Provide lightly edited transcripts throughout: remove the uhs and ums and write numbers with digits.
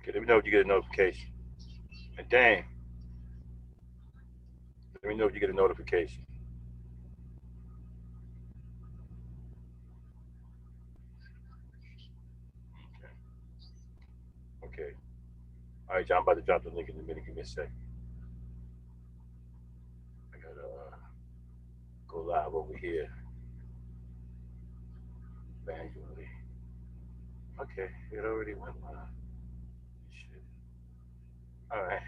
Okay, let me know if you get a notification. And dang, let me know if you get a notification. Okay. Okay. All right, John. I'm about to drop the link in a minute. Give me a second. I gotta go live over here manually. Okay, it already went live. Shit. All right.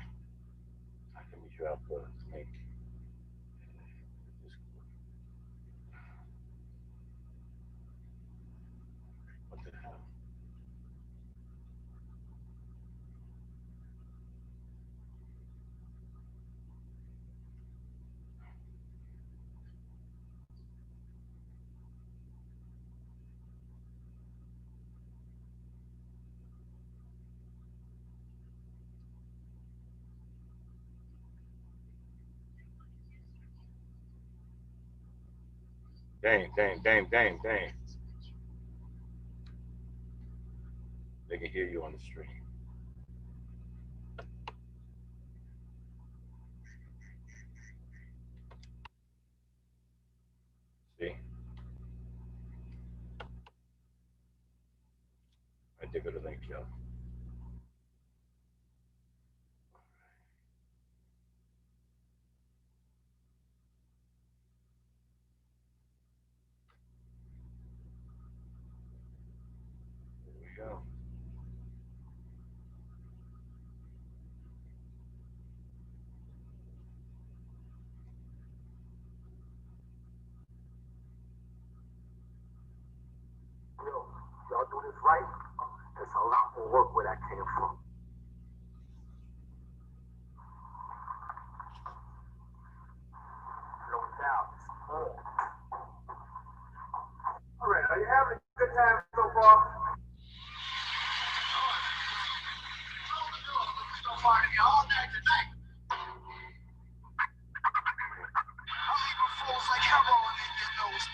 Let me drop the link. What the hell? Dang, dang, dang, dang, dang. They can hear you on the stream. See? I dig the link, y'all. There we go. Yo, y'all do this right, there's a lot more work where that came from. No doubt. All right, are you having a good time so far? All night tonight. I'm leaving fools like heroin in your nose.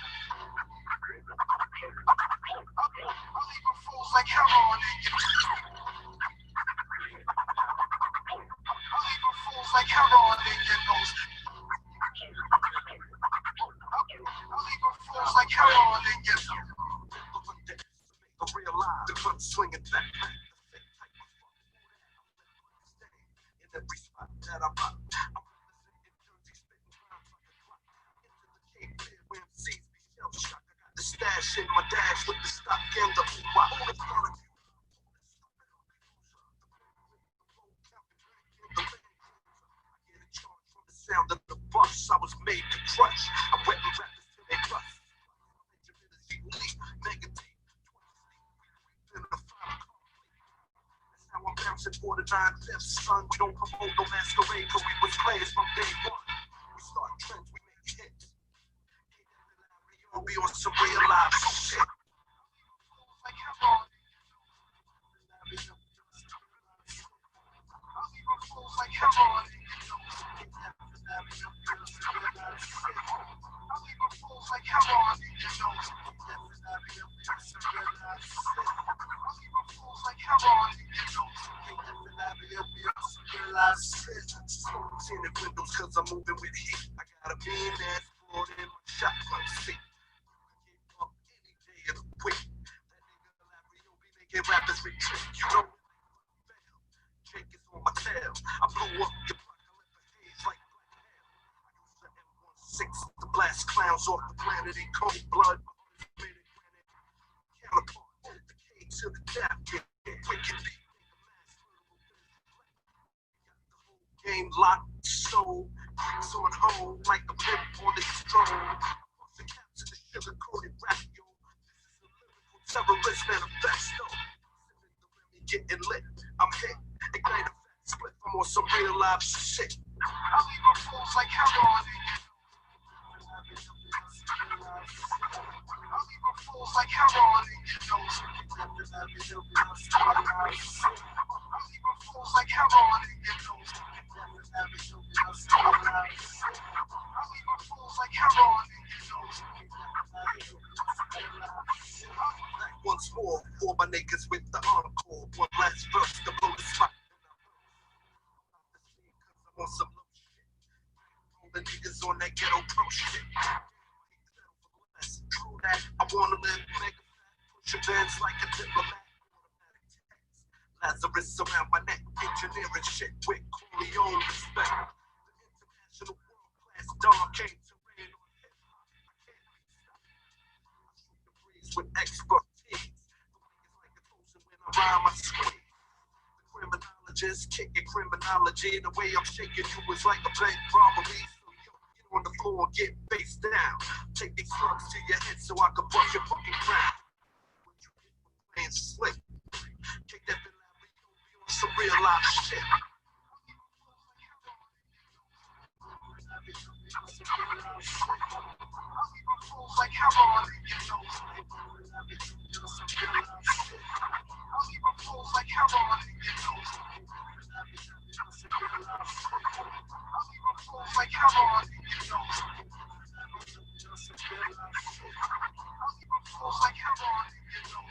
I'm leaving fools like heroin in your nose. I'm leaving fools like heroin in your nose. I'm leaving fools like heroin in your nose. I realize the gun swinging back. In every spot that I'm at, I'm representing Jersey, spitting rhymes like a clock. Into the Cape Fear where MCs be shell shocked. I got the stash in my dash with the stock and the ooh-wah. The product you get a charge from the sound of the bus. I was made to crush. I'm wetting rappers till they bust. Elite, mega deep, 20 sleep, in the final that's how I'm bouncing for the 9 fifths, son. We don't promote no masquerade, cause we was players from day one. We start trends, we make hits. We'll be on some real live shit. Like heroin. I'll leave fools like heroin. I'll leave fools like heroin. Fools like heroin. Tinted windows cause I'm moving with heat. I got a mean ass board in my shotgun seat. Up any day of the week. That nigga Larry be making rappers retreat. You know Jake is on my tail. I blew up your block. I let the haze like black hair. I use the M16 to blast clowns off the planet in cold blood. Counterpart, the K to the death, wicked beat. Game locked, sold, bricks on hold, like a pimp on the stroll. The caps in the sugar-coated rap, yo. This is a lyrical terrorist manifesto. Getting lit, I'm hit. Ignite a fat split, I'm on some real live shit. I leave my fools like heroin. I leave my fools like heroin in your nose. I leave my fools like heroin in your nose. I leave my fools like heroin in your nose. Once more, for my niggas with the encore. One last verse to blow the spot. Benz like a diplomat. Lazarus around my neck, engineering shit with Corleone respect. The international world class dog came to reign on hip hop. I can't be stopped. I shoot the breeze with expertise. The mic is like a potion when I rhyme, I squeeze. The criminologist kicking criminology. The way I'm shaking you is like a bank robbery. So yo, get on the floor, get face down. Take these slugs to your head so I can bust your fucking crown. What you get for playing slick? Kick that Bin Laden on some real life shit. Like heroin, you know. Like heroin, you know. Like heroin, you know. Like heroin, you know.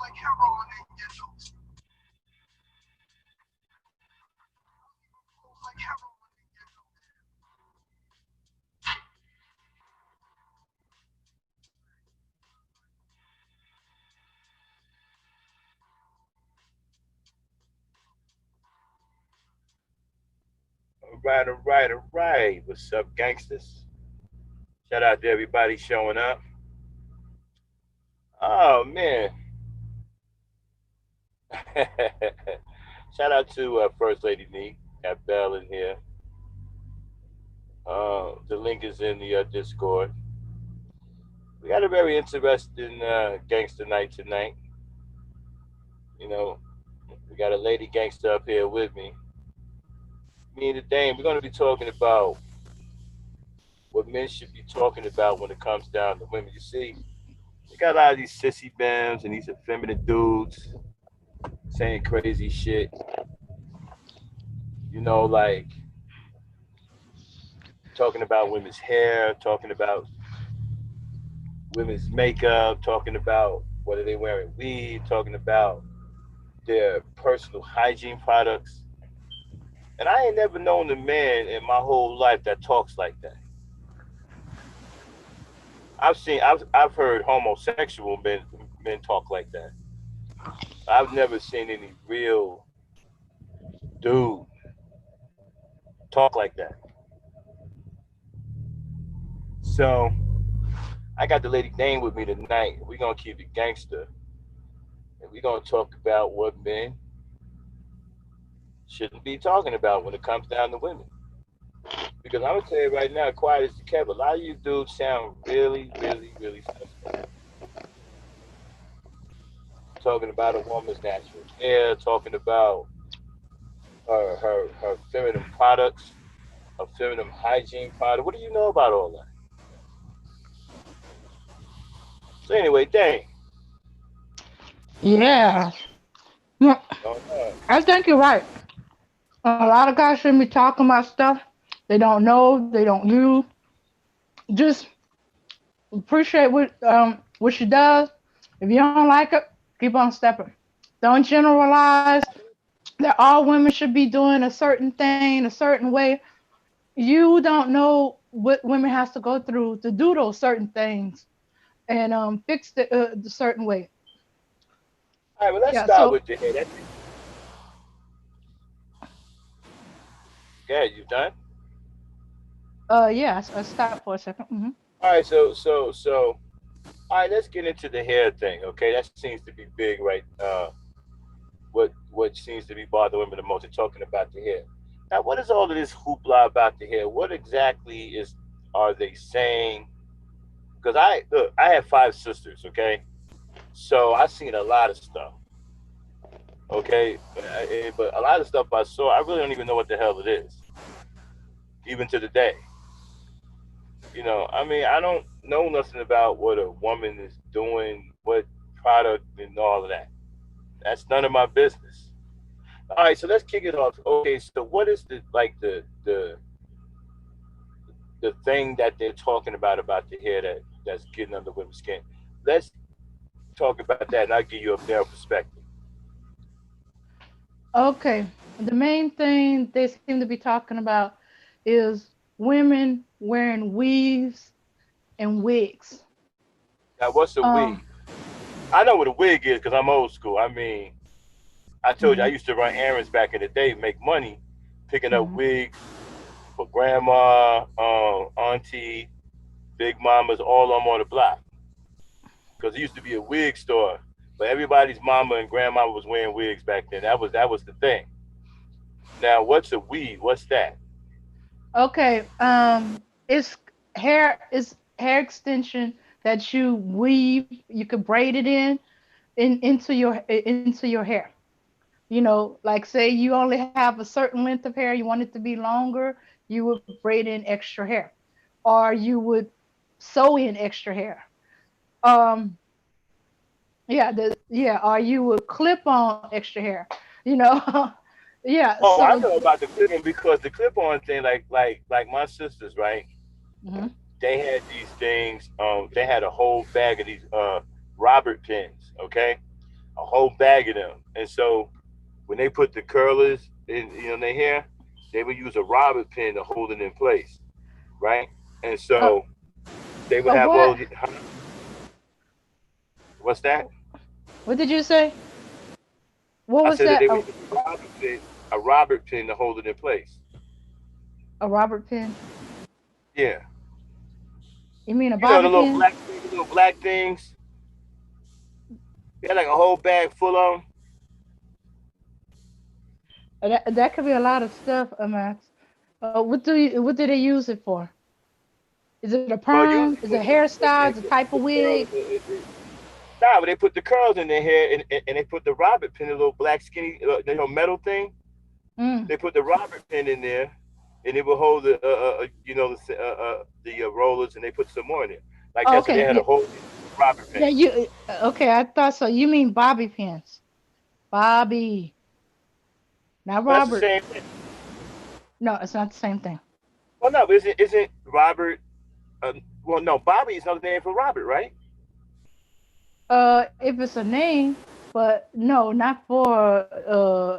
Like heroin, you know. Like heroin. All right, all right, all right. What's up, gangsters? Shout out to everybody showing up. Oh man. Shout out to First Lady Neat. Got Bell in here. The link is in the Discord. We got a very interesting gangster night tonight. You know, we got a lady gangster up here with me. Me and the Dame, we're going to be talking about what men should be talking about when it comes down to women. You see, you got a lot of these sissy bams and these effeminate dudes saying crazy shit. Like talking about women's hair, talking about women's makeup, talking about whether they're wearing weave, talking about their personal hygiene products. And I ain't never known a man in my whole life that talks like that. I've heard homosexual men talk like that. I've never seen any real dude talk like that. So I got the lady Dane with me tonight. We're gonna keep it gangster, and we're gonna talk about what men shouldn't be talking about when it comes down to women. Because I'm gonna tell you right now, quiet as the kept, a lot of you dudes sound really, really, really suspect. Talking about a woman's natural hair, talking about her feminine products, her feminine hygiene product. What do you know about all that? So anyway, dang. Yeah. No, No, no. I think you're right. A lot of guys shouldn't be talking about stuff they don't know, they don't use. Just appreciate what she does. If you don't like it, keep on stepping. Don't generalize that all women should be doing a certain thing a certain way. You don't know what women has to go through to do those certain things and fix the certain way. All right, well, let's Yeah. start So with the hair. Yeah, you done? yeah. I stop for a 2nd. All right, so all right, let's get into the hair thing. Okay, that seems to be big, right? What seems to be bothering women the most? They're talking about the hair. Now, what is all of this hoopla about the hair? What exactly is are they saying? Because I have five sisters. Okay, so I've seen a lot of stuff. Okay, but a lot of stuff I saw, I really don't even know what the hell it is, even to the day. I mean, I don't know nothing about what a woman is doing, what product, and all of that. That's none of my business. All right, so let's kick it off. Okay, so what is the thing that they're talking about the hair that's getting under women's skin? Let's talk about that, and I'll give you a better perspective. Okay. The main thing they seem to be talking about is women wearing weaves and wigs. Now, what's a Um, wig? I know what a wig is because I'm old school. I mean, I told you I mhm, used to run errands back in the day, make money, picking up mhm. wigs for grandma, auntie, big mamas, all of them on the block. Because it used to be a wig store, but everybody's mama and grandma was wearing wigs back then. That was the thing. Now, what's a weave? What's that? Okay. It's hair extension that you weave. You could braid it into your hair. You know, like say you only have a certain length of hair, you want it to be longer, you would braid in extra hair, or you would sew in extra hair. Um, or you would clip on extra hair. You know, yeah. Oh, I So, know about the clip-on because the clip-on thing, like my sisters, right? mhm. They had these things. They had a whole bag of these Robert pins. Okay, a whole bag of them. And so when they put the curlers in their hair, they would use a Robert pin to hold it in place, right? And uh, so they would have all. what? What's that? What did you say? What I was said that that? they would use a Robert pin to hold it in place. A Robert pin? Yeah, You mean a you know bobby the little pin? black, the little black things. They had like a whole bag full of them. That could be a lot of stuff, Max. What do they use it for? Is it a Well, perm? usually Is it when hairstyle? Is it listen, a type of the curls, wig? nah, but they put the curls in their hair and they put the Robert pin, the little black skinny, metal thing. Mm. They put the Robert pin in there, and it would hold the rollers, and they put some more in it, like Oh, that. So they okay. had Yeah. a whole Robert Yeah. pin. Okay. I thought so. You mean bobby pins? Bobby, not Well, that's the Robert. same thing. No, it's not the same thing. Well, no, but isn't Robert? Well, no, Bobby is another name for Robert, right? If it's a name, but no, not for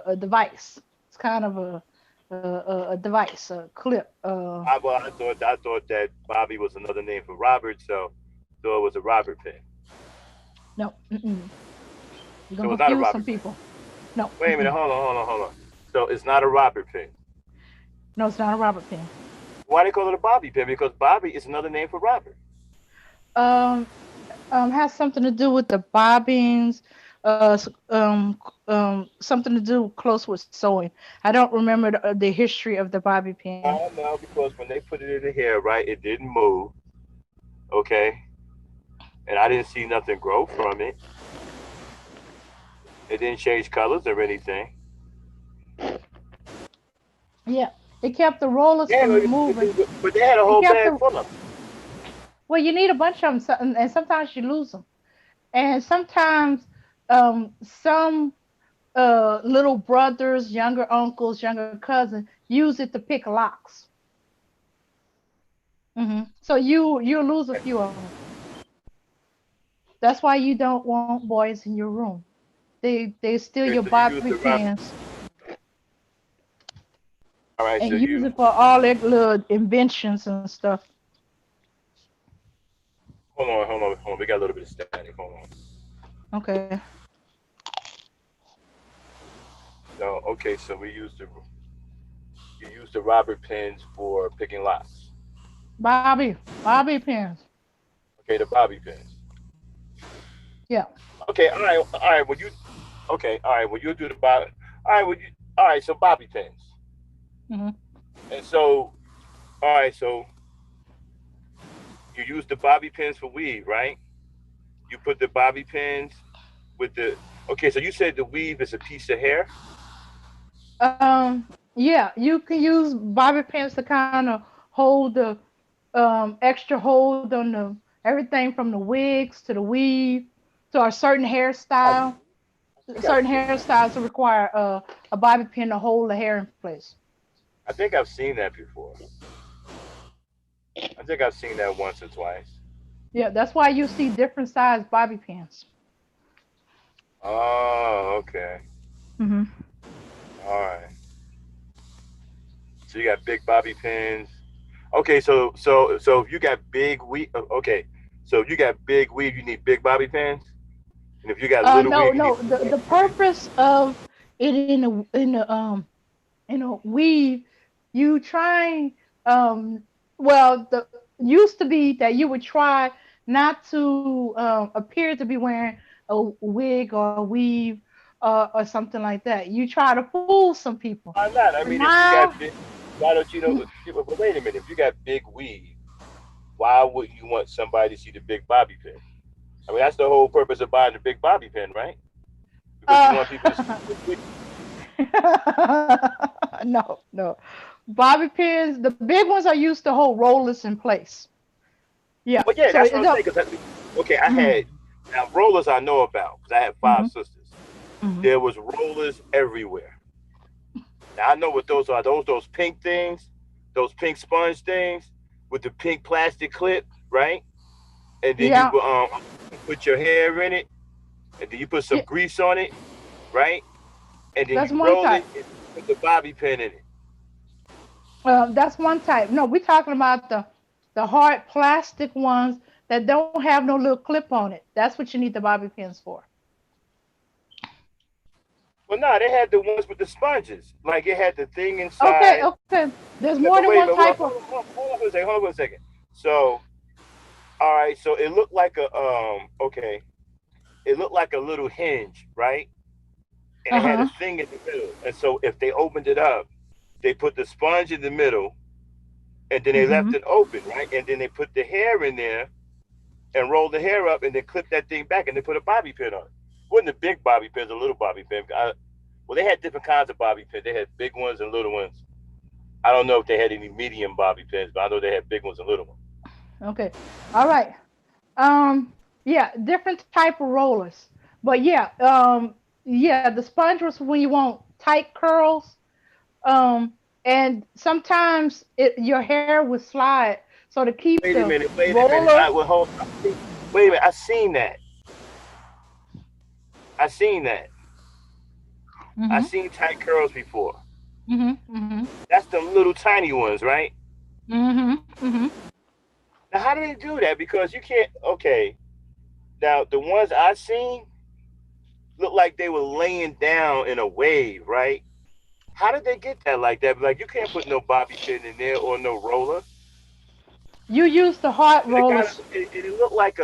a device. It's kind of a device, a clip. I thought that Bobby was another name for Robert, so it was a Robert pin. No, mm-mm. You're So gonna it's not a confuse some Robert pin. people. No, Wait a minute, mm-mm. hold on. So it's not a Robert pin. No, it's not a Robert pin. Why they call it a Bobby pin? Because Bobby is another name for Robert. Um, has something to do with the bobbins. Something to do close with sewing. I don't remember the history of the bobby pin. No, because when they put it in the hair, right, it didn't move. Okay, and I didn't see nothing grow from it. It didn't change colors or anything. Yeah, it kept the rollers Yeah, from moving. but they had a It whole kept bag the full of them. Well, you need a bunch of them, and sometimes you lose them, and sometimes some little brothers, younger uncles, younger cousins use it to pick locks. So you lose a few of them. That's why you don't want boys in your room. They steal Okay, your so you bobby use the Robert. pins All right, and so use you. it for all their little inventions and stuff. Hold on. We got a little bit of static. Hold on. Okay. So okay, so you use the Robert pins for picking locks. Bobby pins. Okay, the Bobby pins. Yeah. Okay, all right. When you okay, all right. When you do the Bobby, all right. All right. So Bobby pins, hmm and so all right. So you use the Bobby pins for weave, right? You put the Bobby pins with the. Okay, so you said the weave is a piece of hair. Yeah, you can use bobby pins to kind of hold the extra hold on the everything from the wigs to the weave to a certain I hairstyle. think I've Certain seen that. hairstyles require a bobby pin to hold the hair in place. I think I've seen that before. I think I've seen that once or twice. Yeah, that's why you see different size bobby pins. Oh, okay. hmm All right. So you got big bobby pins. Okay, so if you got big weave, okay, so if you got big weave, you need big bobby pins, and if you got little No, weave, you need no. The purpose of it in a weave, you trying well the used to be that you would try not to appear to be wearing a wig or a weave or something like that. You try to fool some people. why not? I But mean, if you now, got big, why don't you know? But wait a minute, if you got big weave, why would you want somebody to see the big bobby pin? I mean, that's the whole purpose of buying the big bobby pin, right? Because you want people to see uh, the big weave. no, no. Bobby pins, the big ones are used to hold rollers in place. Yeah. Well, yeah, So that's what it I'm don't. saying. Because okay, I Mhm, had now rollers I know about because I had five mhm, sisters. mhm. There was rollers everywhere. Now I know what those are. Those pink things, those pink sponge things with the pink plastic clip, right? And then Yeah. you put your hair in it, and then you put some Yeah. grease on it, right? And then That's you one roll type. it and put the bobby pin in it. That's one type. No, we're talking about the hard plastic ones that don't have no little clip on it. That's what you need the bobby pins for. Well, no, they had the ones with the sponges. Like it had the thing Okay, inside. okay. There's more But than wait a one minute, type of. hold on for a second. Hold on for a second. So, all right, so it looked like a okay, it looked like a little hinge, right? And Uh it had a huh. thing in the middle. And so if they opened it up, they put the sponge in the middle, and then they left Mhm. it open, right? And then they put the hair in there and rolled the hair up, and then clipped that thing back, and they put a bobby pin on it. Wasn't a big bobby pins, a little bobby pin. Well, they had different kinds of bobby pins. They had big ones and little ones. I don't know if they had any medium bobby pins, but I know they had big ones and little ones. Okay. All right. Um. Yeah. Different type of rollers. But yeah. Yeah. The sponge was when you want tight curls. Um. And sometimes your hair would slide. So to keep Wait a the minute, wait a minute. roller. I well, hold. Wait a minute. I seen that. I seen that. I Mhm. seen tight curls before. Mhm. Mhm. That's them little tiny ones, right? Mhm. Mhm. Now, how do they do that? Because you can't. Okay, now the ones I seen look like they were laying down in a wave, right? How did they get that like that? Like you can't put no bobby pin in there or no roller. You use the hard It kind of rollers. it looked like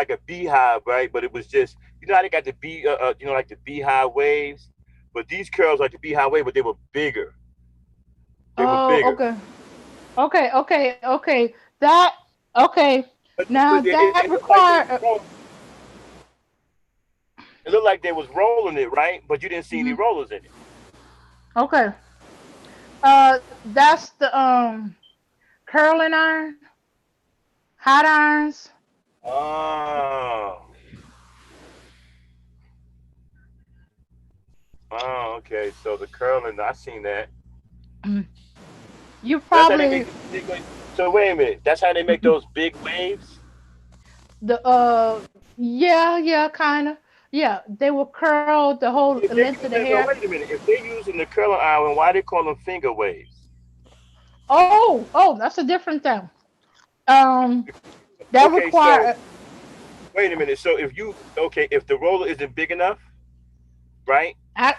a beehive, right? But it was just how they got the like the beehive waves, but these curls like the beehive wave, but they were bigger. They were Oh, bigger. okay. Okay, okay, okay. That okay. Now But that it looked like require it looked like they was rolling it, right? But you didn't see any mhm. rollers in it. Okay. That's the curling iron, hot irons. Oh, oh, okay. So the curling, I seen that. Mhm. You So that's how they make probably the big waves. So wait a minute, that's how they make those big waves. the yeah, kind of. Yeah, they will curl the whole If they length of the using hair. wait a minute, if they're using the curling iron, why they call them finger waves? Oh, oh, that's a different thing. Um that Okay, so require wait a minute. So if you okay, if the roller isn't big enough, right? I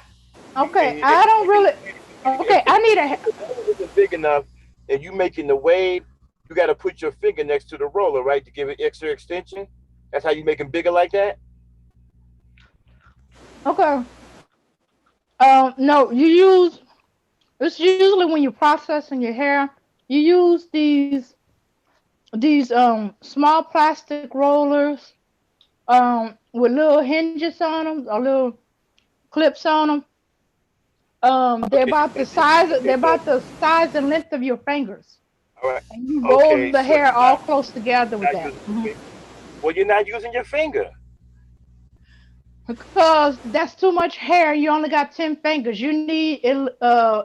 You okay, and I you don't making really the wave, okay, I need a if the roller isn't big enough and you making the wave, you got to put your finger next to the roller, right, to give it extra extension. That's how you make them bigger like that. okay. No, you use it's usually when you're processing your hair, you use these small plastic rollers with little hinges on them or little clips on them. Okay, okay, They're so about the size and length of your fingers, all right, and you roll okay, the so hair all close together with not that. using okay. Well, you're not using your finger. Because that's too much hair. You only got 10 fingers. You need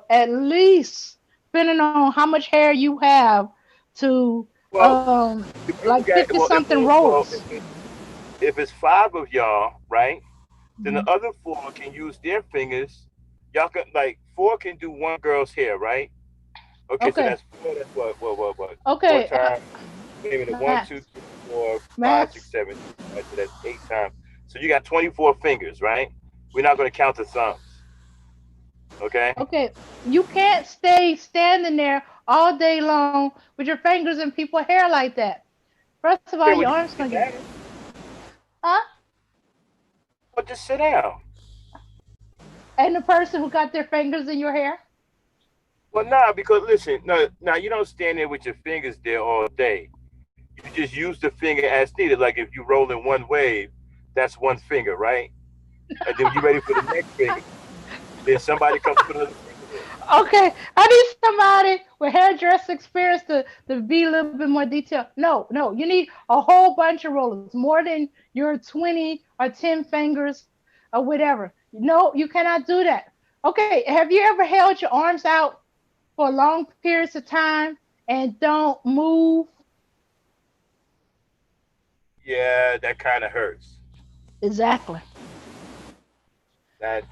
at least, depending on how much hair you have, to Well, if you like got 50 well, if something rollers. if it's five of y'all, right? Then Mhm. the other four can use their fingers. Y'all can like four can do one girl's hair, right? Okay, so Okay. that's four. That's what? Four Okay. times. Wait a minute. One, two, Max. three, four, five, Max. six, seven. Right, so that's 8 times. So you got 24 fingers, right? We're not going to count the thumbs. Okay. Okay. You can't stay standing there all day long with your fingers in people's hair like that. First of all, Okay. your Well, you arms can gonna sit get. down. Huh? Well, just sit down. And the person who got their fingers in your hair? Well, nah, because listen, no, now you don't stand there with your fingers there all day. You just use the finger as needed. Like if you roll in one wave, that's one finger, right? And then when you're ready for the next finger, then somebody comes and put another finger there. Okay, I need somebody with hairdress experience to be a little bit more detailed. No, no, you need a whole bunch of rollers, more than your 20 or 10 fingers or whatever. No, you cannot do that. Okay, have you ever held your arms out for long periods of time and don't move? Yeah, that kind of hurts. Exactly. That.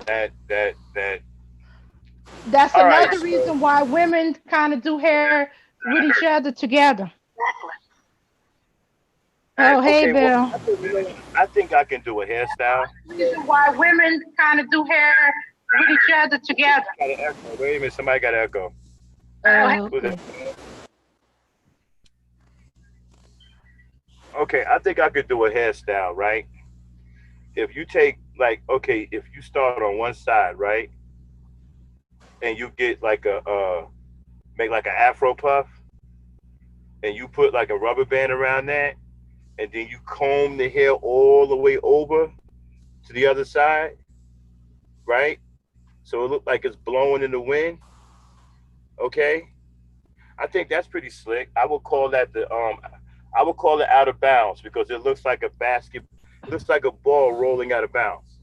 That's All right, another so reason why women kind of do hair with each other together. Oh, hey, okay. Well, Bill. you know what? I think I can do a hairstyle. Reason why women kind of do hair with each other together. Got an echo. Wait a minute, somebody got an echo. Who's that? Okay. Okay, I think I could do a hairstyle, right? If you take like, okay, if you start on one side, right, and you get like a make like an afro puff, and you put like a rubber band around that, and then you comb the hair all the way over to the other side, right? So it look like it's blowing in the wind. Okay, I think that's pretty slick. I would call it out of bounds because it looks like a basket, looks like a ball rolling out of bounds.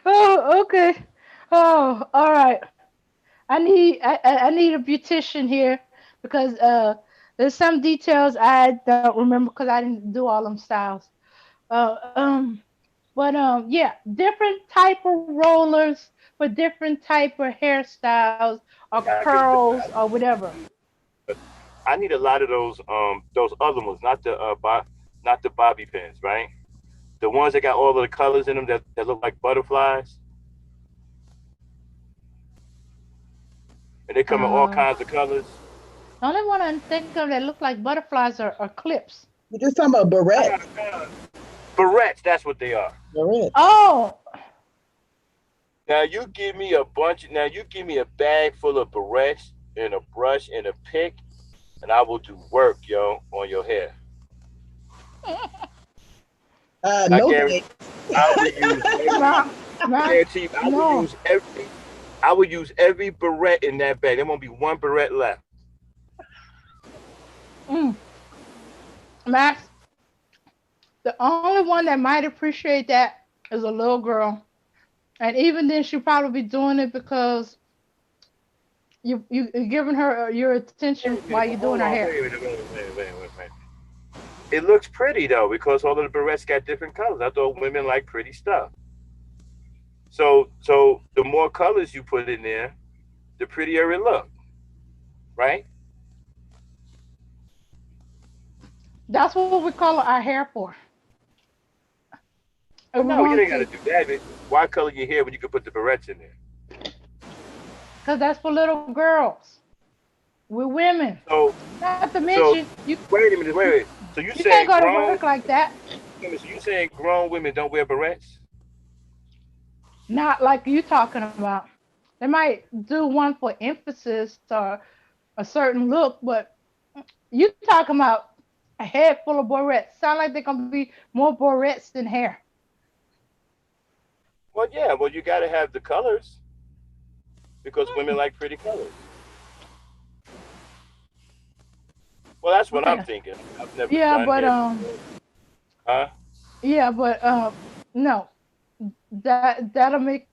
Oh, okay. Oh, all right. I need a beautician here because there's some details I don't remember because I didn't do all them styles. Uh, um, yeah, different type of rollers for different type of hairstyles or Yeah, I can. curls or whatever. But I need a lot of those other ones, not the not the bobby pins, right? The ones that got all of the colors in them that look like butterflies, and they come in all Uh, kinds of colors. the only one I think of that look like butterflies are clips. You're just talking about Ah, barrettes. ah, barrettes, that's what they are. Barrettes. Oh, Now you give me a bunch. Now you give me a bag full of barrettes and a brush and a pick, and I will do work, yo, on your hair. I No guarantee. thanks. I will use every. ma, I ma, guarantee. I will no. use every. I will use every barrette in that bag. There won't be one barrette left. Mm. Max, the only one that might appreciate that is a little girl. And even then, she'll probably be doing it because you're giving her your attention Wait a while minute, you're but doing her hold on. hair. Wait. It looks pretty though because all of the barrettes got different colors. I thought women like pretty stuff. So the more colors you put in there, the prettier it look, right? That's what we call our hair for. If Well, we no, you want ain't got to to, do that. Why color your hair when you can put the barrettes in there? because that's for little girls. We're women. So Not to so mention, wait a minute, you, wait. So you you can't saying go to grown? work like that. So you saying grown women don't wear barrettes? Not like you talking about. They might do one for emphasis or a certain look, but you talking about a head full of barrettes. Sound like they're gonna be more barrettes than hair. Well, yeah. Well, you got to have the colors because women like pretty colors. Well, that's what I'm Okay. thinking. I've never Yeah, done but hair before. Huh? yeah, but no, that'll make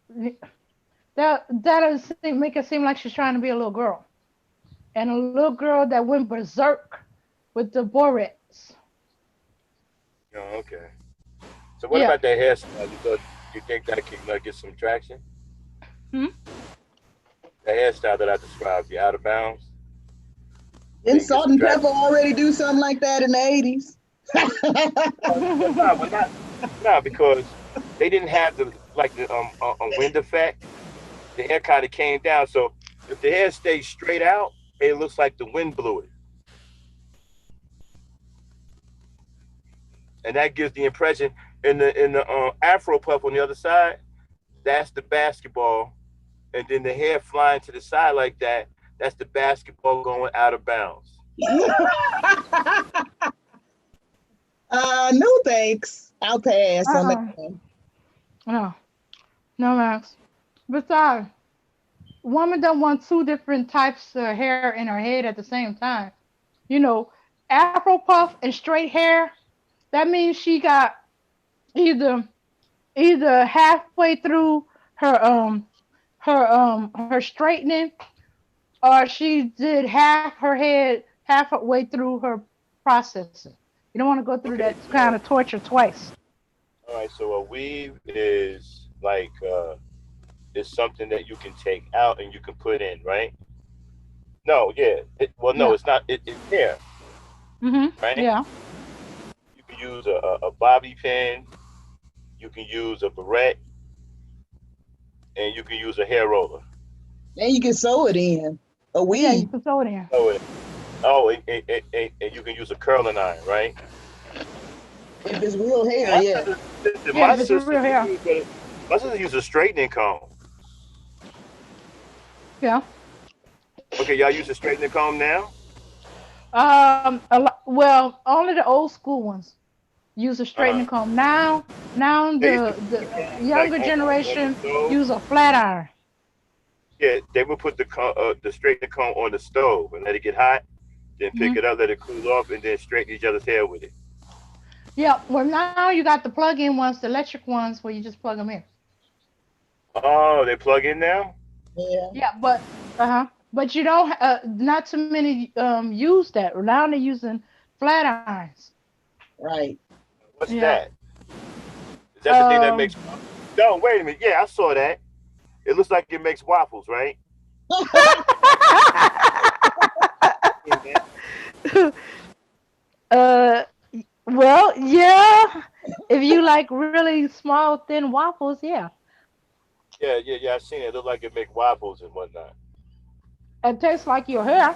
that'll make it seem like she's trying to be a little girl, and a little girl that went berserk with the barrettes. Oh, okay. So what Yeah, about that hairstyle? You thought? You think that can get some traction? Hmm? The hairstyle that I described, you out of bounds. You Didn't think get Salt some and Pepper traction? already do something like that in the 80s? Well, nah, but not nah, because they didn't have the like the wind effect. The hair kind of came down. So if the hair stays straight out, it looks like the wind blew it, and that gives the impression in the Afro puff on the other side. That's the basketball, and then the hair flying to the side like that. That's the basketball going out of bounds. No thanks. I'll pass on that uh-uh. one. No, no, Max. Besides, woman don't want two different types of hair in her head at the same time. You know, Afro puff and straight hair. That means she got either halfway through her straightening, or she did half her head halfway through her processing. You don't want to go through Okay, that kind so of torture twice. all right, so a weave is like is something that you can take out and you can put in, right? No, yeah. Well, no, Yeah. it's not. It's hair, Mhm. right? Yeah. You can use a bobby pin, you can use a barrette, and you can use a hair roller. And you can sew it in a Yeah. weave You can throw it in. Oh, and you can use a curling iron, right? if it's real hair. My Yeah, sister, listen, Yeah, my if it's sister, real hair. my sister used a straightening comb. Yeah. Okay, y'all use a straightening comb now? Well, only the old school ones use a Uh straightening huh. comb. Now They used to the put the comb like younger on the generation stove. use a flat iron. Yeah, they would put the straightening comb on the stove and let it get hot, then pick Hmm. it up, let it cool off, and then straighten each other's hair with it. Yeah. Well, now you got the plug-in ones, the electric ones, where you just plug them in. Oh, they plug in now? yeah, Yeah, but but you don't. Not too many use that. Now they're using flat irons. right. What's Yeah. that? Is that the thing that Um. makes waffles? No, wait a minute. Yeah, I saw that. It looks like it makes waffles, right? I seen that. uh. Well, yeah. If you like really small, thin waffles, yeah. Yeah. I seen it. It looked like it make waffles and whatnot. It tastes like your hair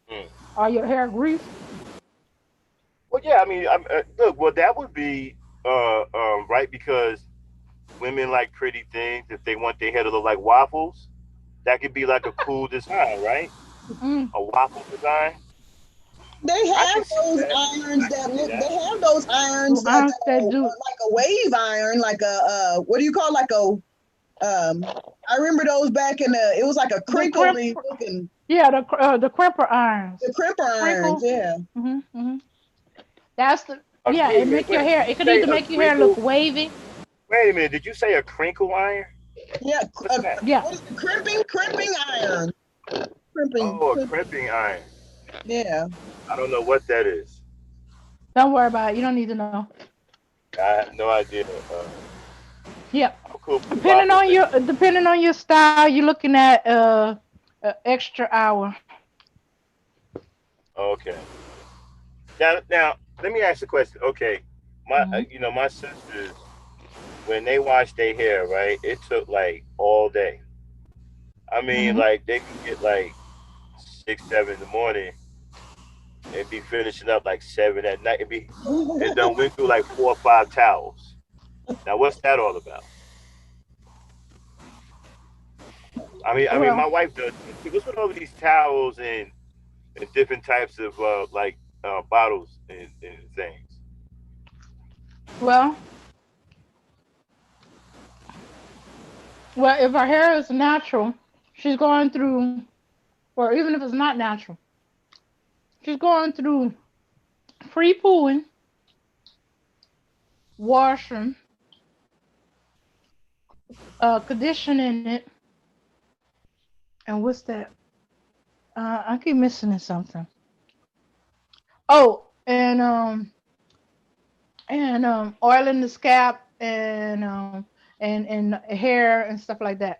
Mm. or your hair grease. Well, yeah. I mean, look. Well, that would be right because women like pretty things. If they want their hair to look like waffles, that could be like a cool design, right? Mm. A waffle design. They I have can see those that. irons I can that see look. They that. have those irons that That do like a wave iron, like a what do you call like a I remember those back in the. It was like a the crimp. crinkly looking Yeah, the crimper irons. the crimper irons. Crinkle. Yeah, Hmm. That's the yeah. Wait It a minute. make your Wait. hair. Did It you could say either a make your hair look crinkle? wavy. Wait a minute. Did you say a crinkle iron? yeah. What's that? Yeah. What is it? Crimping iron. Crimping. Oh, a crimping iron. Yeah. I don't know what that is. Don't worry about it. You don't need to know. I have no idea. Yep. I'm cool with the waffle thing. Depending on your style, you're looking at extra hour. Okay. Now, let me ask a question. Okay, Hmm. my sisters when they wash their hair, right? It took like all day. I mean, Hmm. like they can get like 6, 7 in the morning and be finishing up like 7 at night. It done went through like 4 or 5 towels. Now, what's that all about? I mean, Well, my wife does. What's with all these towels and different types of like bottles and things? well, well. If her hair is natural, she's going through, or even if it's not natural, she's going through free pooling, washing, conditioning it, and what's that? I keep missing something. Oh, and oiling the scalp and hair and stuff like that.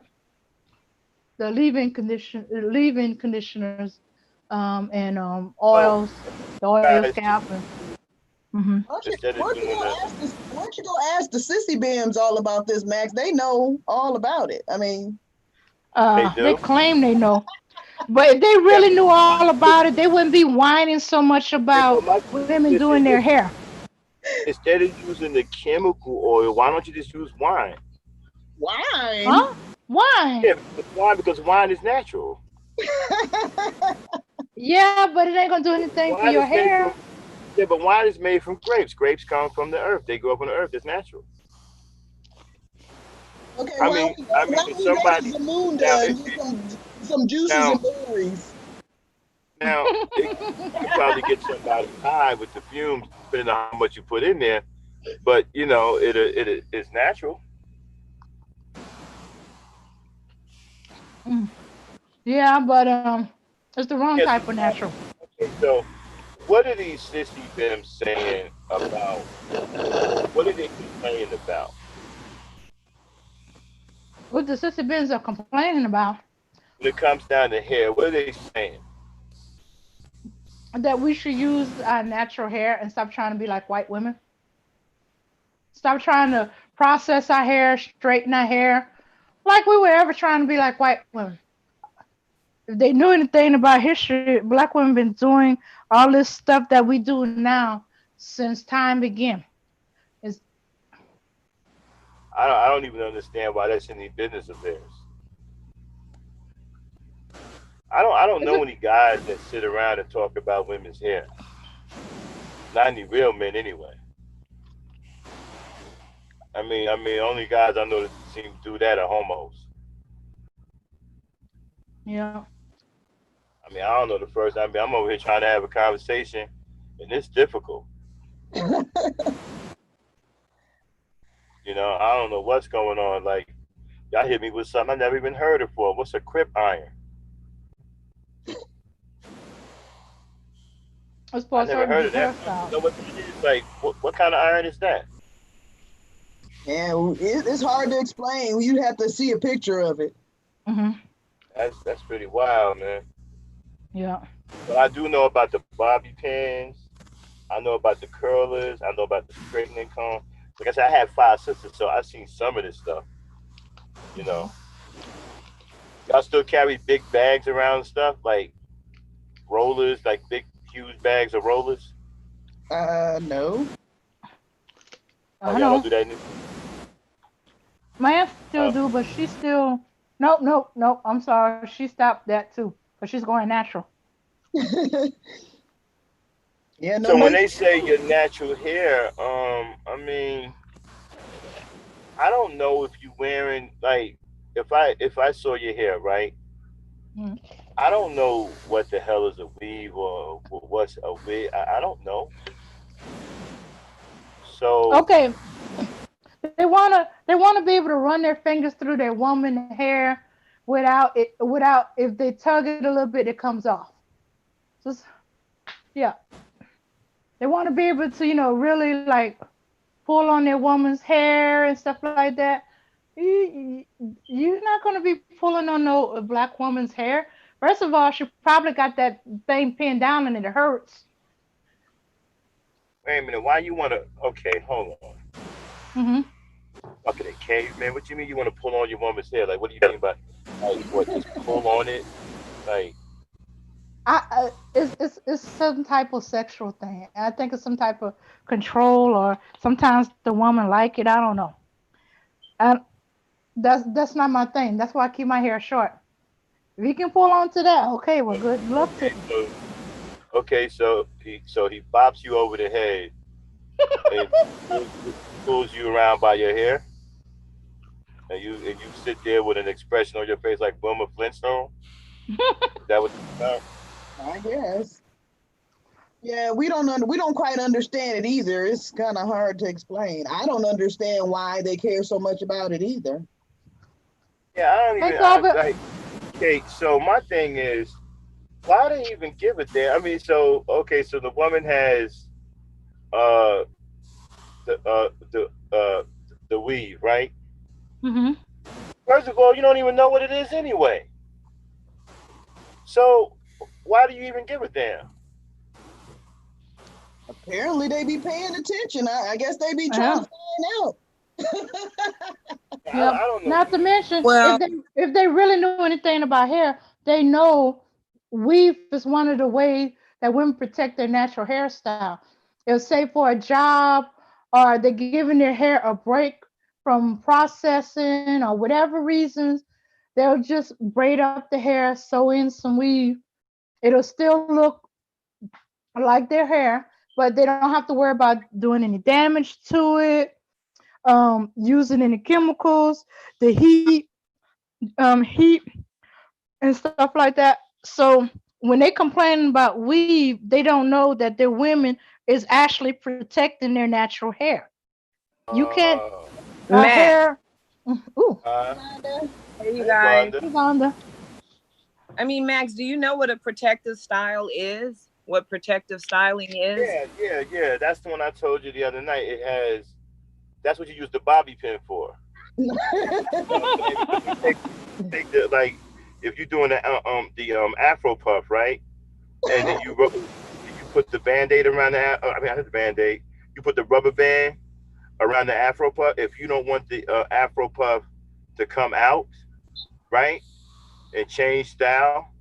The leave-in conditioners, and Well, oils, the oil guys, scalp, and hmm instead of Why don't you doing go the, ask this? Why don't you go ask the sissy bims all about this, Max? They know all about it. I mean, they they do. claim they know, but if they Yeah, really but knew my all about it, they wouldn't be whining so much yeah, about but my thing women is this: doing their hair. instead of using the chemical oil, why don't you just use wine? wine. Huh? Why? Yeah, because wine is natural. Yeah, but it ain't gonna do anything for Wine your is made hair. from Yeah, but wine is made from grapes. Grapes come from the earth. They grow up on the earth. It's natural. Okay, I mean, I why mean, if don't we go to somebody Zamunda now, and get some juices and now, berries? you could probably get somebody high with the fumes, depending on how much you put in there. But it's natural. Mm. Yeah, but it's the wrong Yeah. So type of now, natural. okay. So what are these sissy them saying about? What are they complaining about? What the sister bins are complaining about, When it comes down to hair, what are they saying? that we should use our natural hair and stop trying to be like white women. Stop trying to process our hair, straighten our hair, like we were ever trying to be like white women. If they knew anything about history, black women been doing all this stuff that we do now since time began. It's, I don't even understand why that's any business of theirs. I don't it's a, know any guys that sit around and talk about women's hair. Not any real men anyway. Only guys I know that seem to do that are homos. yeah. I don't know the first. I'm over here trying to have a conversation, and it's difficult. I don't know what's going on. Like, y'all hit me with something I never even heard of before. What's a crip iron? It's for I a never certain heard of that. You hairstyle. know what that is? Like, what kind of iron is that? And it's hard to explain. You have to see a picture of it. Hmm. That's pretty wild, man. Yeah. But I do know about the bobby pins. I know about the curlers. I know about the straightening comb. Like I said, I have five sisters, so I've seen some of this stuff. You know, y'all still carry big bags around and stuff like rollers, like big, huge bags of rollers. No. Oh, I y'all don't know. do that anymore. My aunt still Huh? do, but she's still. Nope, nope, nope. I'm sorry. She stopped that too, but she's going natural. Yeah, no So when more. they say your natural hair, I don't know if you wearing like if I saw your hair right, Mm. I don't know what the hell is a weave or what's a wig. I don't know. So Okay, they wanna be able to run their fingers through their woman hair without if they tug it a little bit it comes off. Just yeah, they want to be able to really like pull on their woman's hair and stuff like that. You're not gonna be pulling on no black woman's hair. First of all, she probably got that thing pinned down and it hurts. wait a minute, why you wanna? Okay, hold on. Hmm. Fucking a caveman. What you mean you want to pull on your woman's hair? Like, what do you mean by like what? Just pull on it? Like, It's some type of sexual thing. I think it's some type of control, or sometimes the woman like it. I don't know. And that's not my thing. That's why I keep my hair short. If you can pull on to that, okay, well, good luck to okay, so he bops you over the head and pulls you around by your hair, and you sit there with an expression on your face like Wilma Flintstone. you. Is that what it's about? I guess. Yeah, we don't quite understand it either. It's kind of hard to explain. I don't understand why they care so much about it either. Yeah, I don't even. Think of it. Okay, so my thing is, why they even give it there? So okay, so the woman has uh the the weave, right? Mhm. First of all, you don't even know what it is anyway. So why do you even give a damn? Apparently, they be paying attention. I guess they be trying to Yeah. find out. Yep. I don't know. Not to mention, Well, if they really knew anything about hair, they know weave is one of the ways that women protect their natural hairstyle. It'll say for a job, or they're giving their hair a break from processing or whatever reasons, they'll just braid up the hair, sew in some weave. It'll still look like their hair, but they don't have to worry about doing any damage to it, using any chemicals, the heat and stuff like that. So when they complain about weave, they don't know that their women is actually protecting their natural hair. You can't Uh, Matt, hair. Ooh, uh, Kinda. hey you hey, guys. Vonda. hey Vonda. I mean, Max, do you know what a protective style is? What protective styling is? Yeah. That's the one I told you the other night. It has. That's what you use the bobby pin for. You know what I'm saying? Because you take the like, if you're doing the Afro puff, right? And then you put the band-aid around I mean, not the band-aid. You put the rubber band around the Afro puff. If you don't want the Afro puff to come out, right, and change style,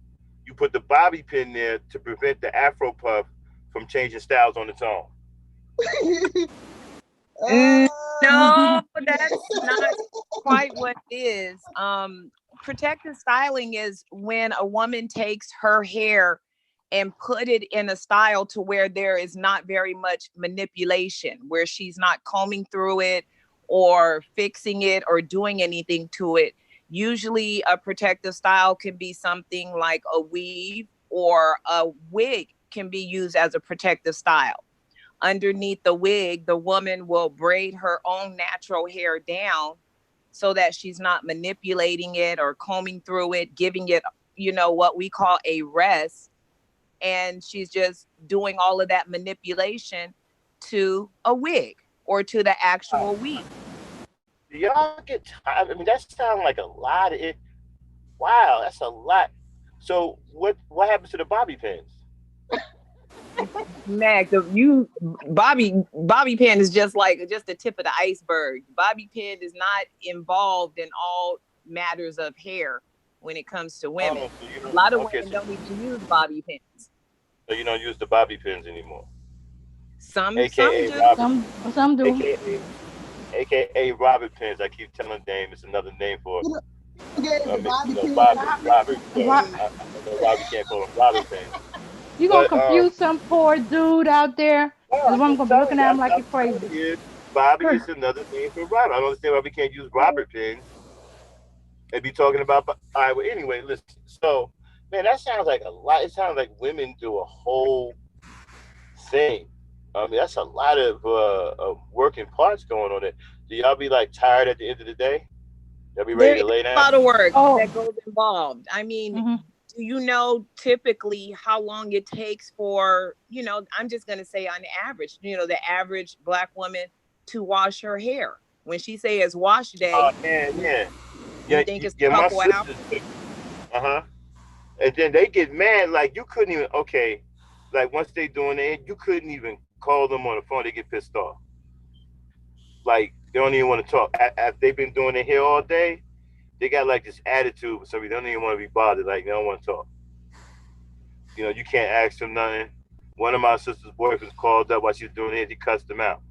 you put the bobby pin there to prevent the Afro puff from changing styles on its own. uh, Mm, no, that's not quite what it is. Protective styling is when a woman takes her hair and put it in a style to where there is not very much manipulation, where she's not combing through it or fixing it or doing anything to it. Usually, a protective style can be something like a weave, or a wig can be used as a protective style. Underneath the wig, the woman will braid her own natural hair down so that she's not manipulating it or combing through it, giving it, what we call a rest. And she's just doing all of that manipulation to a wig or to the actual weave. Do y'all get tired? I mean, that sounds like a lot of it. Wow, that's a lot. So what happens to the bobby pins? Mac, Bobby pin is just the tip of the iceberg. Bobby pin is not involved in all matters of hair when it comes to women. Oh, so you A don't. lot of Okay, women don't even use bobby pins. so you don't use the bobby pins anymore, Some aka do. Robert, Some do. aka Robert pins. I keep telling Dame it's another name for. you know, you gave I the mean, Bobby pin Robert, but Ro- name. I know Robbie can't call him Robert pins. You gonna But confuse some poor dude out there. no, His I'm woman just gonna be telling looking you. at him like I'm he's telling crazy. you, Bobby is another name for Robert. I don't understand why we can't use Robert pins and be talking about. All right, well, anyway, listen. So, man, that sounds like a lot. It sounds like women do a whole thing. I mean, that's a lot of working parts going on there. Do y'all be like tired at the end of the day? Y'all be ready There to is lay a down? lot of work Oh. that goes involved. I mean, Hmm. do you know typically how long it takes for, I'm just going to say on average, the average Black woman to wash her hair? When she say it's wash Oh day, yeah, you, yeah, you yeah, think it's yeah. a My couple hours? sisters, uh-huh. And then they get mad like you couldn't even okay, like once they doing it, you couldn't even call them on the phone. They get pissed off. Like they don't even want to talk. After they've been doing it here all day, they got like this attitude. So they don't even want to be bothered. Like they don't want to talk. You can't ask them nothing. One of my sister's boyfriends called up while she was doing it. He cussed them out.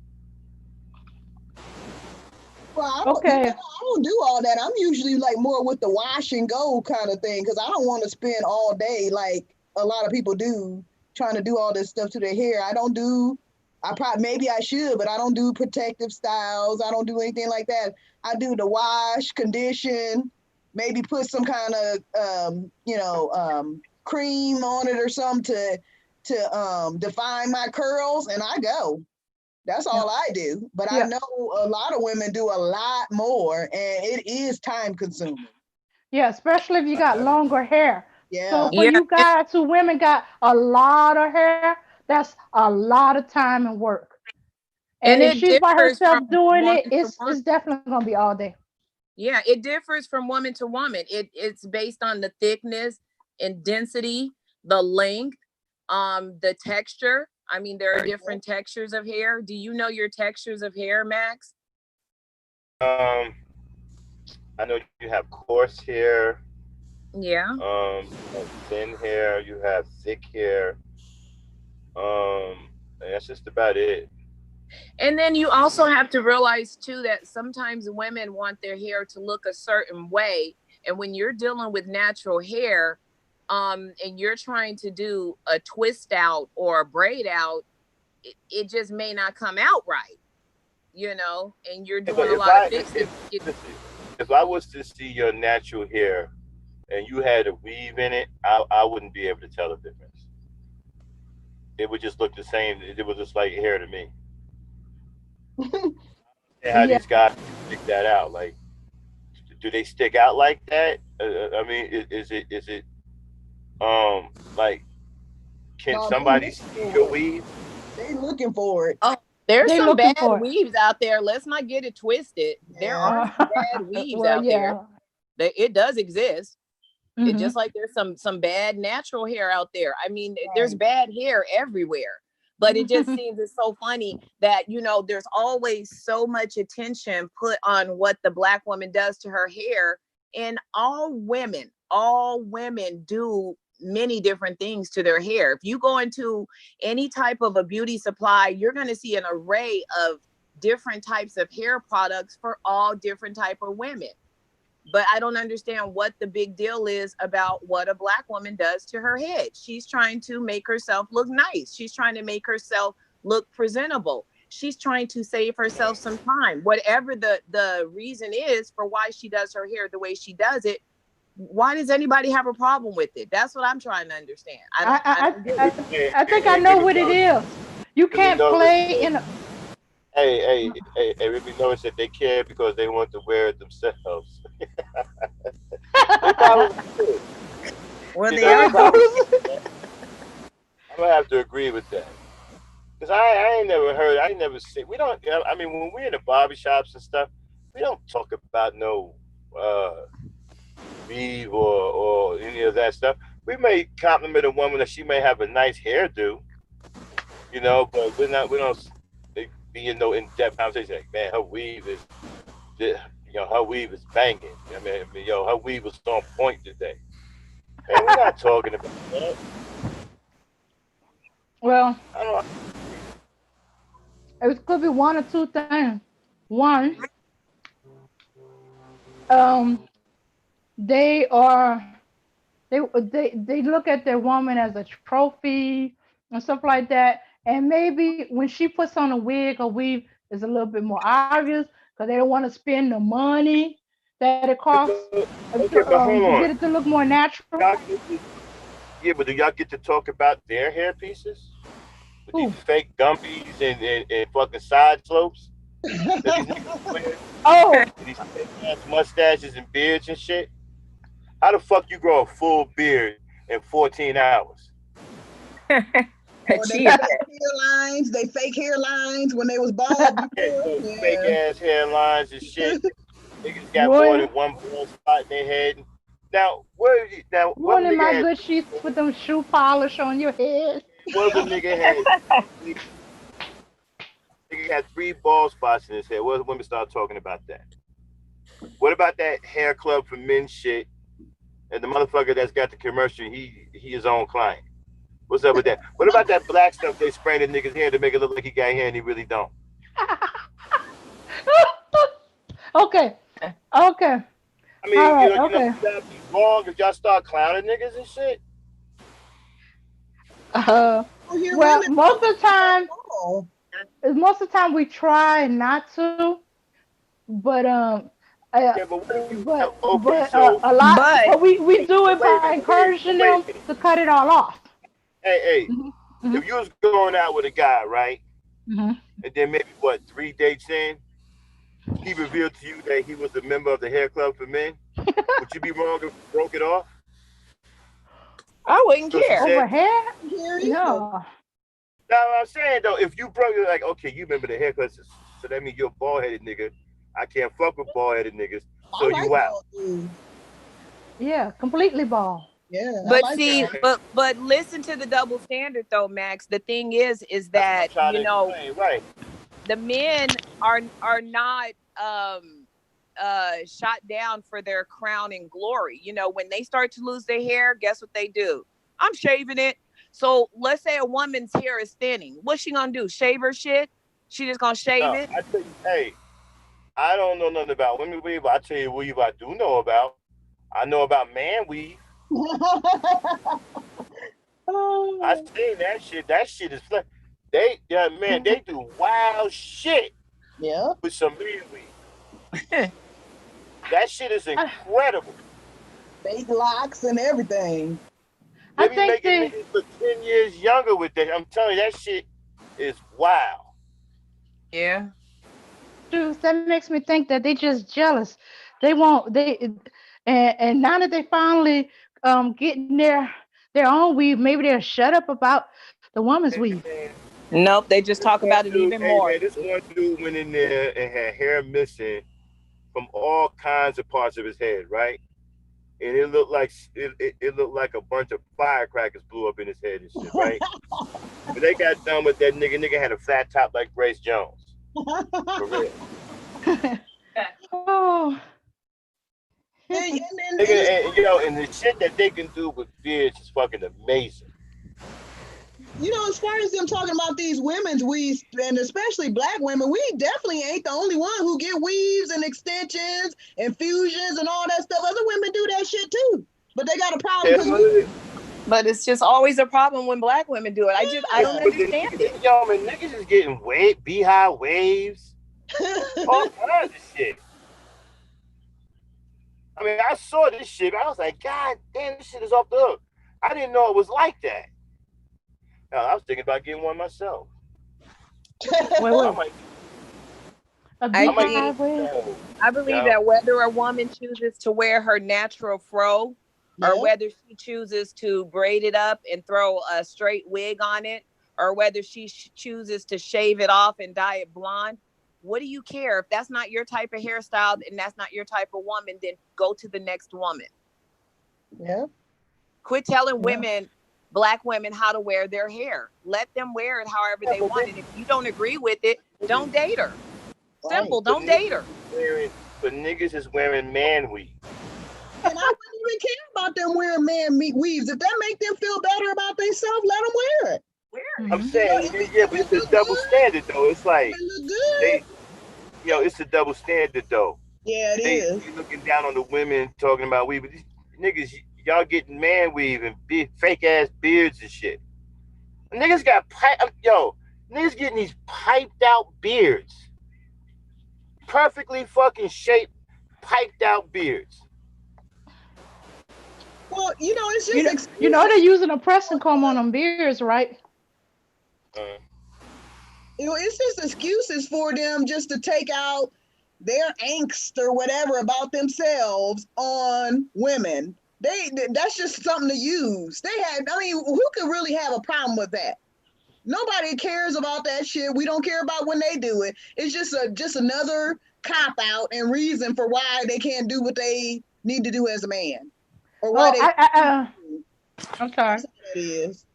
Well, Okay. I don't do all that. I'm usually like more with the wash and go kind of thing because I don't want to spend all day like a lot of people do trying to do all this stuff to their hair. I don't do. I probably maybe I should, but I don't do protective styles. I don't do anything like that. I do the wash, condition, maybe put some kind of cream on it or something to define my curls, and I go. That's Yeah. all I do. But I Yeah. know a lot of women do a lot more, and it is time consuming. Yeah. Especially if you got longer hair. So Yeah. for Yeah. you guys who women got a lot of hair, that's a lot of time and work. And And if it she's by differs herself from doing woman it, to woman. it's definitely gonna be all day. Yeah, it differs from woman to woman. It's based on the thickness and density, the length, the texture. I mean, there are different textures of hair. Do you know your textures of hair, Max? Um, I know you have coarse hair, Yeah. you have thin hair, you have thick hair. And that's just about it. And then you also have to realize too that sometimes women want their hair to look a certain way. And when you're dealing with natural hair, and you're trying to do a twist out or a braid out, it just may not come out right, and you're Yeah, but doing a lot of fixing. if listen, if I was to see your natural hair and you had a weave in it, I wouldn't be able to tell the difference. It would just look the same. It was just like hair to me. And how Yeah. these guys stick that out? Like, do they stick out like that? I mean, is it like can No, they somebody looking see your for it. weave? They looking for it. Oh, there's They some looking bad for it. weaves out there. Let's not get it twisted. There Yeah. are some bad weaves Well, out there. yeah. It does exist. It Hmm. just like there's some bad natural hair out there. I mean, there's Right. bad hair everywhere. But it just seems it's so funny that there's always so much attention put on what the black woman does to her hair. And all women do many different things to their hair. If you go into any type of a beauty supply, you're going to see an array of different types of hair products for all different type of women. But I don't understand what the big deal is about what a black woman does to her head. She's trying to make herself look nice. She's trying to make herself look presentable. She's trying to save herself some time. Whatever the reason is for why she does her hair the way she does it, why does anybody have a problem with it? That's what I'm trying to understand. I don't get I, it. I think I And know Ruby what it noticed, is. You Ruby can't noticed play that, in a. hey, Ruby noticed that they care because they want to wear it themselves. They probably do. Well, You they know, are they probably. doing. I'm gonna have to agree with that. Cause I ain't never heard, I ain't never seen. We don't. I mean, when we're in the barbershops and stuff, we don't talk about no uh, weave or any of that stuff. We may compliment a woman that she may have a nice hairdo, but we're not. We don't be in no in depth conversation. Like, man, her weave is, her weave is banging. Her weave was on point today. Man, we're not talking about that. Well, I don't. it could be one or two things. One, um, they are they look at their woman as a trophy and stuff like that. And maybe when she puts on a wig or weave is a little bit more obvious because they don't want to spend the money that it costs Okay, but hold to on. get it to look more natural. Y'all get to, yeah, but do y'all get to talk about their hair pieces with these Ooh. fake gumpies and fucking side slopes that these niggas wear Oh, and these fake ass mustaches and beards and shit? How the fuck you grow a full beard in 14 hours? Or they Chia fake hairlines. They fake hairlines when they was bald Yeah, before. fake Yeah. ass hairlines and shit. Niggas got more ruin than one bald spot in their head. Now, what ruining nigga my had good sheets with them shoe polish on your head. what if a nigga had nigga had three bald spots in his head? What if women start talking about that? What about that hair club for men shit? And the motherfucker that's got the commercial, he his own client. What's up with that? What about that black stuff they spraying the nigga's hair to make it look like he got hair and he really don't? Okay, okay, I all mean, right, you know, okay. you gotta be wrong if y'all start clowning niggas and shit. Uh, I hear well, women talk all. most of the time we try not to, but uh, Okay, but what if you okay? but So a lot, but but we do it wait a by minute, wait a minute, encouraging wait them a minute. to cut it all off. Hey, Hmm. Hmm. if you was going out with a guy, right, Hmm. and then maybe what 3 dates in, he revealed to you that he was a member of the hair club for men, would you be wrong if you broke it off? I wouldn't So she care. said Over to you, hair? Here either. No. Now what I'm saying though, if you broke it like, okay, you remember the haircut, so that means you're a bald headed nigga. I can't fuck with bald headed niggas, I so like you out. bald dudes. Yeah, completely bald. Yeah, I But like Okay, see, bald. okay. but listen to the double standard though, Max. The thing is That's what I'm that, trying to explain, right? the men are not shot down for their crown and glory. When they start to lose their hair, guess what they do? I'm shaving it. So let's say a woman's hair is thinning. What's she gonna do? Shave her shit? She just gonna shave No, it? I tell you, hey, I don't know nothing about women weave, but I tell you weave I do know about. I know about man weave. I Oh, seen that shit. That shit is they, yeah, man, they do wild shit yeah, with some man weave. That shit is I, incredible. fake locks and everything. I They be think making they niggas look 10 years younger with that. I'm telling you, that shit is wild. Yeah. do. That makes me think that they just jealous. They want they and now that they finally getting their own weave, maybe they'll shut up about the woman's Hey weave. man, Nope. They just this talk one about it dude, even hey more. man, this one dude went in there and had hair missing from all kinds of parts of his head, right? And it looked like it looked like a bunch of firecrackers blew up in his head and shit, right? When they got done with that nigga had a flat top like Grace Jones, for real. Oh, And Nigga, it's and the shit that they can do with beards is fucking amazing. as far as them talking about these women's weaves, and especially black women, we definitely ain't the only one who get weaves and extensions and fusions and all that stuff. Other women do that shit too, but they got a problem Yeah, because but, we. But it's just always a problem when black women do it. I don't Yeah. but the understand it. niggas, yo, man, niggas is getting beehive waves, all kinds of shit. I mean, I saw this shit. I was like, God damn, this shit is off the hook. I didn't know it was like that. Hell, I was thinking about getting one myself. wait, I wait. might, A I I might get, think beehive wave? yo, I believe yo, that whether a woman chooses to wear her natural fro, or Yeah. whether she chooses to braid it up and throw a straight wig on it, or whether she chooses to shave it off and dye it blonde, what do you care? If that's not your type of hairstyle and that's not your type of woman, then go to the next woman. Yeah. Quit telling Yeah. women, black women, how to wear their hair. Let them wear it however yeah, they want. And if you don't agree with it, don't date her. Right. Simple, don't date her. but niggas is wearing man weave. And I wouldn't even care about them wearing man meat weaves. If that make them feel better about themselves, let them wear it. I'm Hmm. saying, yeah, If but it it's a look double good, standard though. It's if like it look good, they, it's a double standard though. yeah, it is. They looking down on the women talking about weave, but these niggas, y'all getting man weave and big fake ass beards and shit. Niggas got niggas getting these piped out beards, perfectly fucking shaped, piped out beards. Well, it's You just know, you know they're excuses. using a pressing comb on them beards, right? Uh, It's just excuses for them just to take out their angst or whatever about themselves on women. That's just something to use. I mean, who could really have a problem with that? Nobody cares about that shit. We don't care about when they do it. It's just another cop out and reason for why they can't do what they need to do as a man, or why Oh, they. I'm sorry. That's all that is.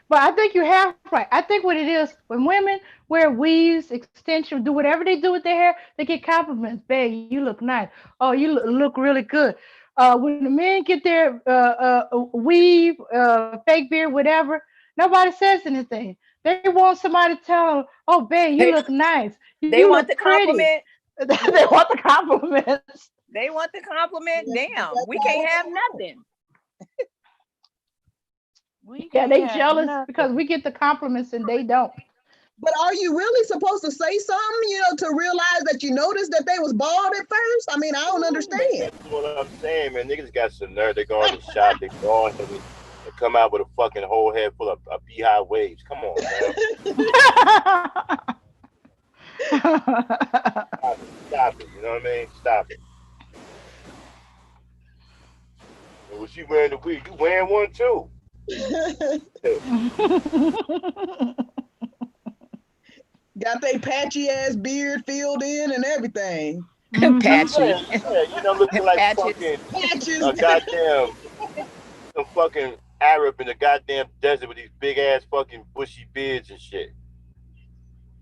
But I think you're half right. I think what it is when women wear weaves, extensions, do whatever they do with their hair, they get compliments. Babe, you look nice. Oh, you look really good. When the men get their weave, fake beard, whatever, nobody says anything. They want somebody to tell them, "Oh, babe, you They look nice. You they want look the pretty." compliment. They Yeah, want the compliments. They want the compliment. yeah, Damn, that's we all can't they have want. nothing. We Yeah, can't they have jealous because nothing. we get the compliments and they don't. But are you really supposed to say something, to realize that you noticed that they was bald at first? I mean, I don't man, understand. that's what I'm saying, man. Niggas got some nerve. They go in the shop, they go on and come out with a fucking whole head full of beehive waves. Come on, man. Stop it. Stop it. You know what I mean? Stop it. And was she wearing the wig? You wearing one too? Got they patchy ass beard filled in and everything. Mm-hmm. Patchy. Yeah, looking like Patches. fucking Patches. a goddamn some fucking Arab in the goddamn desert with these big ass fucking bushy beards and shit.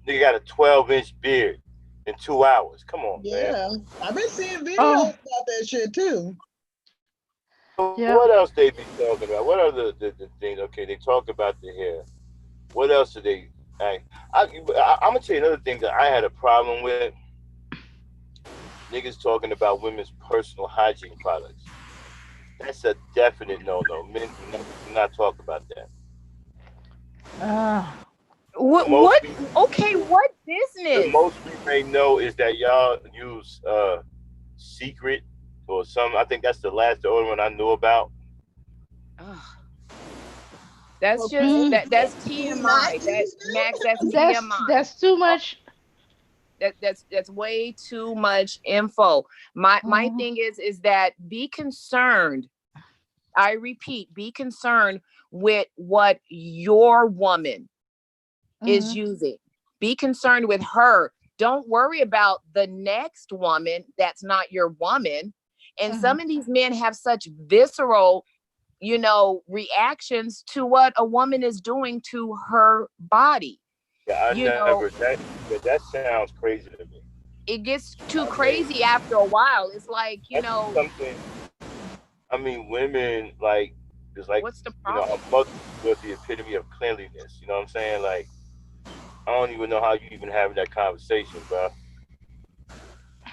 Nigga got a 12-inch beard in 2 hours. Come on, man. Yeah. I've been seeing videos Oh, about that shit too. So yeah. what else they be talking about? What are the things? Okay, they talk about the hair. What else do they? I'm gonna tell you another thing that I had a problem with. Niggas talking about women's personal hygiene products. That's a definite no-no. Men do not talk about that. Uh, The most What? we Okay, what the business? most we may know is that y'all use secret or some. I think that's the only one I knew about. Ugh, that's just Okay. mm, that's Do we not TMI. That use Max, that's them? TMI. that's too much. That's way too much info. My Mm-hmm. thing is that be concerned. I repeat, be concerned with what your woman is Mm-hmm. using. Be concerned with her. Don't worry about the next woman that's not your woman. And Mm-hmm. some of these men have such visceral, reactions to what a woman is doing to her body. Yeah, I You never know, that sounds crazy to me. it gets too I mean, crazy after a while. It's like, that's something. I mean, women like it's like what's the problem? our mother was the epitome of cleanliness. You know what I'm saying? Like I don't even know how you even having that conversation, bro.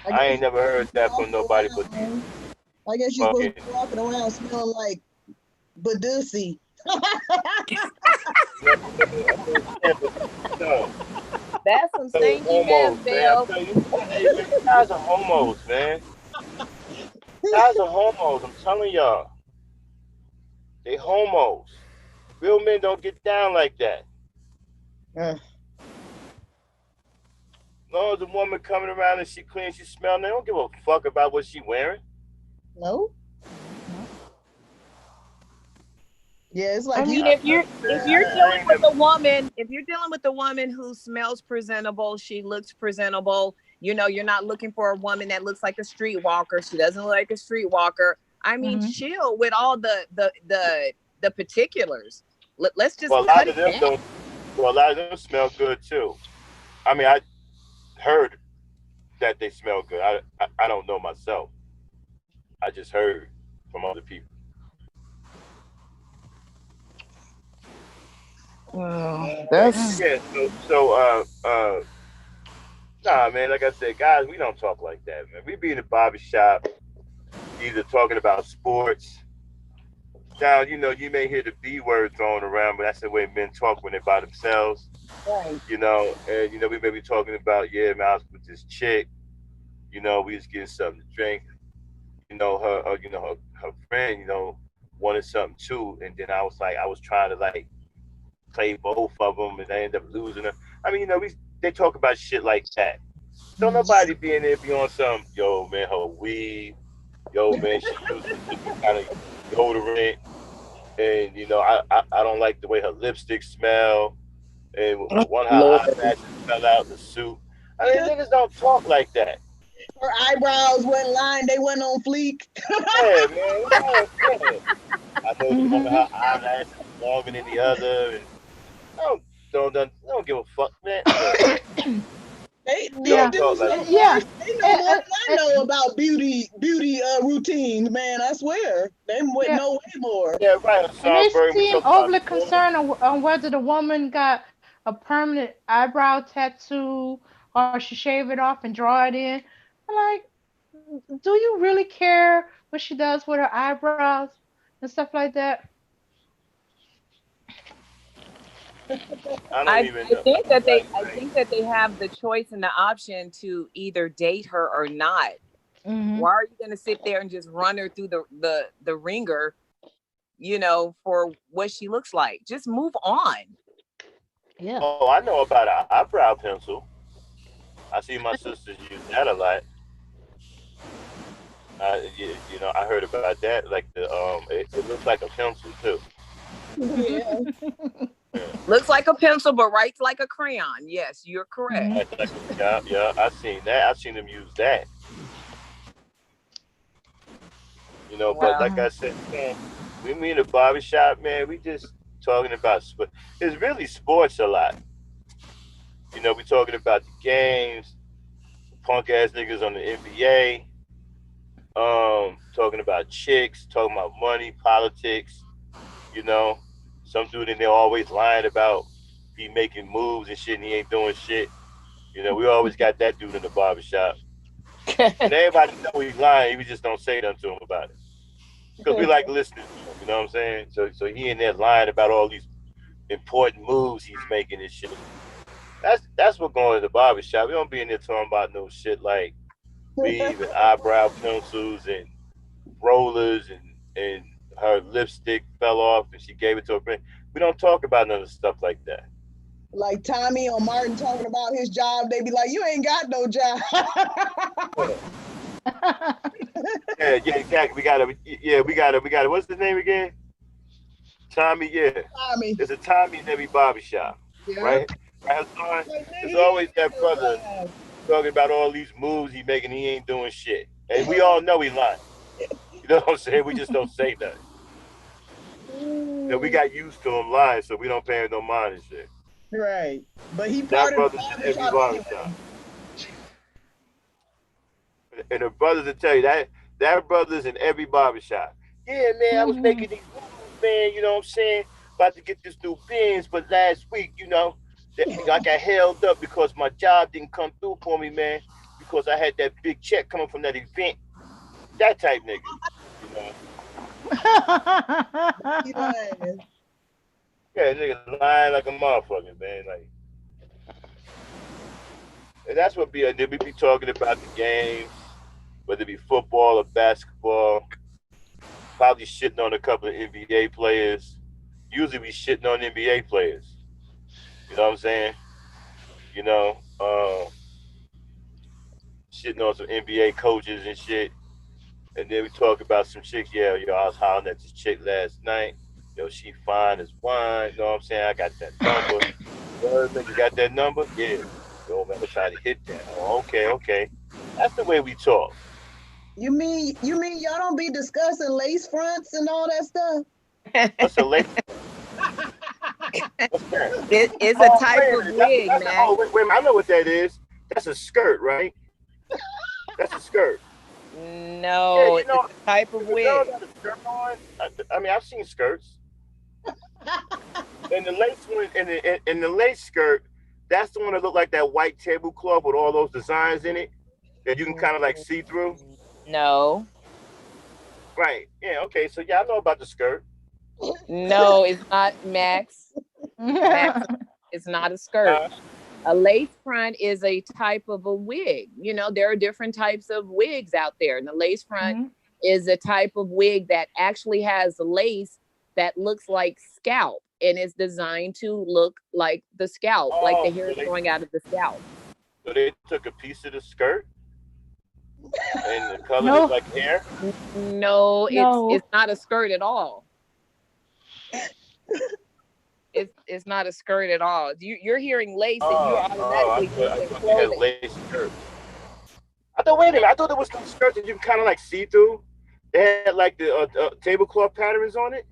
I I guess ain't you're never supposed to heard be that from walking nobody but these around. I guess you're supposed to fucking. be walking around smelling like Badusi. You know what I mean? Yeah, but no, That's some no stanky mess, homos, man. I'm Bill. telling you, hey man, you guys are homos, man. Guys are homos. I'm telling y'all, they homos. Real men don't get down like that. Uh, As long as the woman coming around and she clean, she smell, they don't give a fuck about what she wearing. no. No. Yeah, it's I like you. mean, I, if I, you're if you're I dealing ain't with never. a woman, if you're dealing with a woman who smells presentable, she looks presentable, you're not looking for a woman that looks like a streetwalker. She doesn't look like a streetwalker. I mean, Mm-hmm. chill with all the particulars. Let's just Well, a cut lot it of them down. don't. Well, a lot of them smell good too. I mean, I heard that they smell good. I don't know myself. I just heard from other people. But Mm. That's yeah, nah, man. Like I said, guys, we don't talk like that, man. We be in the barber shop, either talking about sports. Now, you may hear the B word thrown around, but that's the way men talk when they're by themselves. right. And we may be talking about, yeah, man, I was with this chick. We was getting something to drink. Her friend, wanted something too, and then I was trying to like play both of them, and I ended up losing her. I mean, they talk about shit like that. Don't Mm-hmm. nobody be in there be on some, yo, man, her weed, yo, man, she used to be kind of deodorant, and I don't like the way her lipstick smell, and one of her Lord. eyelashes fell out in the suit. I mean, niggas don't talk like that. Her eyebrows went lined, they went on fleek. Yeah, man. Yeah. I noticed one of Mm-hmm. her eyelashes longer than the other, and I don't give a fuck, man. Look, These don't Yeah. talk dudes like know that. more. Yeah. They know And, more and, than I and, know about beauty routines, man. I swear. They yeah. know way more. Yeah, right, And they Hassan Burry. We seem talk about overly sports. concerned on whether the woman got a permanent eyebrow tattoo or she shave it off and draw it in. Like, do you really care what she does with her eyebrows and stuff like that? I don't I even I know. think that they Like, I think that they have the choice and the option to either date her or not. Hmm. Why are you going to sit there and just run her through the ringer, for what she looks like? Just move on. Yeah. oh, I know about an eyebrow pencil. I see my sisters use that a lot. I heard about that. Like it looks like a pencil too. Yeah. Yeah. Looks like a pencil, but writes like a crayon. Yes, you're correct. Mhm. Yeah, yeah, I seen that. I seen them use that. But Wow. like Mhm. I said, man, we meet in a barbershop, man. We just talking about sport. It's really sports a lot. We talking about the games, punk ass niggas on the NBA, talking about chicks, talking about money, politics. You know, some dude in there always lying about he making moves and shit, and he ain't doing shit. We always got that dude in the barbershop, and everybody know he's lying. We just don't say nothing to him about it because we like listening to him. You know what I'm saying? So he in there lying about all these important moves he's making and shit. That's what going to the barbershop. We don't be in there talking about no shit like weave and eyebrow pencils and rollers and her lipstick fell off and she gave it to her friend. We don't talk about none of stuff like that. Like Tommy or Martin talking about his job, they be like, "You ain't got no job." Yeah, exactly. We got to. What's his name again? Tommy. Yeah, Tommy. there's a Tommy in every barbershop, Yeah. right? Right, Hassan? Like, nigga, There's you always ain't got that no brother job. talking about all these moves he making. He ain't doing shit, and we all know he lying. You know what I'm saying? We just don't say nothing. We Ooh, got used to him lying, so we don't pay him no mind and shit. right. But he That part of the brother's in every barbershop barbershop. anyway. And the brothers will tell you that brother's in every barbershop. Yeah, man, I was Mhm. making these moves, man, you know what I'm saying? About to get this new Benz, but last week, I got held up because my job didn't come through for me, man, because I had that big check coming from that event. That type nigga. You know. He lying. Yeah, nigga lying like a motherfucker, man. Like, and that's what we be talking about the games, whether it be football or basketball, probably shitting on a couple of NBA players. Usually we shitting on NBA players. You know what I'm saying? You know, shitting on some NBA coaches and shit. And then we talk about some chick. Yeah, I was hollering at this chick last night. She fine as wine. You know what I'm saying? I got that number. You got that number? Yeah. Yo, man, I'm trying to hit that. Oh, okay, okay. That's the way we talk. You mean y'all don't be discussing lace fronts and all that stuff? What's a lace front? What's that? It is a Oh, type wait a of minute. wig, Max. Wait a minute. I know what that is. That's a skirt, right? That's a skirt. Yeah, No, it's a type of if a girl wig. got a skirt on, I mean, I've seen skirts. And the lace one, and the lace skirt, that's the one that look like that white tablecloth with all those designs in it that you can kind of like see through. No, Right. Yeah. Okay. So yeah, I know about the skirt. no, it's not, Max. Max, it's not a skirt. A lace front is a type of a wig. There are different types of wigs out there. And the lace front Mhm. is a type of wig that actually has lace that looks like scalp and is designed to look like the scalp, like the Oh, hair is growing out of the scalp. so they took a piece of the skirt and colored it No, like hair. No, it's no. not a skirt at all. It's not a skirt at all. You're hearing lace and you're I automatically thought thinking I thought they had clothing. lace skirts. I thought, wait a minute, I thought there was some skirts that you can kind of like see through. They had like the tablecloth patterns on it.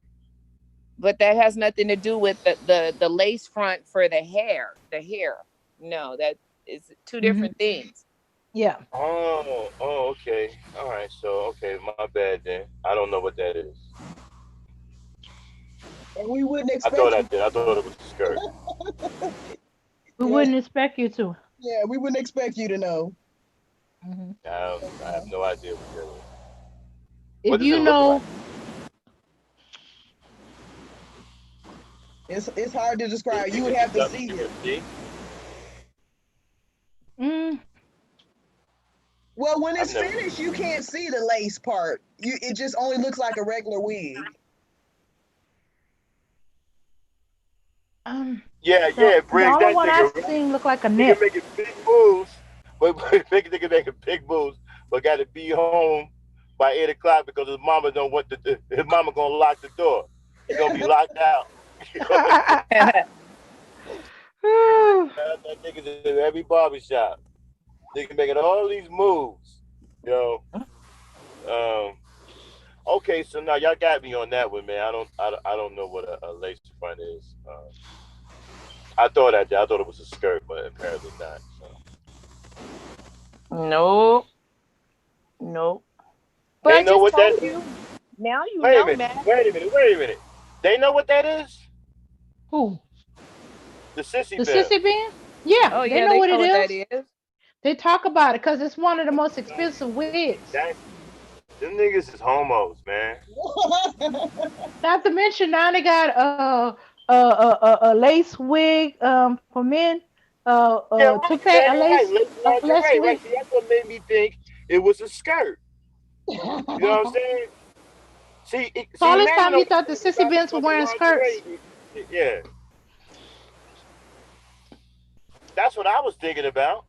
But that has nothing to do with the lace front for the hair. The hair. No, that is two Mhm. different things. Yeah. Oh, okay. All right. So, okay, my bad then. I don't know what that is. And we wouldn't I thought expect I you did. I to. thought it was a skirt. We Yeah, wouldn't expect you to. yeah, we wouldn't expect you to know. Mhm. I have no idea what that is. What If does it you look know, like? It's hard to describe. You Is would it have to something see you can it. see? mm, Well, when I've it's never. finished, you can't see the lace part. It just only looks like a regular wig. um, Yeah, the Briggs, only that one nigga, I've right? seen look like a He can nip. make it big moves, but nigga making big moves, but got to be home by 8 o'clock because his mama don't want his mama gonna lock the door. He gonna be locked out. You know what I'm saying? That niggas in every barbershop. Niggas making all these moves. You know. Um, okay, so now y'all got me on that one, man. I don't know what a lace front is. I thought I did. I thought it was a skirt, but apparently not. So Nope, nope. But they I know just what that. told you. Now you Wait a know, minute. Matt. Wait a minute. Wait a minute. They know what that is. Who? The sissy The sissy bands. band? Yeah, Oh they yeah, know they what know it what that is. is. They talk about it because it's one of the most expensive wigs. That them niggas is homos, man. Not to mention now they got a lace wig for men, Yeah, right, toupee, man. Right. a lace Lingerie. Right. wig. See, that's what made me think it was a skirt. You know what I'm saying? So all See, this now you time know you what thought I'm the talking sissy about. The bands were fucking wearing skirts. lingerie. Yeah, that's what I was thinking about.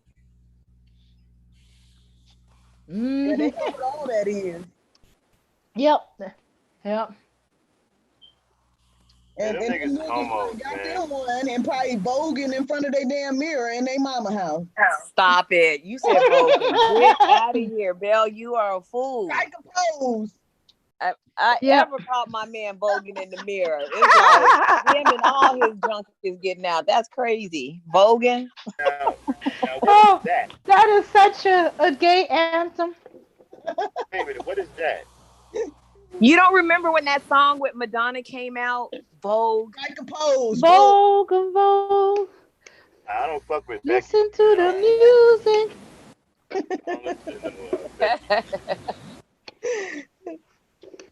Yeah, they Hmm. know what all that is. Yep. Yep. Man, And them them niggas is niggas homos, probably got man. them one and probably voguing in front of their damn mirror in their mama house. Stop it. You said Bogan. Get out of here, Belle. You are a fool. Strike a pose. I Yep. ever caught my man Bogan in the mirror. It's like him and all his junk is getting out. That's crazy. Bogan. Now, what is Oh, that? that is such a gay anthem. Wait a minute, what is that? You don't remember when that song with Madonna came out? Vogue. Strike a pose. Vogue. Vogue, Vogue, I don't fuck with Becky, listen man. to the music. I don't listen to no Becky.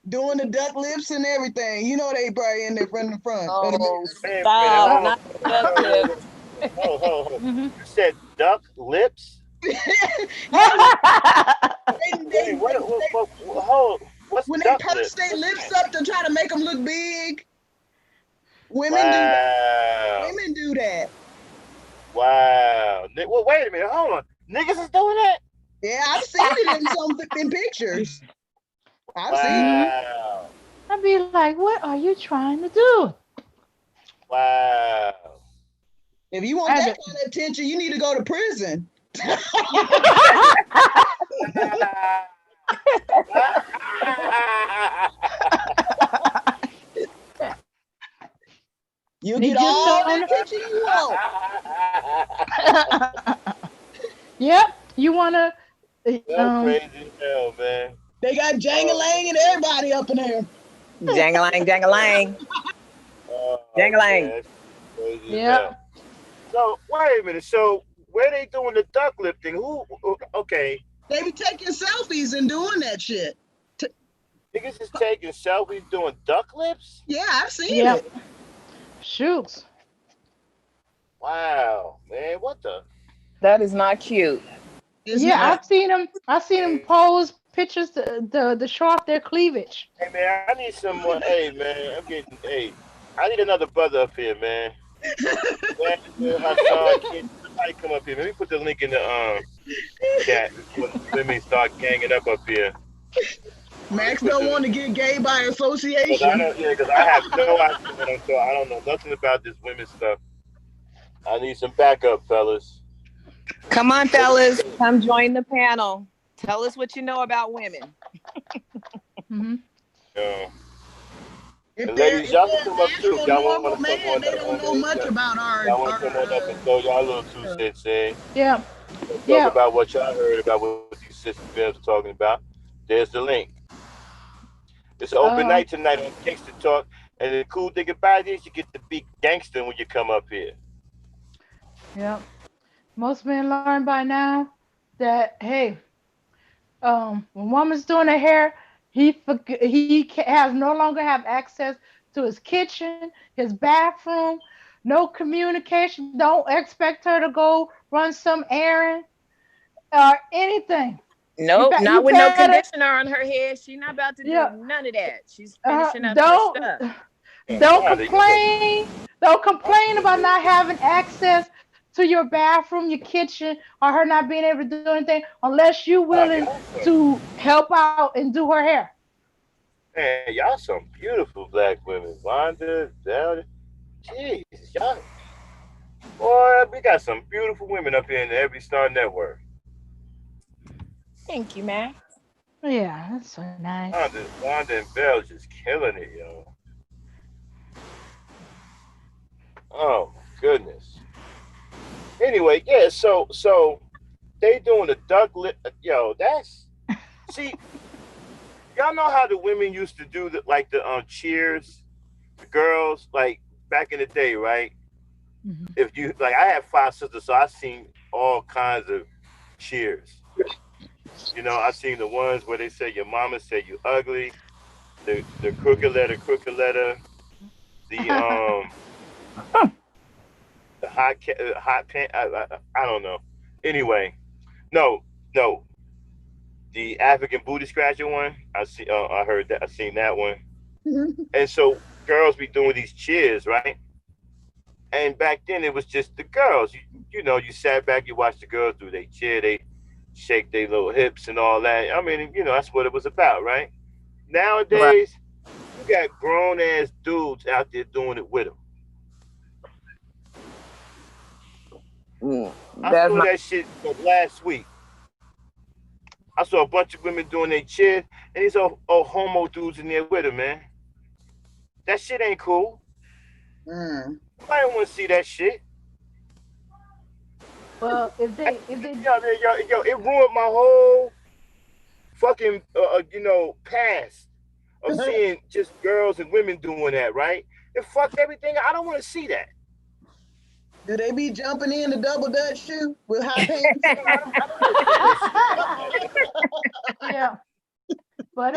Doing the duck lips and everything. You know they probably in there from the front of the Oh, Wait a minute, stop. hold on. Not the duck lips. Hold. Hmm. You said duck lips? mirror. Yeah, Wait, hold. What's when they duck purse lips? their What's lips that? up to try to make them look big. Women do that. Wow. Women do that. Wow. Well, wait a minute, hold on. Niggas is doing that? Yeah, I've seen it in some in pictures. I've seen it. Hmm. Wow. I'd be like, what are you trying to do? Wow. If you want I that had kind of attention, you need to go to prison. You'll they get just all don't. the attention you want. Yep. You wanna That's crazy as hell, man. They got Oh, Jangalang and everybody up in there. Jangalang, jangalang, man, jangalang. that's crazy as Yep. hell. So wait a minute. So where they doing the duck lip thing? Who? Okay, They be taking selfies and doing that shit. niggas is taking selfies doing duck lips. Yeah, I've seen Yep. it. Shoots. Wow, man, what the? That is not cute. It's Yeah, not. Man, I've seen them. I've seen them pose pictures to show off their cleavage. hey man, I need someone. Hey man, I'm getting. Hey, I need another brother up here, man. Daniel, Hassan, kid, somebody come up here. Let me put the link in the chat before the women start ganging up here. Let me Max put don't the want to get gay by because I association. don't. Yeah, because I have no idea what I'm talking. I don't know nothing about this women's stuff. I need some backup, fellas. Come on, fellas. Come join the panel. Tell us what you know about women. Hmm. You If and they're ladies, if y'all can they're come an up too. If actual y'all want to normal come on man, up they on don't it. know much about Y'all want to come on up and throw y'all little two uh, cents in. Yeah. Talk Yeah. about what y'all heard about what these sister films are talking about. There's the link. It's an open Uh. night tonight on Gangster Talk. And the cool thing about it is you get to be gangster when you come up here. Yeah. Most men learn by now that hey, when woman's doing her hair, has no longer have access to his kitchen, his bathroom, no communication. Don't expect her to go run some errand or anything. Nope, You not with no better, conditioner on her head. She's not about to yeah. do none of that. She's finishing up her Don't stuff. don't Wanda, you look. complain. Don't complain Wanda, about not having access to your bathroom, your kitchen, or her not being able to do anything unless you're willing y'all some, to help out and do her hair. man, y'all some beautiful black women. Wanda, Zelda. Jeez, y'all. Boy, we got some beautiful women up here in the Every Star Network. Thank you, Max. Yeah, that's so nice. Wanda and Belle just killing it, yo. Oh my goodness. Anyway, yeah. So they doing the duck lip. Yo, that's see. Y'all know how the women used to do the like the cheers, the girls like back in the day, right? Hmm. If you like, I have five sisters, so I seen all kinds of cheers. You know, I seen the ones where they say your mama said you ugly, the crooked letter, the the hot pant. I don't know. Anyway, no, no, the African booty scratcher one. I see. I heard that. I seen that one. And so girls be doing these cheers, right? And back then it was just the girls. You know, you sat back, you watched the girls do they cheer, they shake their little hips and all that. I mean, you know, that's what it was about, right? Right. Nowadays, you got grown ass dudes out there doing it with them. Mm, I that's saw my. that shit last week. I saw a bunch of women doing their cheers, and these old homo dudes in there with them, man. That shit ain't cool. Mm. I don't want to see that shit. Well, if they Yo, it ruined my whole fucking past of seeing just girls and women doing that, right? It fucked everything. I don't want to see that. Do they be jumping in the double dutch too with hot pants? I don't want to see no shit like that. yeah, but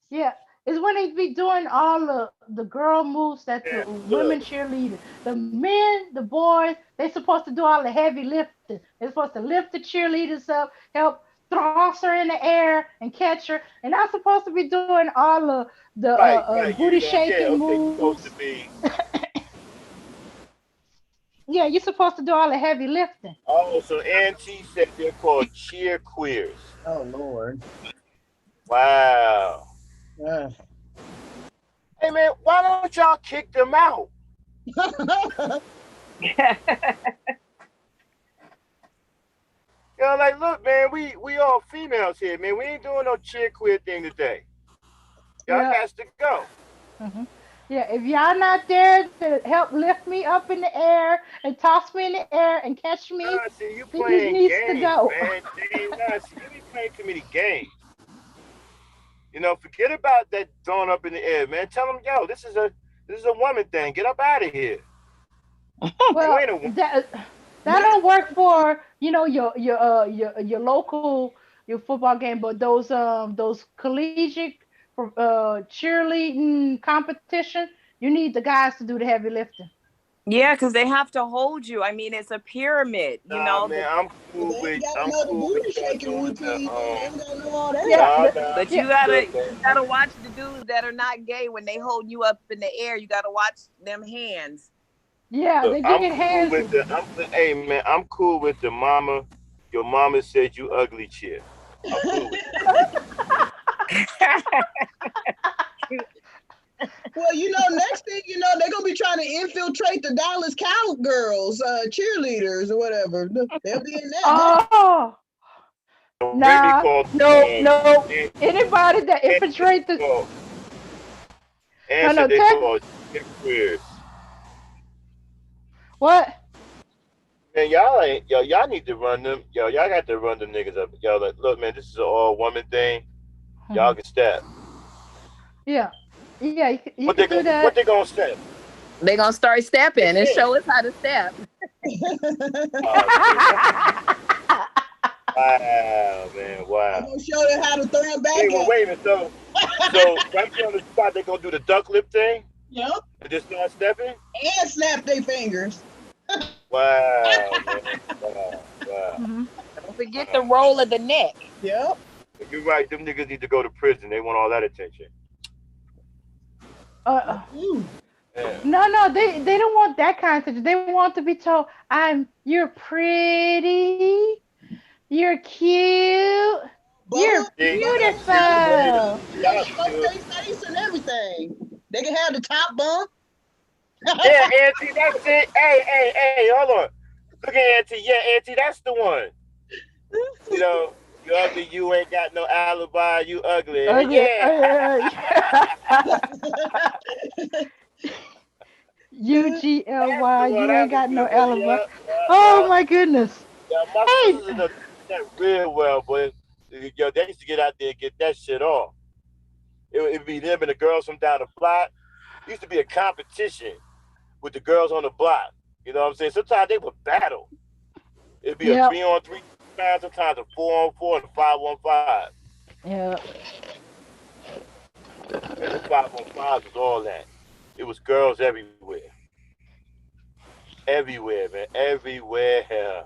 yeah, it's when they be doing all the girl moves that the Yeah, women look, cheerleaders, the men, the boys, they supposed to do all the heavy lifting. They're supposed to lift the cheerleaders up, help toss her in the air and catch her, and I'm supposed to be doing all the right. booty Yeah, shaking okay. You're moves. supposed to be. Yeah, you're supposed to do all the heavy lifting. Oh, so Auntie said they're called cheer queers. Oh Lord. Wow. Uh. Hey man, why don't y'all kick them out? You know, like, look, man, we all females here, man. We ain't doing no cheer queer thing today. Y'all Yeah. got to go. Hmm. Yeah, if y'all not there to help lift me up in the air and toss me in the air and catch me, Nah, see, you then you playing needs to games, go. man. Nah, see, you be playing too many games. You know, forget about that throwing up in the air, man. Tell them, yo, this is a woman thing. Get up out of here. You Well, ain't a woman. that don't work for your local your football game, but those collegiate cheerleading competition, you need the guys to do the heavy lifting. Yeah, because they have to hold you. I mean, it's a pyramid, you Nah, know. man, But they ain't got to I'm know the cool with booty y'all shaking doing the routine. They ain't got to know all that. Yeah, nah. But yeah, Look, you gotta watch the dudes that are not gay when they hold you up in the air. You gotta watch them hands. yeah. look, They I'm get cool hands. with hey man, I'm cool with the mama. Your mama said you ugly cheer. I'm cool with that. Well, next thing you know, they're gonna be trying to infiltrate the Dallas Cowgirls, cheerleaders or whatever. They'll be in that next. Oh, Remy nah, called no, no. Angie. Anybody that Angie said infiltrate they the called. no, Angie no, said they tech. called cheer queers. What? Man, y'all ain't y'all need to run them. Y'all got to run them niggas up. Y'all like, look, man, this is an all woman thing. Y'all Mhm. can step. Yeah, yeah. You What could they do gonna what that. they gonna step? They gonna start They stepping and can't. show us how to step. Oh man, wow, man, I'm wow. gonna show them how to throw them back Hey, well, at. wait a minute. So right there on the spot, they gonna do the duck lip thing Yep. and just start stepping. And snap their fingers. Wow, man, wow. Mhm. Don't forget the Wow. roll of the neck. Yep. You're right. Them niggas need to go to prison. They want all that attention. uh, Ooh. Yeah. no, no, they don't want that kind of thing. They want to be told, you're pretty, you're cute, you're But See, see, they see, beautiful. can y'all show still, their face and everything. They can have the top bump. Yeah, Auntie, that's it. Hey, hold on. Look at Auntie. Yeah, Auntie, that's the one. You know, you ugly, you ain't got no alibi, you ugly. Ugly. Yeah. That's the UGLY. one. You That ain't was a got no good one. alibi. Yeah, Oh yeah. my goodness. Yeah, my Hey. sisters in the that real well, boy. Yo, they used to get out there and get that shit off. It'd be them and the girls from down the block. It used to be a competition with the girls on the block. You know what I'm saying? Sometimes they would battle. It'd be a Yep. 3-on-3 time, sometimes a 4-on-4 and a 5-on-5. Yep. And the 5-on-5s was all that. It was girls everywhere. Everywhere, man. Everywhere.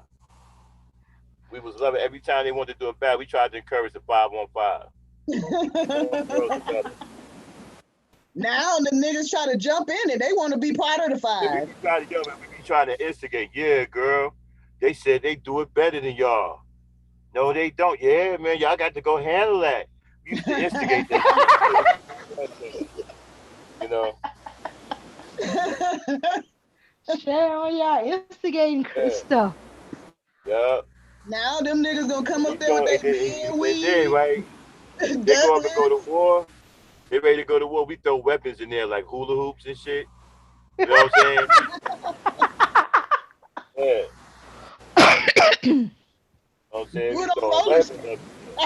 We was loving every time they wanted to do a battle. We tried to encourage the 5-on-5. All girls together. Now the niggas try to jump in and they want to be part of the Yeah, we five. be trying to, yo, man, we be trying to instigate. Yeah, girl. They said they do it better than y'all. No, they don't. Yeah, man, y'all got to go handle that. We used to instigate that shit. You know? Share on y'all instigating Yeah. stuff. Yeah. Now them niggas gonna come And up you there with go, their and man they did, weave, right? They go up and go to Douglas. war. They ready to go to war. We throw weapons in there like hula hoops and shit. You know what I'm saying? Yeah. You know what I'm saying? Do We it on throwing roller weapons skates. up in there.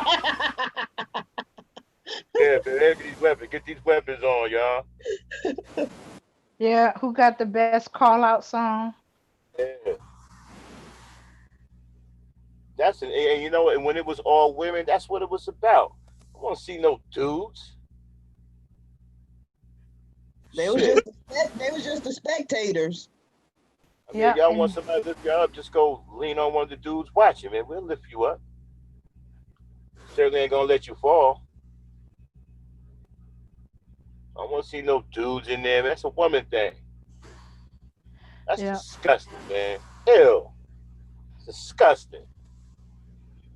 Yeah, man, have these weapons. Get these weapons on, y'all. Yeah, who got the best call out song? Yeah. That's and you know what? And when it was all women, that's what it was about. I want to see no dudes. They was Shit. just they was just the spectators. I mean, Yeah, y'all want and somebody to lift you up? Just go lean on one of the dudes. Watch it, man. We'll lift you up. Certainly ain't gonna let you fall. I don't want to see no dudes in there, man. That's a woman thing. That's yeah. disgusting, man. Ew. It's disgusting.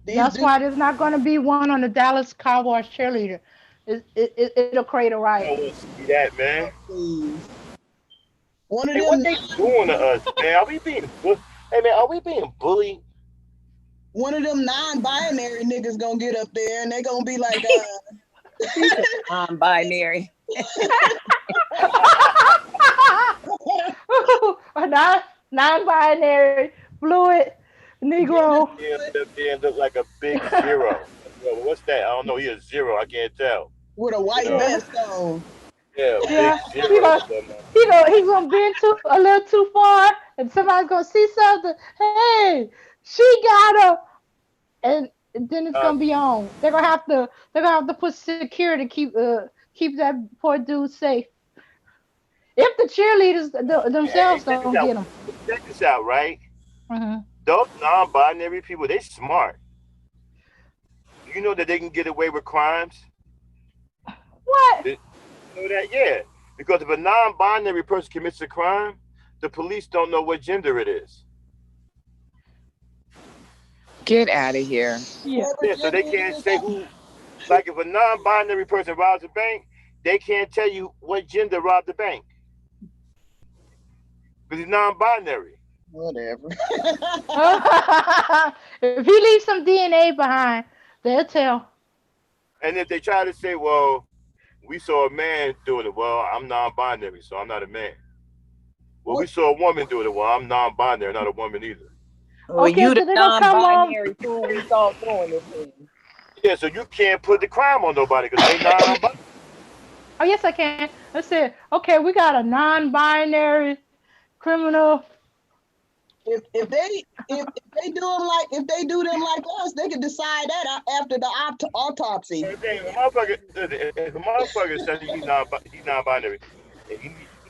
These That's dudes, why there's not going to be one on the Dallas Cowboys cheerleader. It'll create a I riot. don't want to see that, man. please. One of Hey, what them they doing to us, man? Are we being Hey, man, are we being bullied? one of them non-binary niggas gonna get up there and they gonna be like, He's a non-binary. A non-binary, fluid, get Negro. Yeah, up there and look like a big zero. Yo, what's that? I don't know. He a zero. I can't tell. with a You white know? Yeah, vest on. Yeah, big yeah. He zero. gonna he gonna bend too a little too far, and somebody's gonna see something. Hey, she got her, and then it's Uh, gonna be on. They're gonna have to put security to keep that poor dude safe. If the cheerleaders hey, themselves check don't this get out. them. Check this out, right? Hmm. Those non-binary people, they smart. You know that they can get away with crimes. What? You know that? Yeah. Because if a non-binary person commits a crime, the police don't know what gender it is. Get out of here. Yeah. Yeah, so they can't say who. Like if a non-binary person robs a bank, they can't tell you what gender robbed the bank because he's non-binary. Whatever. If he leaves some DNA behind, they'll tell. And if they try to say, "Well, we saw a man doing it," well, I'm non-binary, so I'm not a man. Well, we What? saw a woman doing it. Well, I'm non-binary, not a woman either. Well, Okay, you the so they're gonna come on. non-binary fool we saw doing it then. Yeah, so you can't put the crime on nobody because they non-binary. Oh yes, I can. Let's say, okay, we got a non-binary criminal. If they if they do them like if they do them like us, they can decide that after the autopsy. If a motherfucker, if a motherfucker says he's non-binary, and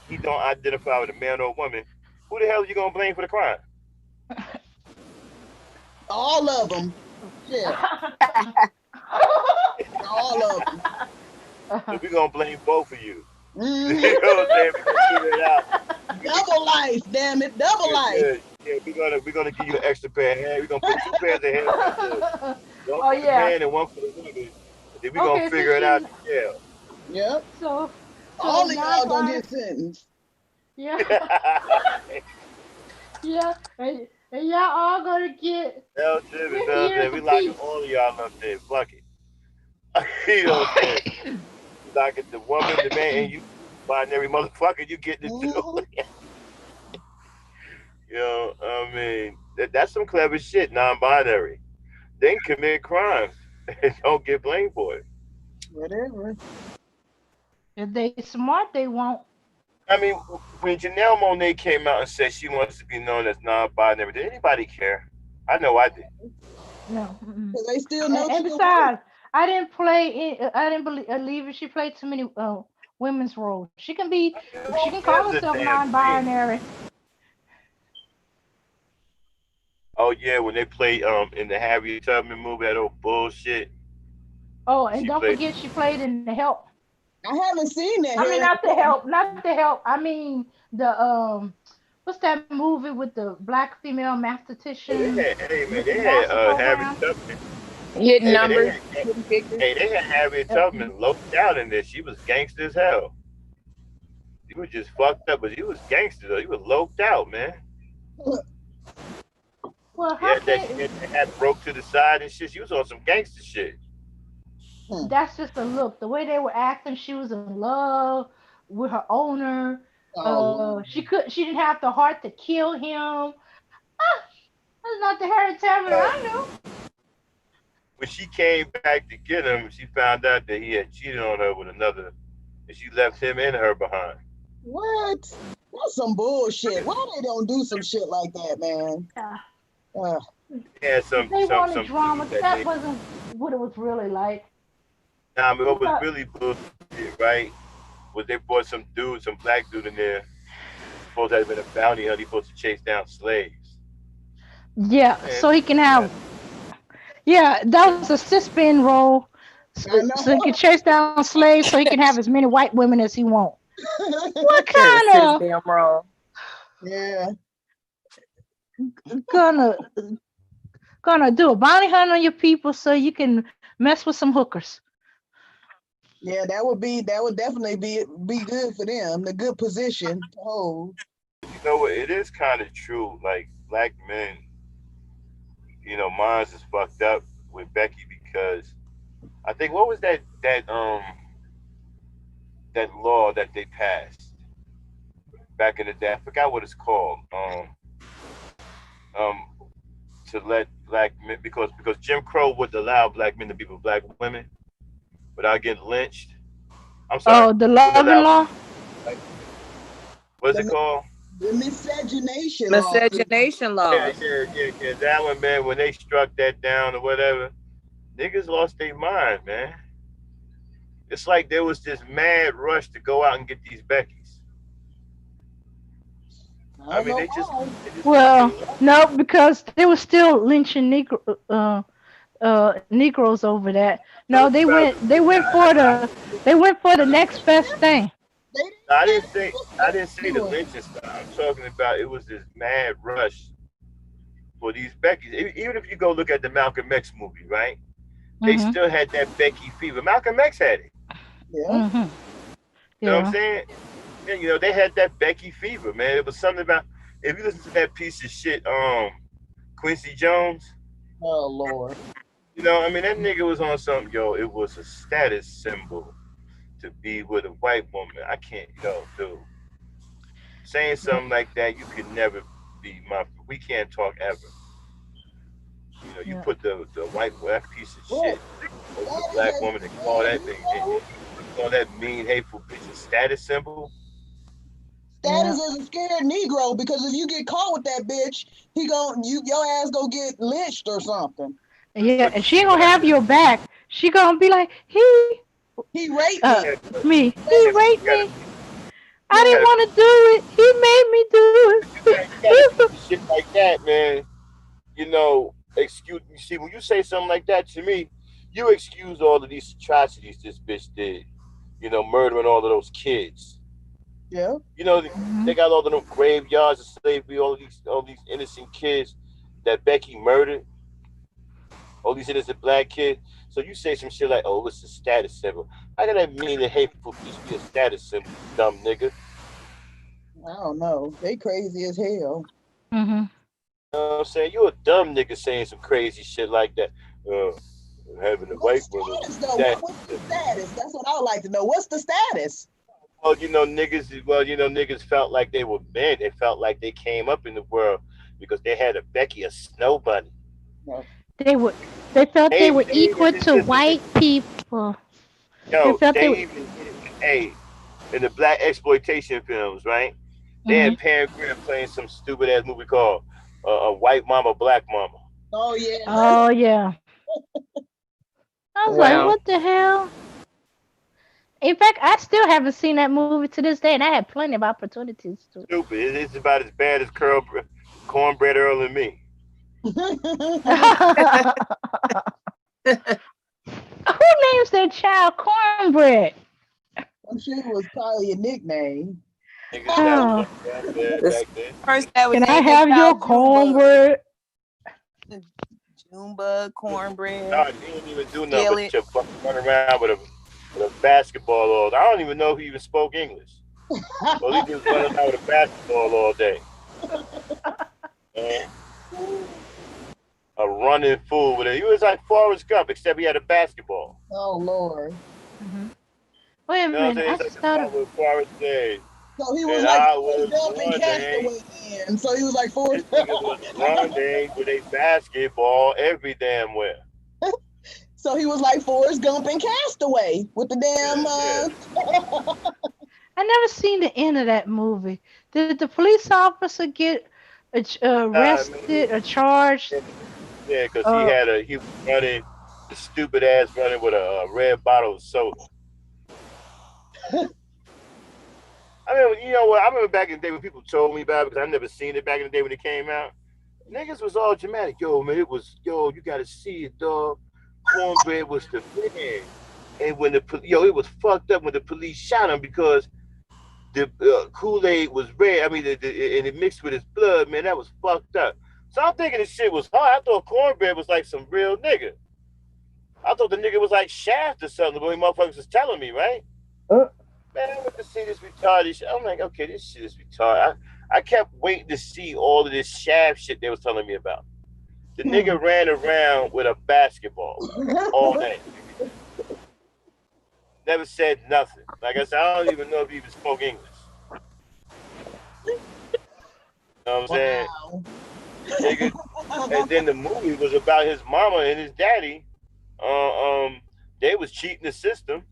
he don't identify with a man or a woman, who the hell are you gonna blame for the crime? All of them. Shit. All of them. So we're gonna blame both of you. You Hmm. know what I'm saying? We're gonna figure it out. Double life, damn it, double Yeah, life. yeah, yeah. We're gonna give you an extra pair of hands. We're gonna put two pairs of hands on you. One Oh for the yeah. man and one for the woman. And then we're gonna Okay, so figure it out she's in jail. Yep. so All of y'all gonna non-binary. get sentenced. Yeah, yeah, and y'all all gonna get Bell years Jim, we of locking peace. all of y'all up there. Fuck it. You know what I'm saying? We locking the woman, the man, and you binary motherfucker, you getting it too. Mhm. You know, I mean, that's some clever shit, non-binary. They can commit crimes and don't get blamed for it. Whatever. If they smart, they won't. I mean, when Janelle Monae came out and said she wants to be known as non-binary, did anybody care? I know I did. No. Mm-mm. Because they still know And she a woman. besides, I didn't play. I didn't believe it. She played too many women's roles. She can be. I mean, She who can call gives a herself damn thing? non-binary. Oh yeah, when they played in the Harriet Tubman movie, that old bullshit. Oh, She and don't played. forget she played in the Help. I haven't seen that I mean, Harriet not the Tubman. Help, not the Help. I mean what's that movie with the black female Oh, they mathematician had. Hey man, they missing had master Harriet program? Tubman. Hidden Hey man, numbers, hidden figures. they had Harriet Uh, Tubman low down in there. She was gangster as hell. She was just fucked up, but she was gangster though. She was loped out, man. well, She how had that. She can had that hat broke to the side and shit. She was on some gangster shit. Hmm. that's just a look. The way they were acting, she was in love with her owner. Oh, Lord. She didn't have the heart to kill him. Ah, that's not the Harry Taubman Uh, I know. when she came back to get him, she found out that he had cheated on her with another, and she left him and her behind. What? That's some bullshit. Why they don't do some shit like that, man? Yeah. Uh, They had They wanted some dudes drama. that That they. wasn't what it was really like. Nah, I mean, what was But really bullshit, right? Was they brought some dude, some black dude in there, supposed to have been a bounty hunter, supposed to chase down slaves. yeah, Man, so he can have. Yeah, that was a cis-bin role, I so he can know. chase down slaves, so he can have as many white women as he want. What There's a kind sis of damn role. Yeah. gonna do a bounty hunt on your people so you can mess with some hookers? Yeah, that would definitely be good for them. The good position to hold. you know what? It is kind of true. Like black men, mine's is fucked up with Becky because I think what was that law that they passed back in the day? I forgot what it's called. Um, to let black men because Jim Crow would allow black men to be with black women without getting lynched. I'm sorry, Oh, the wouldn't love and allow law. black, what's The it called? the miscegenation lawsuit. Miscegenation Yeah, laws. yeah. That one, man. When they struck that down or whatever, niggas lost their mind, man. It's like there was this mad rush to go out and get these Beckys. I I don't mean, know why. they just Well, fucking love. no, because they were still lynching Negroes over that. No, Talking about they went for the next best thing. They I didn't didn't say say they were I supposed didn't to say the do it. lynching style. I'm talking about it was this mad rush for these Beckys. Even if you go look at the Malcolm X movie, right? They Mhm. still had that Becky fever. Malcolm X had it. Yeah. Mhm. You know what I'm Yeah. saying? Yeah, they had that Becky fever, man. It was something about if you listen to that piece of shit, Quincy Jones. Oh Lord. I mean that nigga was on something, yo. It was a status symbol to be with a white woman. I can't, dude. Saying something like that, you can never be my. We can't talk ever. You Yeah. put the white that piece of What? shit over the Status black as woman and call that thing, Negro? call that mean, hateful bitch a status symbol. Yeah. Status as a scared Negro because if you get caught with that bitch, your ass go get lynched or something. Yeah, But and you she see ain't what gonna have happened? your back. She gonna be like, He raped me. Yeah, he yeah, but raped you gotta me. be, I you didn't gotta want to do it. He made me do But you gotta do some shit like that, man. Excuse me. See, when you say something like that to me, you excuse all of these atrocities this bitch did. Murdering all of those kids. Yeah. Mhm. They got all of them graveyards of slavery, all these innocent kids that Becky murdered, all these innocent black kids. So you say some shit like, "Oh, it's a status symbol." How can that mean a hateful bitch be a status symbol, you dumb nigga? I don't know. They crazy as hell. Mm-hmm. You know what I'm saying? You a dumb nigga saying some crazy shit like that. Uh, Having a What white woman. status though? That What's the status? That's what I would like to know. What's the status? well, niggas. Well, niggas felt like they were men. They felt like they came up in the world because they had a Becky, a snow bunny. No. They would. They felt they were They equal even to listen. white people. They Yo, felt they they were. even hey in the black exploitation films, right? They Mm-hmm. had Pam Grier playing some stupid ass movie called a White Mama, Black Mama. Oh yeah. Oh yeah. I was like, Wow. what the hell? In fact, I still haven't seen that movie to this day, and I had plenty of opportunities to. Stupid. It's about as bad as cornbread Earl and me. Who names their child cornbread? I'm sure it was probably a nickname. Niggas that was Oh, on welfare This back then. person that would can I name their have your child Junebug. cornbread? Junebug, cornbread, God, he didn't even do nothing but skillet. to fucking run around with a basketball all day. I don't even know if he even spoke English. All he did was run around with a basketball all day. And a running fool with it. He was like Forrest Gump, except he had a basketball. Oh Lord. Hmm. Wait a You know what I'm minute, saying? I It's like just the thought part of. where Forrest said, So he was and like I Forrest was Gump and running. Castaway then. So he was like This Forrest. nigga was running with a basketball every damn where. So he was like Forrest Gump and Castaway with the damn. Yeah, yeah. I never seen the end of that movie. Did the police officer get I mean, arrested or charged? yeah, because Uh, he was running, the stupid ass running with a red bottle of soda. I mean, you know what? I remember back in the day when people told me about it because I never seen it back in the day when it came out. Niggas was all dramatic. Yo, man, it was, yo, you gotta see it, dog. Cornbread was the man. And when it was fucked up when the police shot him because the Kool-Aid was red. I mean, and it mixed with his blood, man. That was fucked up. So I'm thinking this shit was hard. I thought Cornbread was like some real nigga. I thought the nigga was like Shaft or something. The way motherfuckers was telling me, right? Man, I went to see this retarded shit. I'm like, okay, this shit is retarded. I kept waiting to see all of this Shaft shit they was telling me about. The Hmm. nigga ran around with a basketball all day. Never said nothing. Like I said, I don't even know if he even spoke English. You know what I'm saying? Wow. Nigga. And then the movie was about his mama and his daddy. They was cheating the system,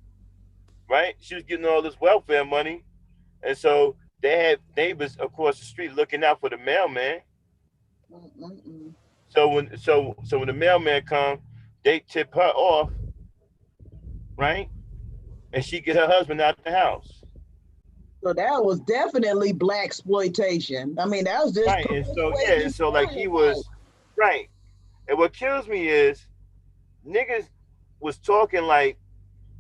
right? She was getting all this welfare money, and so they had neighbors across the street looking out for the mailman. Mm-mm-mm. So when the mailman come, they tip her off, right? And she get her husband out the house. So that was definitely black exploitation. I mean, that was just Right. And so yeah, perpetuating and so like he stereotypes. was right. And what kills me is niggas was talking like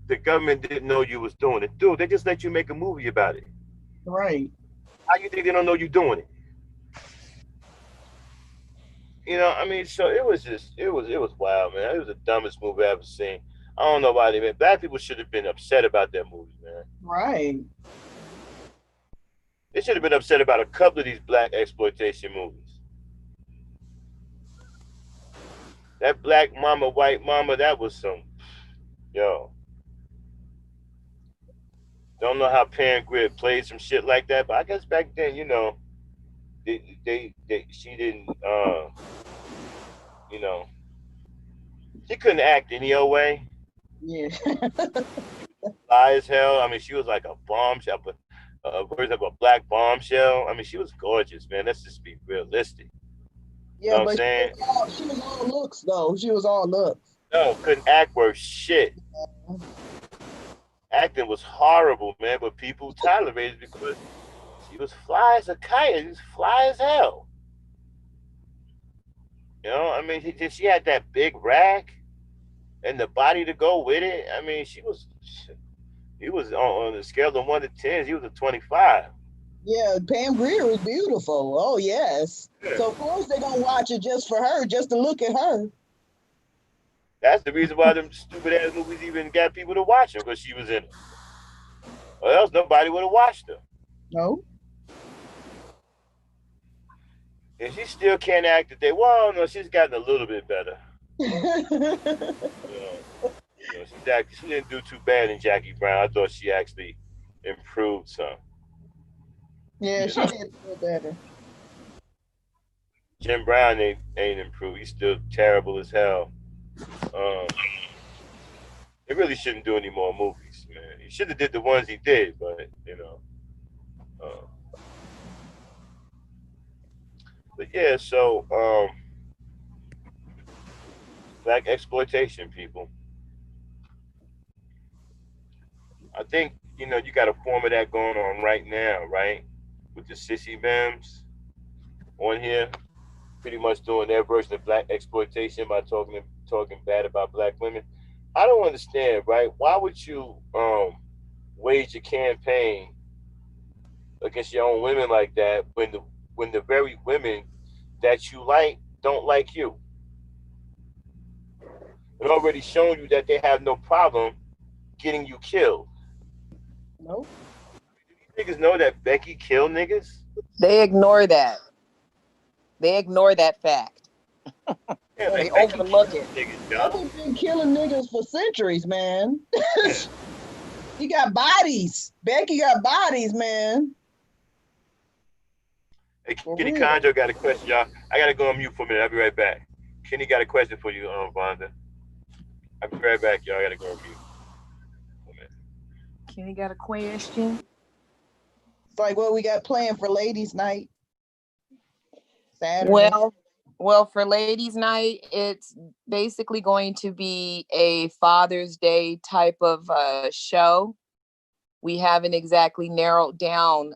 the government didn't know you was doing it. Dude, they just let you make a movie about it. Right. How you think they don't know you doing it? You know, I mean, so it was wild, man. It was the dumbest movie I ever seen. I don't know why they made black people should have been upset about that movie, man. Right. They should have been upset about a couple of these black exploitation movies. That Black Mama, White Mama, that was some yo. Don't know how Pam Grier played some shit like that, but I guess back then, she didn't, you know, she couldn't act any old way. Yeah. Fly as hell. I mean, she was like a bombshell, a version of a black bombshell. I mean, she was gorgeous, man. Let's just be realistic. You Yeah, know what I'm but saying? she was all looks though. She was all looks. No, couldn't act worth shit. Acting was horrible, man, but people tolerated it because she was fly as a kite. She was fly as hell. You know, I mean, she had that big rack and the body to go with it. I mean, he was on the scale of 1 to 10. He was a 25. Yeah, Pam Grier was beautiful. Oh yes. Yeah. So of course they're gonna watch it just for her, just to look at her. That's the reason why them stupid ass movies even got people to watch them because she was in it. Or else nobody would have watched her. No. And she still can't act today. Well, no, she's gotten a little bit better. You know, she didn't do too bad in Jackie Brown. I thought she actually improved some. Yeah, You she know, did a little better. Jim Brown ain't improved. He's still terrible as hell. Um, he really shouldn't do any more movies, man. He should have did the ones he did, but uh, but yeah. So black exploitation, people. I think you got a form of that going on right now, right? With the sissy bims on here, pretty much doing their version of black exploitation by talking bad about black women. I don't understand, right? Why would you wage a campaign against your own women like that when the very women that you like don't like you? It already shown you that they have no problem getting you killed. Nope. Do these niggas know that Becky killed niggas? They ignore that. They ignore that fact. Yeah, Yeah, They like Becky overlook killed it. niggas, yo. Becky been killing niggas for centuries, man. Yeah. He got bodies. Becky got bodies, man. Hey, For Kenny real. Conjo got a question, y'all. I gotta go on mute for a minute. I'll be right back. Kenny got a question for you, Vonda. I'll be right back, y'all. I gotta go on mute for a minute. Kenny got a question. It's like what we got planned for ladies' night Saturday. Well, for ladies' night, it's basically going to be a Father's Day type of show. We haven't exactly narrowed down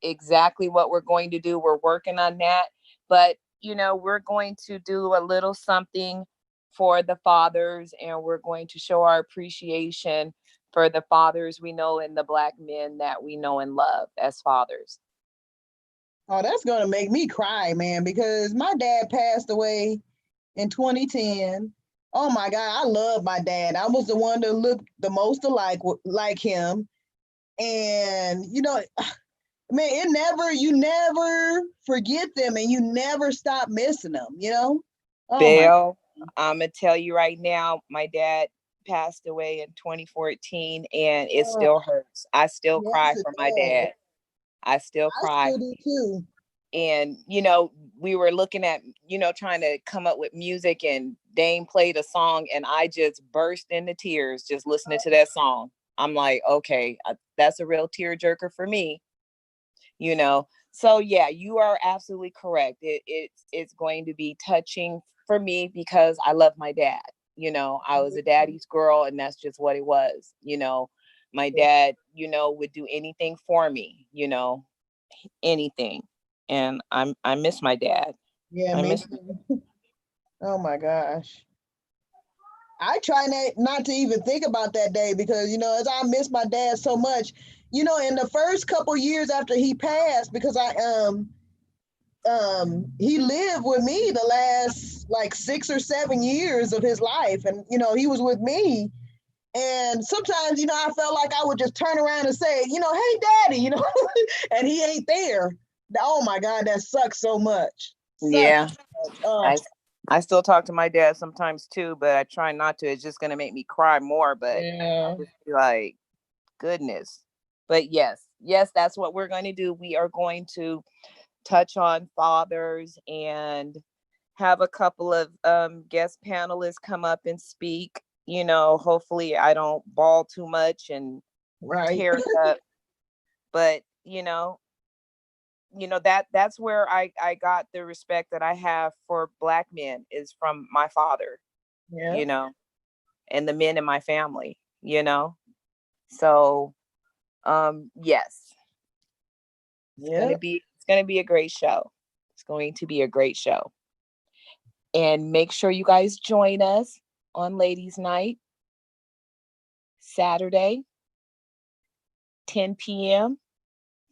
exactly what we're going to do. We're working on that, but we're going to do a little something for the fathers, and we're going to show our appreciation for the fathers we know and the black men that we know and love as fathers. Oh, that's gonna make me cry, man, because my dad passed away in 2010. Oh my God, I love my dad. I was the one that looked the most alike like him. And man, you never forget them and you never stop missing them. Oh my Belle, I'm gonna tell you right now, my dad passed away in 2014, and it God. still hurts. I still Yes, cry it for my does. dad. I still I cry. still do too. And we were looking at trying to come up with music, and Dame played a song, and I just burst into tears just listening to that song. I'm like, okay, that's a real tearjerker for me. So yeah, you are absolutely correct. It's going to be touching for me because I love my dad. I was a daddy's girl, and that's just what it was. My dad would do anything for me, anything. And I miss my dad. Yeah, I me miss too. Oh my gosh. I try not to even think about that day because as I miss my dad so much, in the first couple years after he passed, because he lived with me the last like 6 or 7 years of his life, and he was with me. And sometimes I felt like I would just turn around and say, hey daddy, and he ain't there. Oh my God, that sucks so much. Sucks Yeah. so much. Oh I I still talk to my dad sometimes too, but I try not to. It's just gonna make me cry more. But I yeah. just be like, goodness. But yes, that's what we're going to do. We are going to touch on fathers and have a couple of guest panelists come up and speak. Hopefully I don't bawl too much and Right. tear it up. But that's where I got the respect that I have for black men is from my father, Yeah. you know, and the men in my family. So yes, Yeah. it's gonna be a great show. It's going to be a great show. And make sure you guys join us on Ladies Night, Saturday, 10 p.m.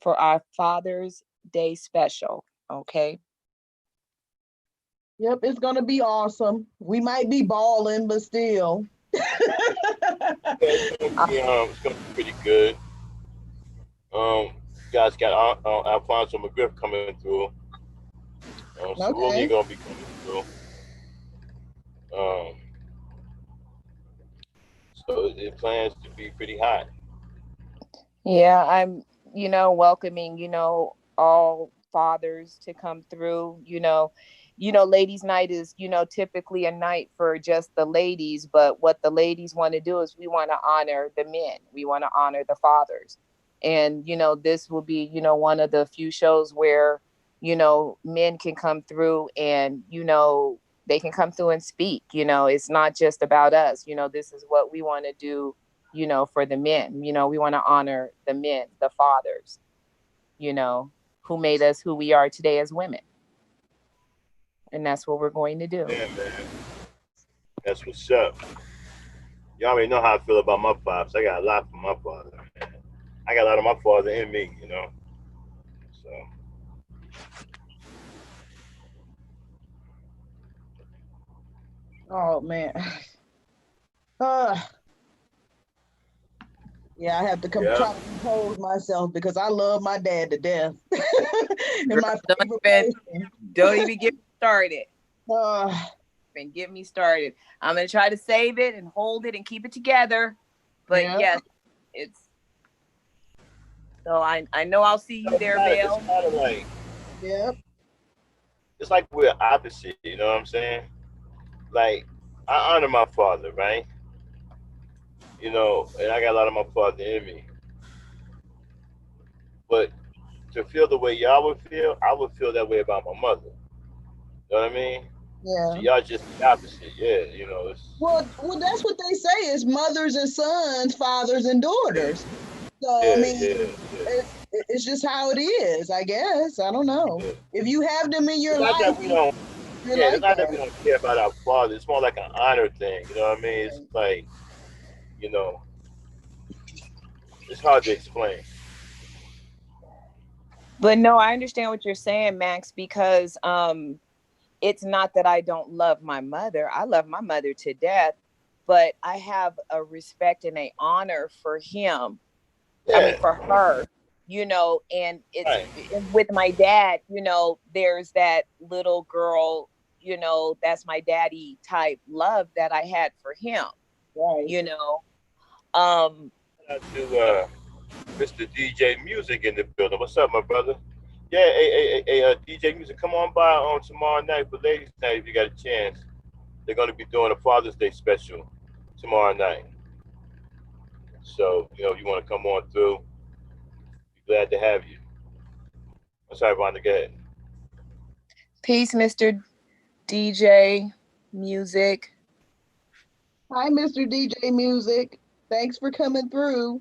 for our Father's Day special. Okay. Yep. It's gonna be awesome. We might be balling, but still. Yeah, it's gonna be pretty good. You guys got Alfonso McGriff coming through. Cerulean Okay. gonna be coming through. Um, so it plans to be pretty hot. Yeah, I'm, welcoming, all fathers to come through, ladies night is, typically a night for just the ladies, but what the ladies want to do is we want to honor the men. We want to honor the fathers. And, this will be, one of the few shows where, men can come through and, they can come through and speak. It's not just about us. This is what we want to do, for the men. We want to honor the men, the fathers, you know, who made us who we are today as women. And that's what we're going to do. Yeah, man. That's what's up. You already know how I feel about my pops. I got a lot from my father, man. I got a lot of my father in me. So Oh man. Uh, yeah, I have to yeah, try to compose myself because I love my dad to death. And Girl, my don't favorite even person. don't even get me started. Uh, And get me started. I'm gonna try to save it and hold it and keep it together. But yeah, yes, it's so I know I'll see you there, it's Vale. kind of like yeah. it's like we're opposite. You know what I'm saying? Like I honor my father, right? And I got a lot of my father in me. But to feel the way y'all would feel, I would feel that way about my mother. You know what I mean? So Yeah. y'all just the opposite. Yeah, Well, that's what they say is mothers and sons, fathers and yeah, daughters. So I yeah, mean, yeah, yeah. it's just how it is. I guess I don't know. Yeah. If you have them in It's your not life, that we don't. you're Yeah, it's like not that we that. don't care about our father. It's more like an honor thing. You know what I mean? It's Right. like you know, it's hard to explain. But no, I understand what you're saying, Max, because it's not that I don't love my mother. I love my mother to death, but I have a respect and a honor for him. I mean, Yeah, for her, and it's right. with my dad, there's that little girl, that's my daddy type love that I had for him, Right. you know. Um, Shout out to Mr. DJ Music in the building. What's up, my brother? Yeah, hey, DJ Music, come on by on tomorrow night for Ladies Night if you got a chance. They're going to be doing a Father's Day special tomorrow night. So, if you want to come on through, be glad to have you. I'm sorry, Rhonda, go ahead. Peace, Mr. DJ Music. Hi, Mr. DJ Music. Thanks for coming through.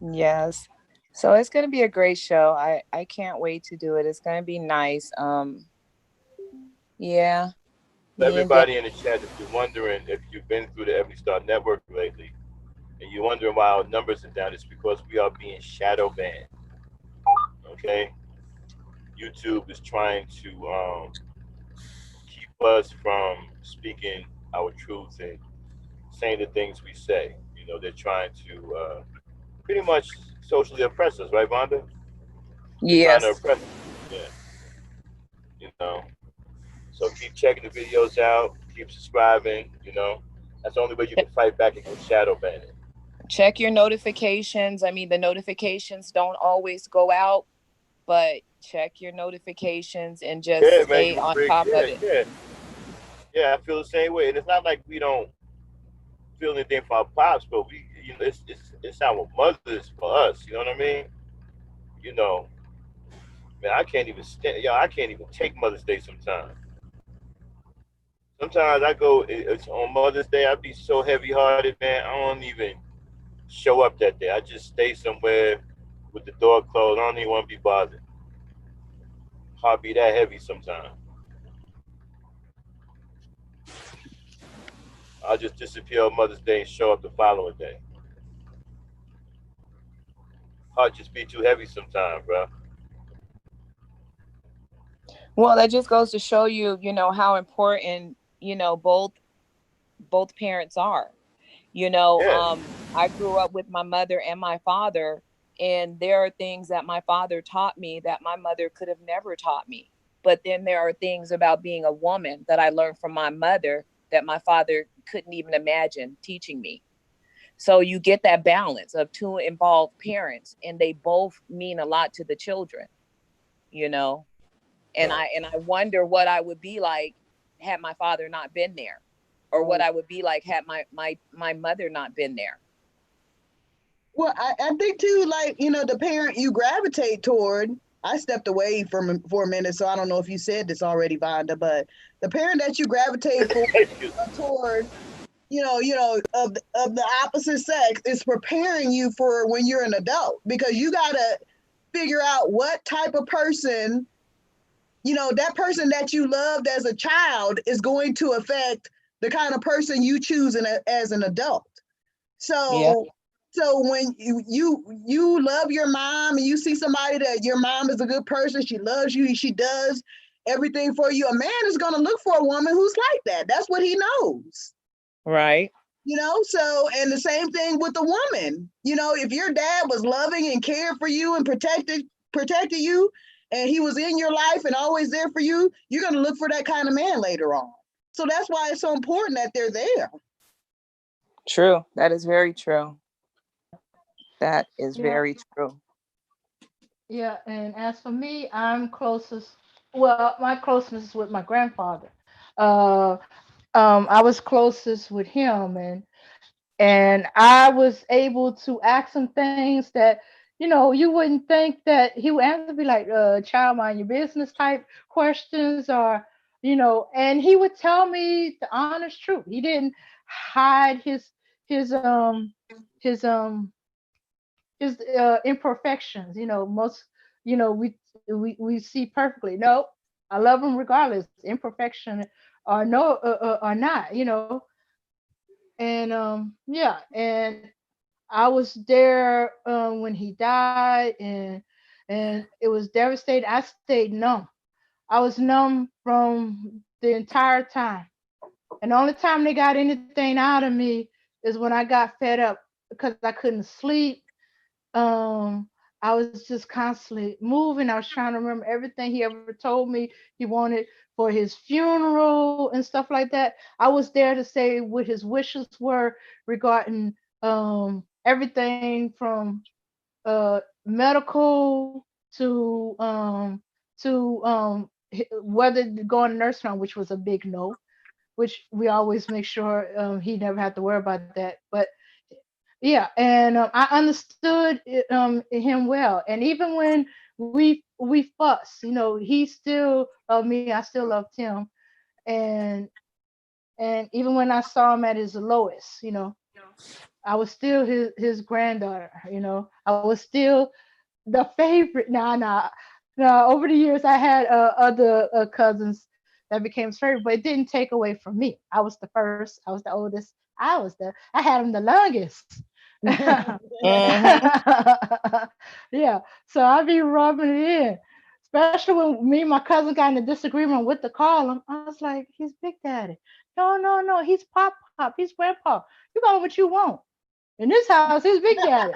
Yes. So it's going to be a great show. I can't wait to do it. It's going to be nice. Yeah, me and Everybody in the chat, if you're wondering if you've been through the Every Star Network lately and you're wondering why our numbers are down, it's because we are being shadow banned. Okay? YouTube is trying to keep us from speaking our truth and saying the things we say. They're trying to pretty much socially oppress us, right, Vonda? They're trying to yes. oppress us. Yeah, you know. So keep checking the videos out, keep subscribing. That's the only way you can fight back against shadow banning. Check your notifications. I mean, the notifications don't always go out, but check your notifications and just Yeah, man, stay you on freak. top Yeah, of it. yeah, yeah. I feel the same way, and it's not like we don't feel anything for our pops, but it's our mothers for us. You know what I mean? You know, man, I can't even stand. Yo, I can't even take Mother's Day sometimes. Sometimes I go. It's on Mother's Day. I be so heavy hearted, man. I don't even show up that day. I just stay somewhere with the door closed. I don't even want to be bothered. Heart be that heavy sometimes. I'll just disappear on Mother's Day and show up the following day. Heart just be too heavy sometimes, bro. Well, that just goes to show you, how important, both parents are. Yeah, I grew up with my mother and my father, And there are things that my father taught me that my mother could have never taught me. But then there are things about being a woman that I learned from my mother that my father couldn't even imagine teaching me. So you get that balance of two involved parents, and they both mean a lot to the children, you know. And I wonder what I would be like had my father not been there, or what I would be like had my mother not been there. Well, I think too, like, the parent you gravitate toward. I stepped away from for a minute, so I don't know if you said this already, Vonda, but the parent that you gravitate for toward, of the opposite sex is preparing you for when you're an adult, because you gotta figure out what type of person, that person that you loved as a child is going to affect the kind of person you choose as an adult. Yeah. So when you love your mom and you see somebody that your mom is a good person, she loves you, she does everything for you. A man is going to look for a woman who's like that. That's what he knows. Right. So, and the same thing with the woman. If your dad was loving and cared for you and protected you, and he was in your life and always there for you, you're going to look for that kind of man later on. So that's why it's so important that they're there. True. That is very true. That is Yeah. very true. Yeah, and as for me, I'm closest. Well, my closeness is with my grandfather. Uh, I was closest with him, and I was able to ask him things that, you wouldn't think that he would answer. Be like, "Child, mind your business" type questions, or and he would tell me the honest truth. He didn't hide his um his um his imperfections. Most, we see perfectly. No, I love him regardless, imperfection or no, or not. And yeah, and I was there when he died, and it was devastating. I stayed numb. I was numb from the entire time, and the only time they got anything out of me is when I got fed up because I couldn't sleep. um I was just constantly moving. I was trying to remember everything he ever told me he wanted for his funeral and stuff like that. I was there to say what his wishes were regarding everything from medical to whether to go in a nursing home, which was a big no, which we always make sure he never had to worry about that. But yeah, and I understood him well, and even when we fuss, he still loved me. I still loved him, and even when I saw him at his lowest, I was still his granddaughter. I was still the favorite. Nah. Over the years, I had other cousins that became his favorite, but it didn't take away from me. I was the first. I was the oldest. I had him the longest. Mm-hmm. Yeah. So I be rubbing it in. Especially when me and my cousin got in a disagreement with the call. I was like, he's Big Daddy. No, no, no. He's Pop Pop. He's Grandpa. You call him what you want. In this house, he's Big Daddy.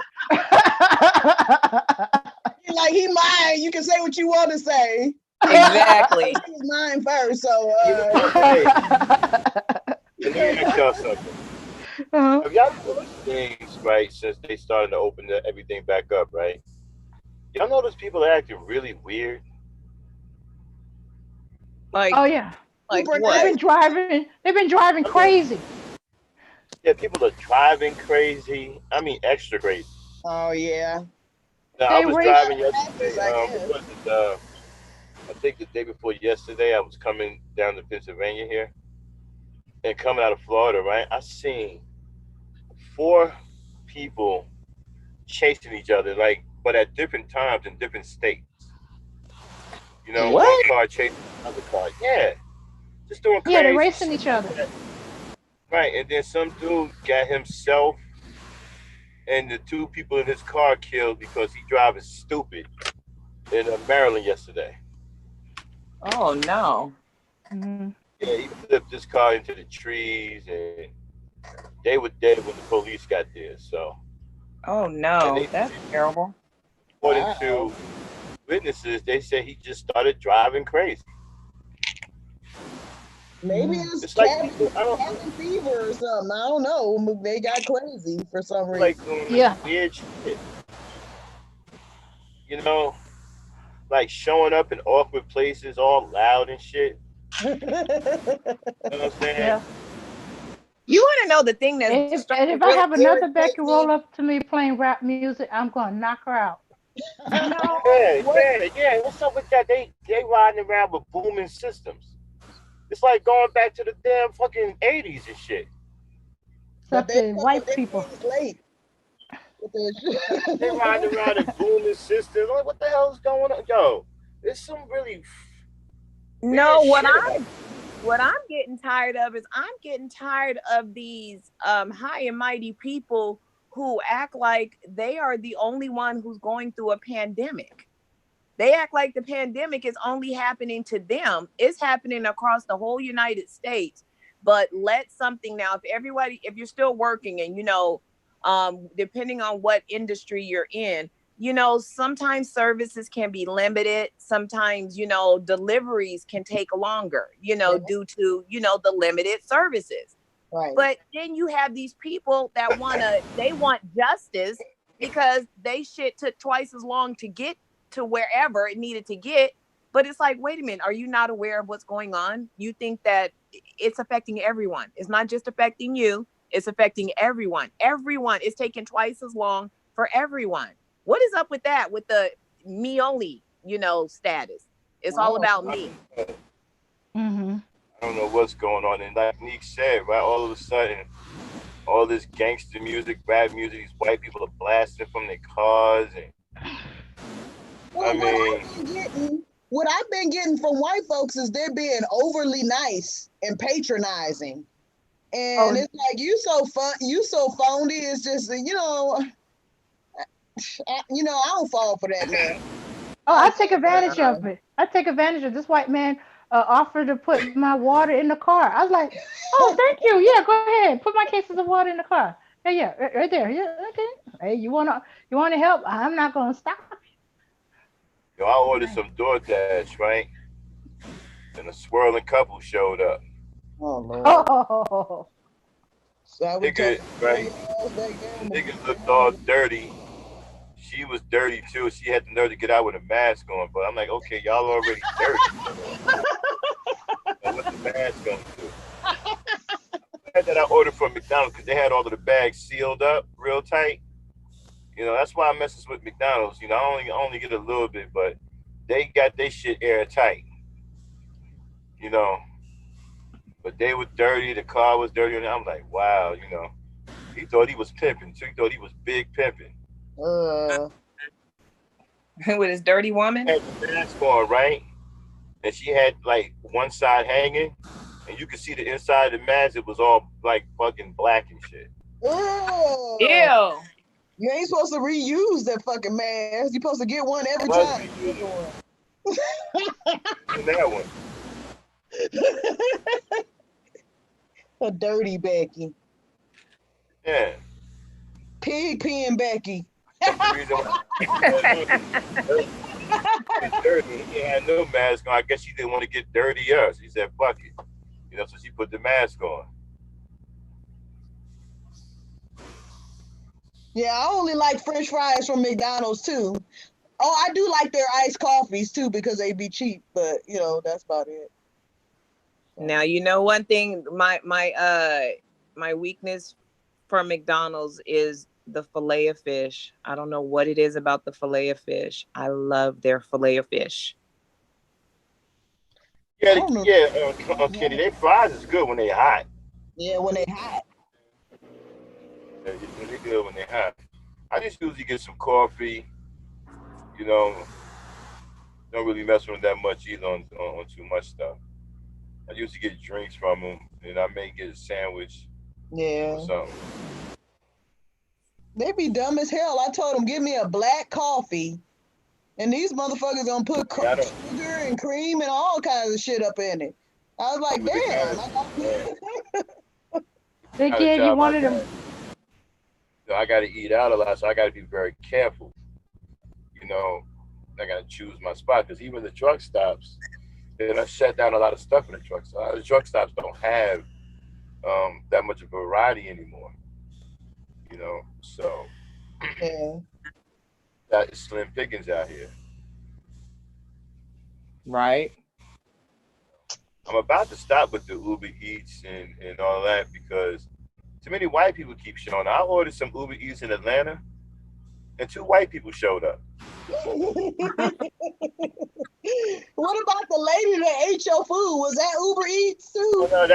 Like, he mine. You can say what you want to say. Exactly. He was mine first, so You know what? Hey, let me ask y'all something. Uh-huh. Have y'all noticed things, right, since they started to open everything back up, right? Y'all notice people are acting really weird? Like Oh yeah. like super They've what? been nice. driving. They've been driving I mean, crazy. yeah, people are driving crazy. I mean, extra crazy. Oh yeah. Now, I They was race. driving Practice, yesterday. I What guess. was it? I think the day before yesterday, I was coming down to Pennsylvania here and coming out of Florida, right? I seen four people chasing each other, like, but at different times in different states. One What? car chasing another car. Yeah, just doing Yeah, they're crazy racing shit each like other. that. Right, and then some dude got himself and the two people in his car killed because he driving stupid in Maryland yesterday. Oh no. Hmm. Yeah, he flipped his car into the trees, and they were dead when the police got there. So, Oh and no. That's terrible. according Wow. to witnesses, they said he just started driving crazy. Maybe Mm. it's It's like people. I don't cabin fever or something. I don't know. They got crazy for some feel like reason. doing like Yeah. weird shit. You know, like showing up in awkward places, all loud and shit. You know what I'm saying? Yeah. You want to know the thing that's And starting if to I really have another irritate Becky roll me? up to me playing rap music, I'm gonna knock her out. No, Yeah, what? yeah, yeah. What's up with that? They riding around with booming systems. It's like going back to the damn fucking 80s and shit. But Except they the coming white their people. things late with their They riding shit. around in booming systems. Like, what the hell's going on? Yo, there's some really weird No, shit about it. what I'm getting tired of is I'm getting tired of these high and mighty people who act like they are the only one who's going through a pandemic. They act like the pandemic is only happening to them. It's happening across the whole United States. But let something now, if you're still working and depending on what industry you're in, sometimes services can be limited. Sometimes, deliveries can take longer, Yeah, due to, the limited services. right. But then you have these people that they want justice because they shit took twice as long to get to wherever it needed to get. But it's like, wait a minute, are you not aware of what's going on? You think that it's affecting everyone. It's not just affecting you, it's affecting everyone. Everyone is taking twice as long for everyone. What is up with that? With the me only, status. It's I all don't about I me. don't know. Mm-hmm. I don't know what's going on. And like Neek said, right, all of a sudden, all this gangster music, rap music, these white people are blasting from their cars. And I Well, mean, what I've been getting from white folks is they're being overly nice and patronizing, and Oh, it's like you so phony. It's just I don't fall for that mess. oh, I I don't take fall for that advantage mess. of it. I take advantage of this white man offered to put my water in the car. I was like, oh, thank you. Yeah, go ahead. Put my cases of water in the car. Yeah, yeah, right there. Yeah, okay. Hey, you wanna help? I'm not gonna stop yo, I ordered you. some DoorDash, right? And a swirling couple showed up. Oh Lord. Oh, So I would tell Nigga, you throw right? your ass back The down nigga the looked all ground. dirty. She was dirty too. She had the nerve to get out with a mask on. But I'm like, okay, y'all already dirty. So, what the mask gonna do? Glad that I ordered from McDonald's because they had all of the bags sealed up real tight. That's why I messes with McDonald's. I only get a little bit, but they got their shit airtight. You know, but they were dirty. The car was dirty, and I'm like, wow. He thought he was pimping. So he thought he was big pimping. Uh, With his dirty woman. Had the mask on, right? And she had like one side hanging, and you could see the inside of the mask. It was all like fucking black and shit. uh, Ew. you ain't supposed to reuse that fucking mask. You're supposed to get one every Was time. reusing that one. A dirty Becky. Yeah, Pig pen Becky. that's the reason why he was dirty. He had no mask on. I guess she didn't want to get dirtier. So he said, "Fuck it," so she put the mask on. Yeah, I only like French fries from McDonald's too. Oh, I do like their iced coffees too because they be cheap, but that's about it. Now you know one thing. My weakness for McDonald's is the fillet of fish. I don't know what it is about the fillet of fish. I love their fillet of fish. I Yeah, don't know. yeah, Kenny, they fries is good when they hot. Yeah, when they hot. Yeah, they good when they hot. I just usually get some coffee. You know, don't really mess with them that much either on too much stuff. I usually get drinks from them, and I may get a sandwich or Yeah. something. They be dumb as hell. I told them, give me a black coffee. And these motherfuckers gonna put Yeah, I don't. sugar and cream and all kinds of shit up in it. I was like, I'm the kind damn. of man, they kind of gave you job I one of got. them. I got to eat out a lot, so I got to be very careful. I gotta choose my spot because even the truck stops, then I shut down a lot of stuff in the truck stops. A lot of the truck stops don't have that much of a variety anymore. So Yeah. that is slim pickings out here. Right. I'm about to stop with the Uber Eats and all that because too many white people keep showing up. I ordered some Uber Eats in Atlanta, and two white people showed up. What about the lady that ate your food? Was that Uber Eats Oh too? no,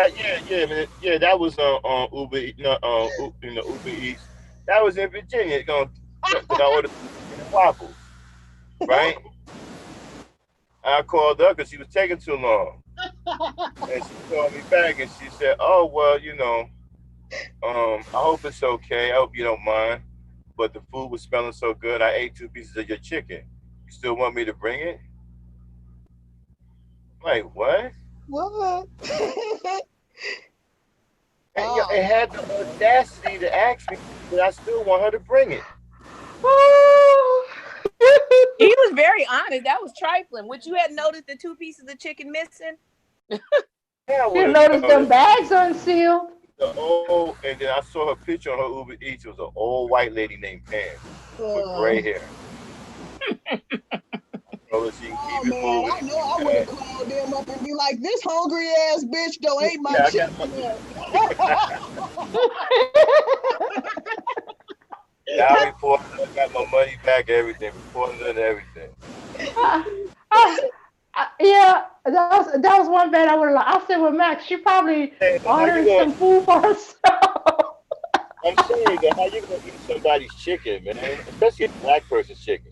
man, yeah, that was on Uber, Uber Eats. That was in Virginia. Because I ordered waffles, right? I called her because she was taking too long, and she called me back and she said, "Oh well, I hope it's okay. I hope you don't mind, but the food was smelling so good. I ate two pieces of your chicken. You still want me to bring it?" I'm like, what? What? And, Oh, it had the audacity to ask me, but I still want her to bring it. He was very honest. That was trifling. Would you have noticed the two pieces of chicken missing? Yeah, I would You have notice them noticed. bags unsealed. And then I saw her picture on her Uber Eats. It was an old white lady named Pam with gray oh, hair. So she can oh keep it man, moving I and know keep I would have that. called them up and be like, "This hungry ass bitch don't ate my Yeah, I got my, chicken up." yeah, I reported. I got my money back. Everything reported and everything. Uh, uh, yeah, that was one bad I would have. I said with Max, she probably Hey, how you ordering gonna? some food for herself. I'm saying that how you gonna eat somebody's chicken, man? Especially a black person's chicken.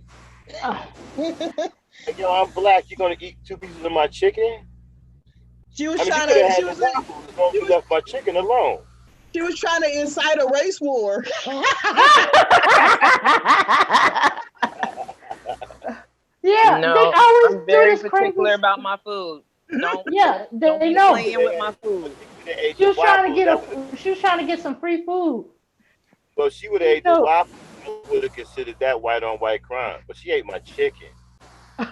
Like, I'm black. You gonna eat two pieces of my chicken? she was I mean, you trying could to. have had the waffles as long as She you was left my chicken alone. she was trying to incite a race war. Yeah, they No, always I'm do very this crazy particular about stuff. my food. Don't Yeah, don't they be But you know. could playing have with my had. But food. you could have ate She the was trying to waffles. get That would have. a. She was trying to get some free food. Well, she would have You ate the know. waffles. I would have considered that white on white crime. But she ate my chicken. I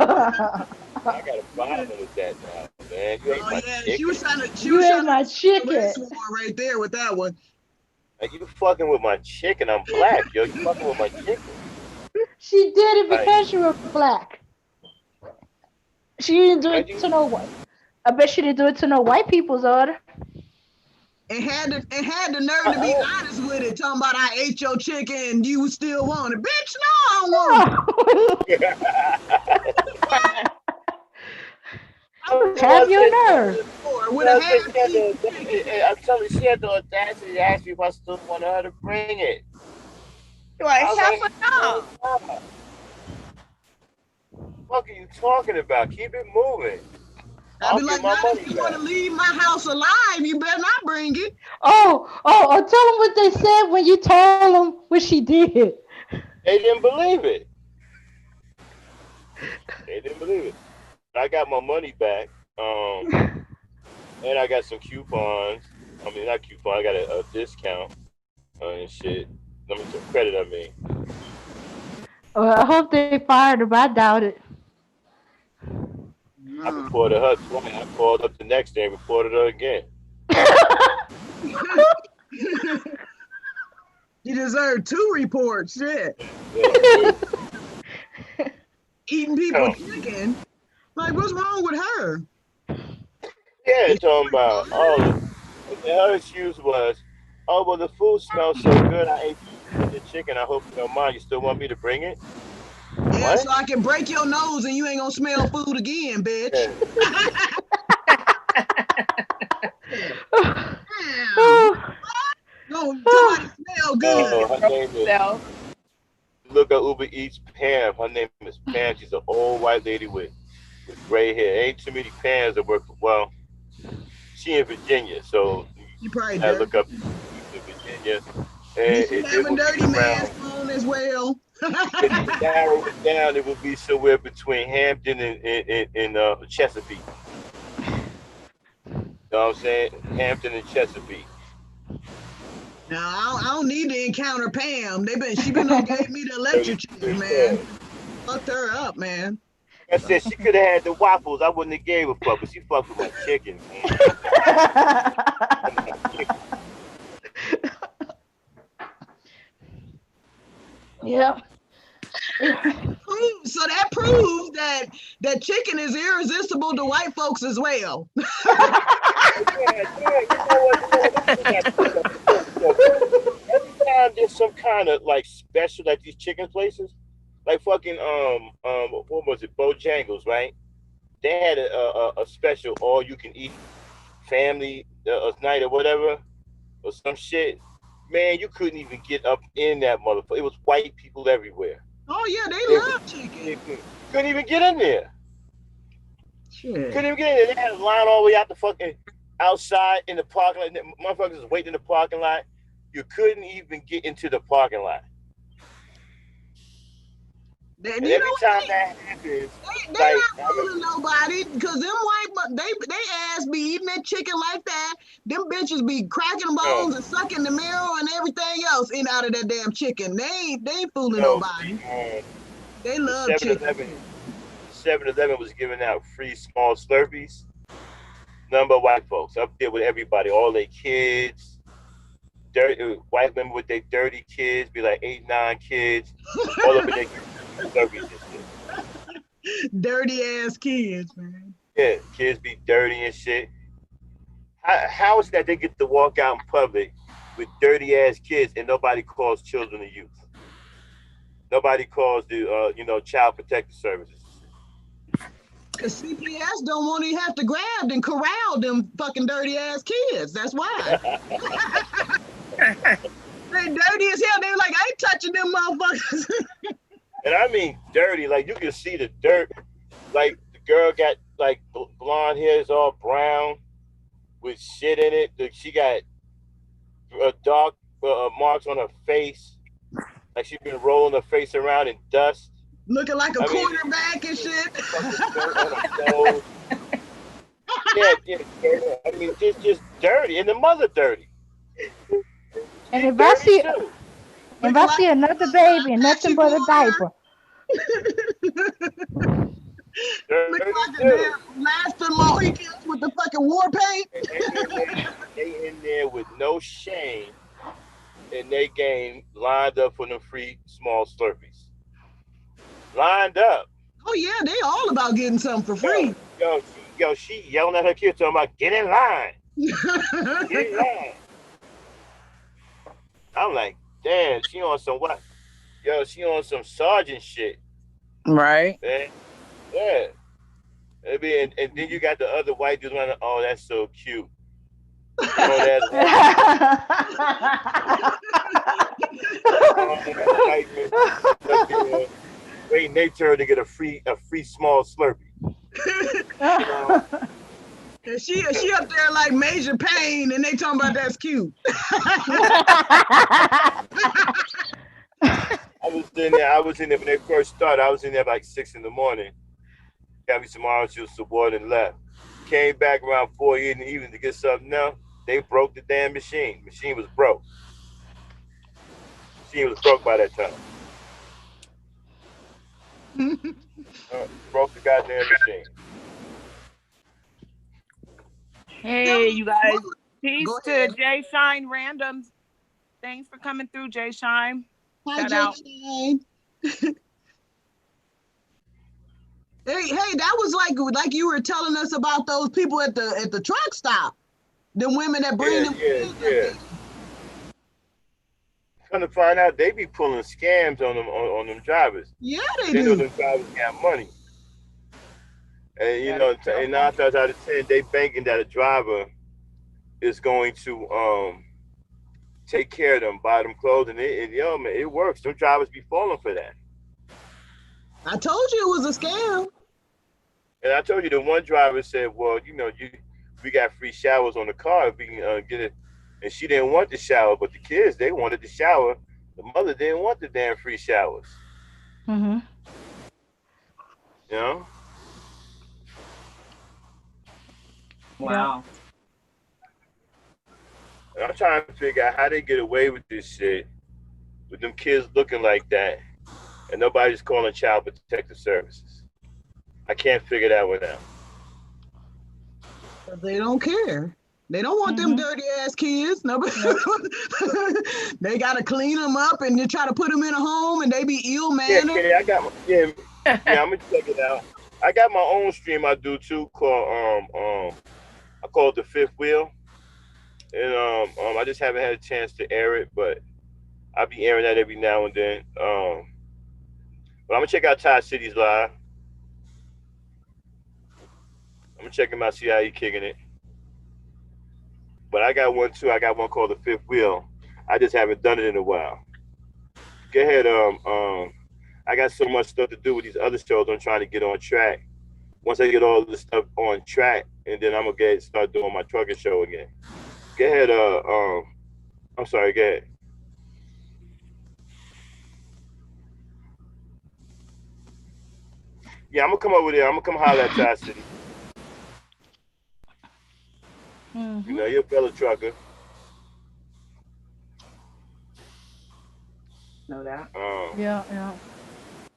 got a problem with that now, man. You ate Oh my yeah, she chicken. was trying to. She You was ate trying to my incite a chicken. race war right there with that one. Like you fucking with my chicken. I'm black, yo. You fucking with my chicken. She did it Like, because you were black. She didn't do like it you. to no white. I bet she didn't do it to no white people's order. And had the nerve to be Uh-uh. honest with it, talking about I ate your chicken and you still want it. Bitch, no, I don't want it. No. I would have Have I your said, nerve. with a said half eaten chicken. I'm telling you, she had the audacity to ask me if I still wanted her to bring it. I Like was half like, a hell no. no. What are you talking about? Keep it moving. I'd I'll be get like, my not if money you want back. to leave my house alive, you better not bring it. Oh, tell them what they said when you told them what she did. They didn't believe it. They didn't believe it. But I got my money back. And I got some coupons. I mean, not coupon. I got a discount and shit. I mean, some credit. I mean, Well, I hope they fired her, but I doubt it. I No. reported her twice. I called up the next day and reported her again. You deserve 2 reports. Shit. Yeah, dude. Eating people So, chicken. Like, what's wrong with her? yeah, Is she talking about, retarded? her excuse was, oh, well, the food smells so good. I ate the chicken. I hope you don't mind. You still want me to bring it? Yeah, What? so I can break your nose and you ain't gonna smell food again, bitch. Yeah. Damn. No, somebody smell good. Her name is, So look at Uber Eats Pam. Her name is Pam. She's an old white lady with gray hair. Ain't too many Pams that work for, well, she in Virginia, so She probably I dirty. look up in Virginia, Did and she it have a would be dirty man's around. phone as well? And to narrow it down, it would be somewhere between Hampton and Chesapeake. You know what I'm saying? Hampton and Chesapeake. No, I don't need to encounter Pam. She been gave me the So you electric chair, man. understand? Fucked her up, man. I said she could have had the waffles. I wouldn't have gave a fuck, but she fucked with my chicken, man. Yep. So that proves that chicken is irresistible to white folks as well. Every time there's some kind of like special at these chicken places, like fucking what was it, Bojangles, right? They had a special all you can eat family night or whatever or some shit. Man, you couldn't even get up in that motherfucker. It was white people everywhere. Oh yeah, They they was love chicken. couldn't even get in there. Shit. Couldn't even get in there. They had a line all the way out the fucking outside in the parking lot. Motherfuckers was waiting in the parking lot. You couldn't even get into the parking lot. And And you know every what? time that happens, They like not fooling nobody because them they ass be eating that chicken like that. Them bitches be cracking no, bones and sucking the marrow and everything else in out of that damn chicken. They ain't fooling no, nobody. They the love chicken. 7-Eleven was giving out free small Slurpees. Number of white folks up there with everybody, all their kids, dirty white women with their dirty kids, be like 8, 9 kids, all up in their Slurpees and shit. Dirty ass kids, man. Yeah, kids be dirty and shit. How is that they get to walk out in public with dirty ass kids and nobody calls children and youth? Nobody calls the child protective services. Cause CPS don't want to have to grab and corral them fucking dirty ass kids. That's why. They dirty as hell. They like, I ain't touching them motherfuckers. And I mean dirty, like you can see the dirt. Like the girl got like blonde hair, is all brown with shit in it. She got dark marks on her face, like she's been rolling her face around in dust. Looking like a I mean, quarterback and shit. fucking dirt on her clothes. Yeah. I mean, just dirty, and the mother dirty. And She's dirty too. if I see another baby in nothing but a diaper, Look Dirty like a too. damn Master Mohicans with the fucking war paint. And they in there with no shame, and they game lined up for them free small Slurpees. Lined up. Oh yeah, they all about getting something for Yo, free. she yelling at her kids, talking about get in line, get in line. I'm like, damn, she on some what? Yo, she on some sergeant shit, Right. man. Yeah. And then you got the other white dudes running. Oh, that's so cute. Oh, that's white man waiting their turn to get a free small Slurpee. You know, And she up there like major pain, and they talking about that's cute. I was in there when they first started. I was in there like 6 in the morning. Got me some orange juice, some water, and left. Came back around 4 in the evening to get something else. They broke the damn machine. Machine was broke. Machine was broke by that time. Broke the goddamn machine. Hey, you guys. Peace Go to ahead. Jay Shine Randoms. Thanks for coming through, Jay Shine. Hi, Shout out. Jay. Hey, that was like you were telling us about those people at the truck stop. The women that bring them. Yeah. Come to find out, they be pulling scams on them on them drivers. Yeah, they They know do. them drivers got money, and That is so 9 times out of 10, they banking that a driver is going to take care of them, buy them clothes, and man, it works. Them drivers be falling for that. I told you it was a scam. And I told you the one driver said, "Well, we got free showers on the car if we can get it." And she didn't want the shower, but the kids they wanted the shower. The mother didn't want the damn free showers. Mhm. You know? Wow. And I'm trying to figure out how they get away with this shit, with them kids looking like that, and nobody's calling Child Protective Services. I can't figure that one out. They don't care. They don't want them Mm-hmm. dirty ass kids. No, Nope. they gotta clean them up and they try to put them in a home, and they be ill Yeah, mannered. yeah, yeah. I'm gonna check it out. I got my own stream I do too called I call it the Fifth Wheel, and I just haven't had a chance to air it, but I'll be airing that every now and then. But I'm gonna check out Todd City's live. I'm gonna check him out, see how he kicking it. But I got one too. I got one called the Fifth Wheel. I just haven't done it in a while. Go ahead. I got so much stuff to do with these other shows. I'm trying to get on track. Once I get all this stuff on track, and then I'm gonna start doing my trucking show again. Go ahead. I'm sorry. Go ahead. Yeah, I'm gonna come over there. I'm gonna come holler at Tri City. You Mm-hmm. know, you're a fellow trucker. Know that. Yeah, yeah.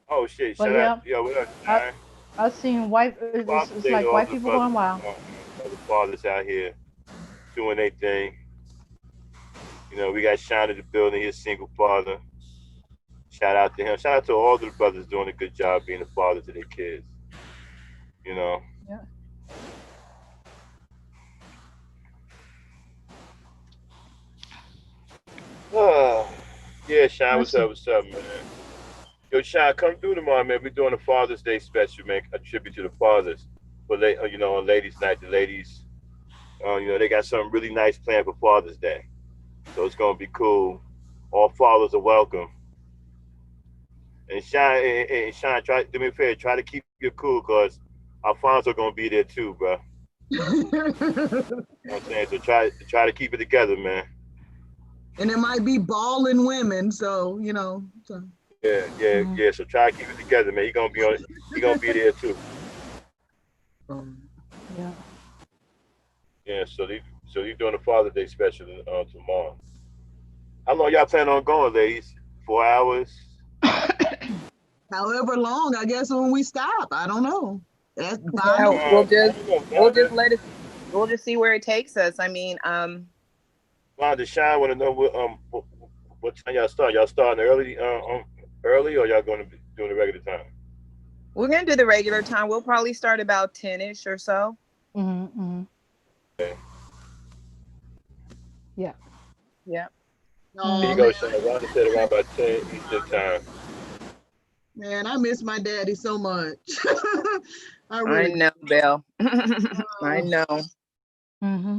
Oh shit! But Shout out, yeah, yo, what up, I Shine? I seen white. Father's It's Day to like all white the people going brothers, wild. other fathers out here doing their thing. You know, we got Shine in the building. He's a single father. Shout out to him. Shout out to all the brothers doing a good job being a father to their kids. You know. Yeah. Oh, yeah, Shine, Let's what's up? see. What's up, man? Yo, Shine, come through tomorrow, man. We're doing a Father's Day special, man. A tribute to the fathers. For you know, on Ladies' Night, the ladies, you know, they got something really nice planned for Father's Day. So it's gonna be cool. All fathers are welcome. And Shine, try do me a favor, try to keep it cool, cause Alfonso gonna be there too, bro. You know what I'm saying? So try to keep it together, man. And it might be balling women, so So. Yeah, yeah, Mm, yeah. So try to keep it together, man. He gonna be there too. yeah. Yeah, so he's doing a Father's Day special tomorrow. How long y'all plan on going, ladies? 4 hours? However long, I guess when we stop, I don't know. That's Yeah, final. I don't know, we'll just Vonda. let it. We'll just see where it takes us. I mean, Vonda, Shine want to know what time y'all start. Y'all starting early, or y'all going to be doing the regular time? we're gonna do the regular time. We'll probably start about 10ish or so. Mm-hmm. Mm-hmm. Okay. Yeah. Yeah. Here you Oh Mm-hmm. go, man, Shine. Vonda said around about 10 Eastern time. man, I miss my daddy so much. I I really know, Bill. I do. know. Mm-hmm.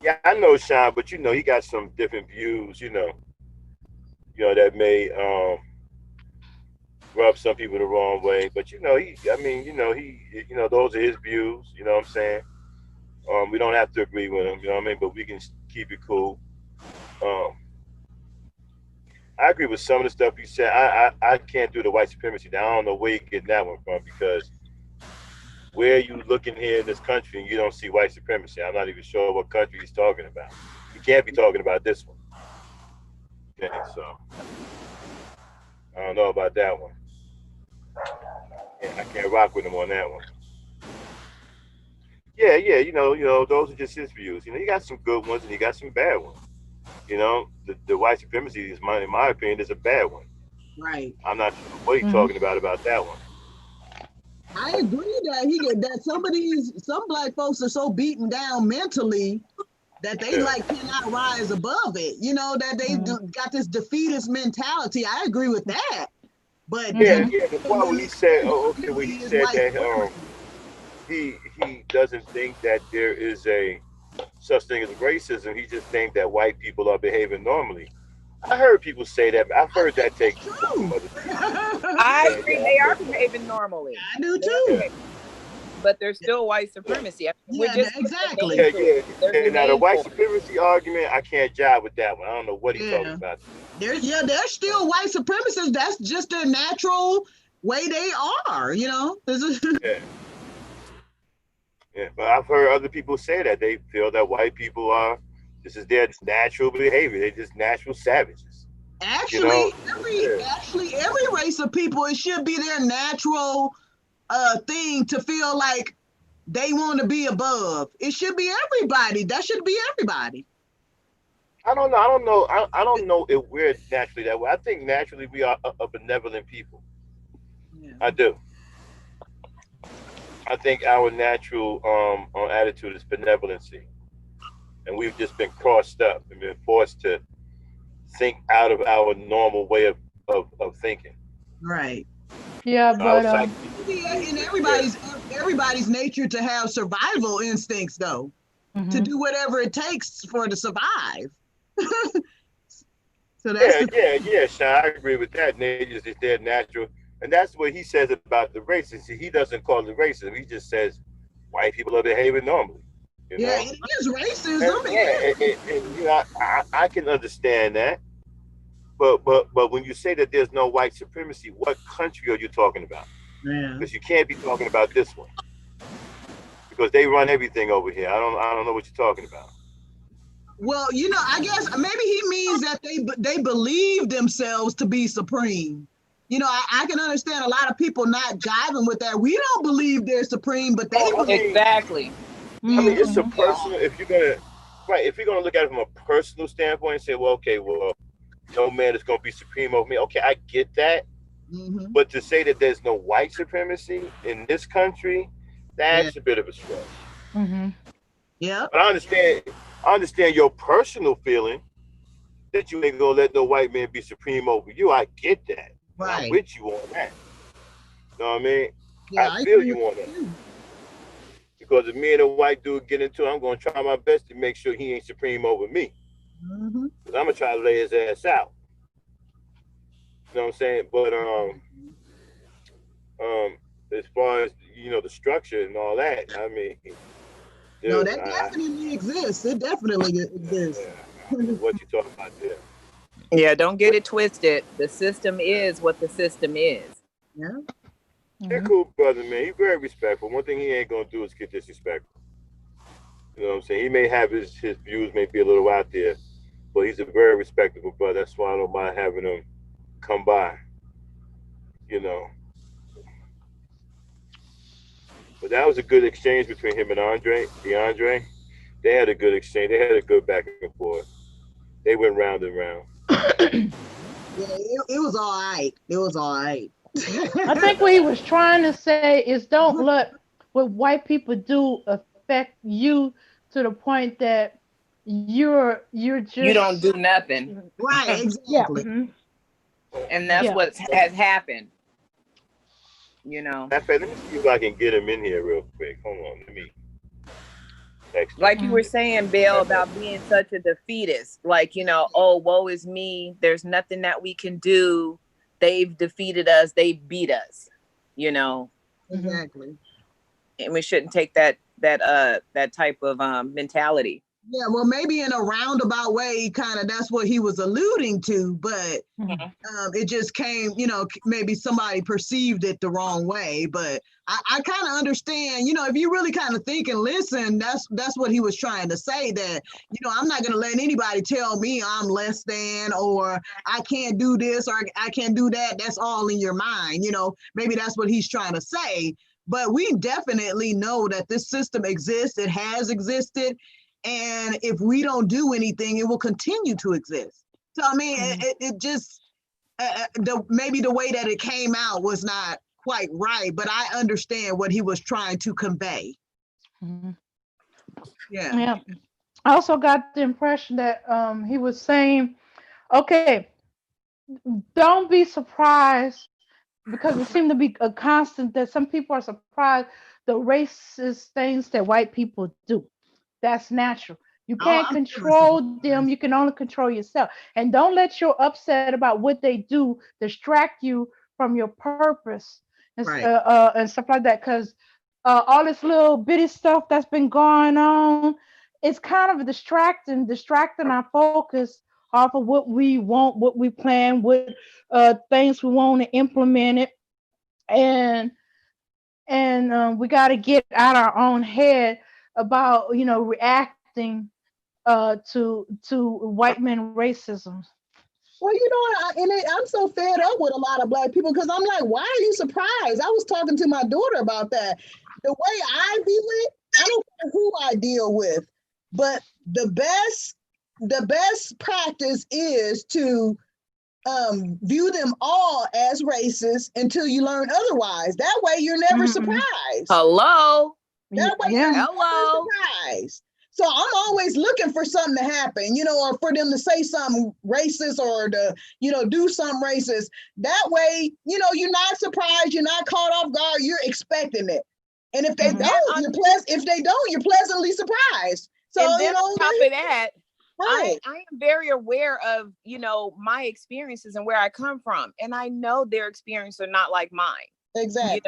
Yeah, I know Shine, but you know he got some different views. That may rub some people the wrong way. But I mean, those are his views. You know what I'm saying? We don't have to agree with him. You know what I mean? But we can keep it cool. Um, I agree with some of the stuff you said. I can't do the white supremacy. Now I don't know where you're getting that one from because where you looking here in this country and you don't see white supremacy. I'm not even sure what country he's talking about. He can't be talking about this one. Okay, so I don't know about that one. I can't rock with him on that one. Yeah, yeah, those are just his views. You got some good ones and you got some bad ones. The white supremacy in my opinion, is a bad one. Right. I'm not sure what he's Mm-hmm. talking about that one. I agree that that some black folks are so beaten down mentally that they Yeah, like cannot rise above it. That they Mm-hmm. got this defeatist mentality. I agree with that. But yeah, Mm-hmm. then yeah. The part when when he it said, comes "Oh, to okay," when he is said white that supremacy. he doesn't think that there is a such thing as racism. He just thinks that white people are behaving normally. I heard people say that. I've I heard think that take that's from true. other people. I Yeah, agree. yeah, They I've are heard that. behaving normally. I do They are Yeah, too. behaving, but there's still white yeah, supremacy. I mean, we're Yeah, just putting a name exactly. yeah, to it. yeah. There's a Yeah, now the name white for it. supremacy argument, I can't jive with that one. I don't know what he's talking Yeah. about. There's still white supremacists. That's just their natural way they are. Yeah, yeah. But I've heard other people say that they feel that white people are this is their natural behavior. They're just natural savages. You know? Yeah. Actually every race of people, it should be their natural thing to feel like they want to be above. It should be everybody. That should be everybody. I don't know. I don't know. I don't know if we're naturally that way. I think naturally we are a benevolent people. Yeah. I do. I think our natural attitude is benevolency, and we've just been crossed up and been forced to think out of our normal way of thinking. Right. Yeah, Our but psyche, In yeah, everybody's nature to have survival instincts though, to mhm. do whatever it takes for to survive. So that's yeah, the yeah, yeah, Sean. I agree with that. Natives is their natural, and that's what he says about the racism. See, he doesn't call it racism. He just says white people are behaving normally. You yeah, know, it is racism. and It yeah, is. and you know, I can understand that. But when you say that there's no white supremacy, what country are you talking about? Yeah. Because you can't be talking about this one because they run everything over here. I don't know what you're talking about. Well, I guess maybe he means that they believe themselves to be supreme. I can understand a lot of people not jiving with that. We don't believe they're supreme, but they Well, believe. Exactly. it's a Mhm. personal. If you're gonna, right, if you're gonna look at it from a personal standpoint and say, well, okay, well, no man is gonna be supreme over me. Okay, I get that, Mm-hmm. but to say that there's no white supremacy in this country, Yeah. that's a bit of a stretch. Mhm. Yep. But I understand your personal feeling that you ain't gonna let no white man be supreme over you. I get that, and I'm Right. with you on that. You know what I mean? Yeah, I I feel agree you with on you that too. because if me and a white dude get into it, I'm gonna try my best to make sure he ain't supreme over me. Mm-hmm. Because I'm gonna try to lay his ass out. You know what I'm saying? But um, as far as the structure and all that, I mean, No, dude, that definitely exists. It definitely exists. I don't know what you talking about there. Yeah, don't get But it twisted. The system is what the system is. Yeah. he's a Mhm. cool brother, man. He's very respectful. One thing he ain't gonna do is get disrespectful. You know what I'm saying? He may have his views may be a little out there, but he's a very respectable brother. That's why I don't mind having him come by. You know. But that was a good exchange between him and DeAndre. They had a good exchange. They had a good back and forth. They went round and round. Yeah, it was all right. It was all right. I think what he was trying to say is don't let what white people do affect you to the point that you're You don't just do nothing. Right, yeah, exactly. mhm, And Yeah. that's yeah. what has happened, you know. Matter of fact, let me see if I can get him in here real quick. Hold on, let me text him. Like you were Mhm. saying, Bill, about being such a defeatist. Like, oh, woe is me. There's nothing that we can do. They've defeated us. They beat us, you know. Mhm. Exactly. And we shouldn't take that type of mentality. Yeah, well, maybe in a roundabout way, kind of that's what he was alluding to, but Mhm. it just came, maybe somebody perceived it the wrong way. But I kind of understand, if you really kind of think and listen, that's what he was trying to say. That I'm not going to let anybody tell me I'm less than, or I can't do this, or I can't do that. That's all in your mind. Maybe that's what he's trying to say. But we definitely know that this system exists. It has existed. And if we don't do anything, it will continue to exist. So, I mean, Mhm. it just, maybe the way that it came out was not quite right, but I understand what he was trying to convey. Mhm. Yeah. Yeah. I also got the impression that he was saying, okay, don't be surprised because it seemed to be a constant that some people are surprised the racist things that white people do. That's natural. You Oh, can't I'm never surprised. control them. You can only control yourself. And don't let your upset about what they do distract you from your purpose Right. and stuff like that. Because all this little bitty stuff that's been going on, it's kind of distracting our focus off of what we want, what we plan, what things we want to implement it, and we got to get out our own head about reacting to white men racism. Well, I'm so fed up with a lot of black people because I'm like, why are you surprised? I was talking to my daughter about that. The way I view it, I don't care who I deal with, but the best practice is to view them all as racist until you learn otherwise. That way, you're never surprised. Hello. That way, Yeah. you're never surprised. So I'm always looking for something to happen, or for them to say something racist or to, do something racist. That way, you're not surprised, you're not caught off guard, you're expecting it. And if they don't, you're pleasantly surprised. So, and then on top of that, right. I am very aware of, my experiences and where I come from. And I know their experiences are not like mine. Exactly.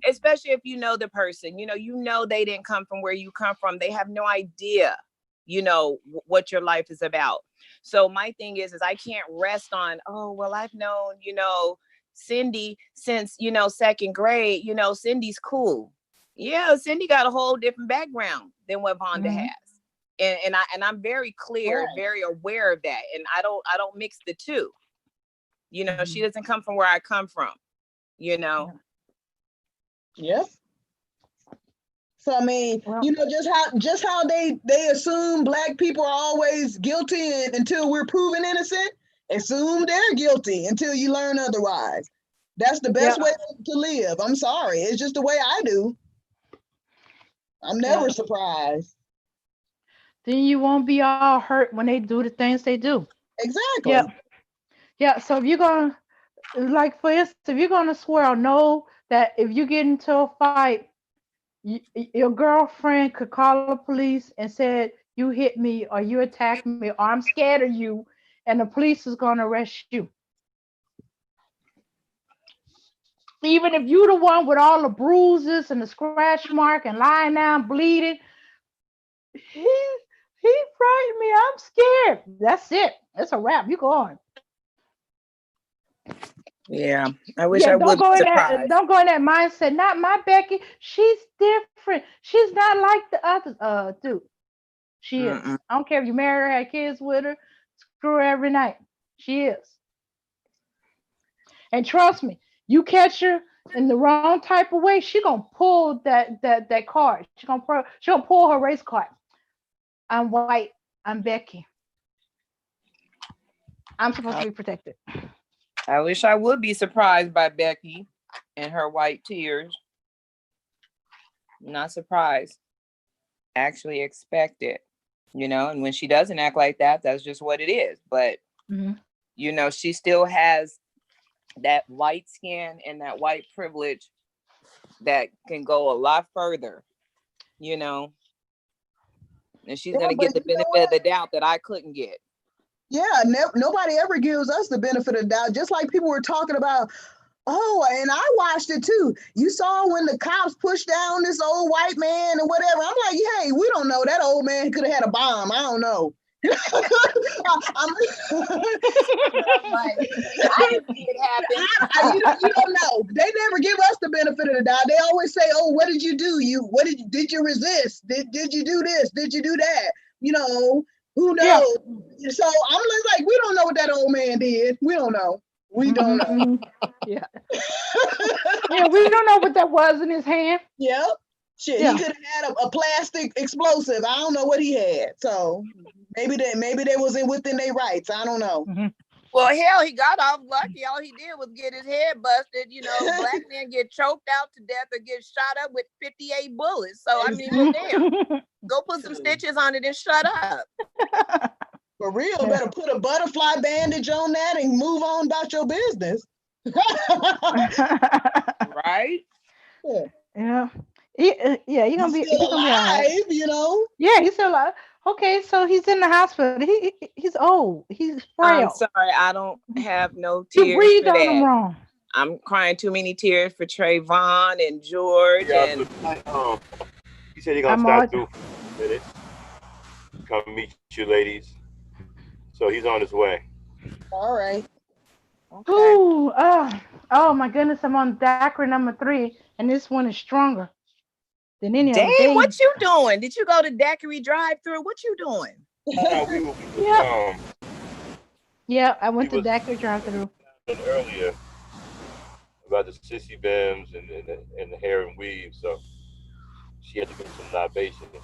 Especially if you know the person, they didn't come from where you come from. They have no idea, what your life is about. So my thing is I can't rest on, oh, well, I've known, Cindy since, second grade, Cindy's cool. Yeah, Cindy got a whole different background than what Vonda has. And I'm very clear, very aware of that. And I don't mix the two. She doesn't come from where I come from, Yep. So I mean, just how they assume black people are always guilty until we're proven innocent. Assume they're guilty until you learn otherwise. That's the best way to live. I'm sorry, it's just the way I do. I'm never surprised. Then you won't be all hurt when they do the things they do. Exactly. Yeah. So if you're gonna, like, for instance, if you're gonna swear or know that if you get into a fight, your girlfriend could call the police and said you hit me or you attacked me or I'm scared of you, and the police is gonna arrest you. Even if you're the one with all the bruises and the scratch mark and lying down bleeding, he frightened me. I'm scared. That's it. It's a wrap. You go on. Yeah, I wish I would be surprised. Don't go in that mindset. Not my Becky. She's different. She's not like the others. Dude, she is. I don't care if you married her, had kids with her, screw her every night. She is. And trust me, you catch her in the wrong type of way, she gonna pull that card. She gonna pull her race card. I'm white. I'm Becky. I'm supposed to be protected. I wish I would be surprised by Becky and her white tears. Not surprised. Actually expect it, and when she doesn't act like that, that's just what it is. But, she still has that white skin and that white privilege that can go a lot further, and she's going to get the benefit of the doubt that I couldn't get. Yeah, nobody ever gives us the benefit of the doubt. Just like people were talking about, oh, and I watched it too. You saw when the cops pushed down this old white man and whatever. I'm like, hey, we don't know. That old man could have had a bomb. I don't know. I didn't see it happen. You don't know. They never give us the benefit of the doubt. They always say, "Oh, what did you do? Did you resist? Did you do this? Did you do that?" Who knows? Yeah. So I'm just like, we don't know what that old man did. We don't know. We don't know. Yeah. Yeah, we don't know what that was in his hand. Yep. Shit, he could have had a plastic explosive. I don't know what he had. So maybe they was within their rights. I don't know. Well, hell, he got off lucky. All he did was get his head busted. Black men get choked out to death or get shot up with 58 bullets. So I mean, well, damn, go put some stitches on it and shut up. For real, better put a butterfly bandage on that and move on about your business. Right? Yeah. You're gonna be still alive, Yeah, he's still alive. Okay, so he's in the hospital. He's old. He's frail. I'm sorry, I don't have no tears. You breathed on him wrong. I'm crying too many tears for Trayvon and George. And he said he's gonna stop through for a minute. Come meet you, ladies. So he's on his way. All right. Okay. Ooh, oh my goodness! I'm on daiquiri number 3, and this one is stronger than any other. Dang, what you doing? Did you go to daiquiri drive-through? What you doing? Yeah, Yeah, I She went to was daiquiri drive-through. earlier about the sissy bims and the hair and weave, so she had to bring some libations.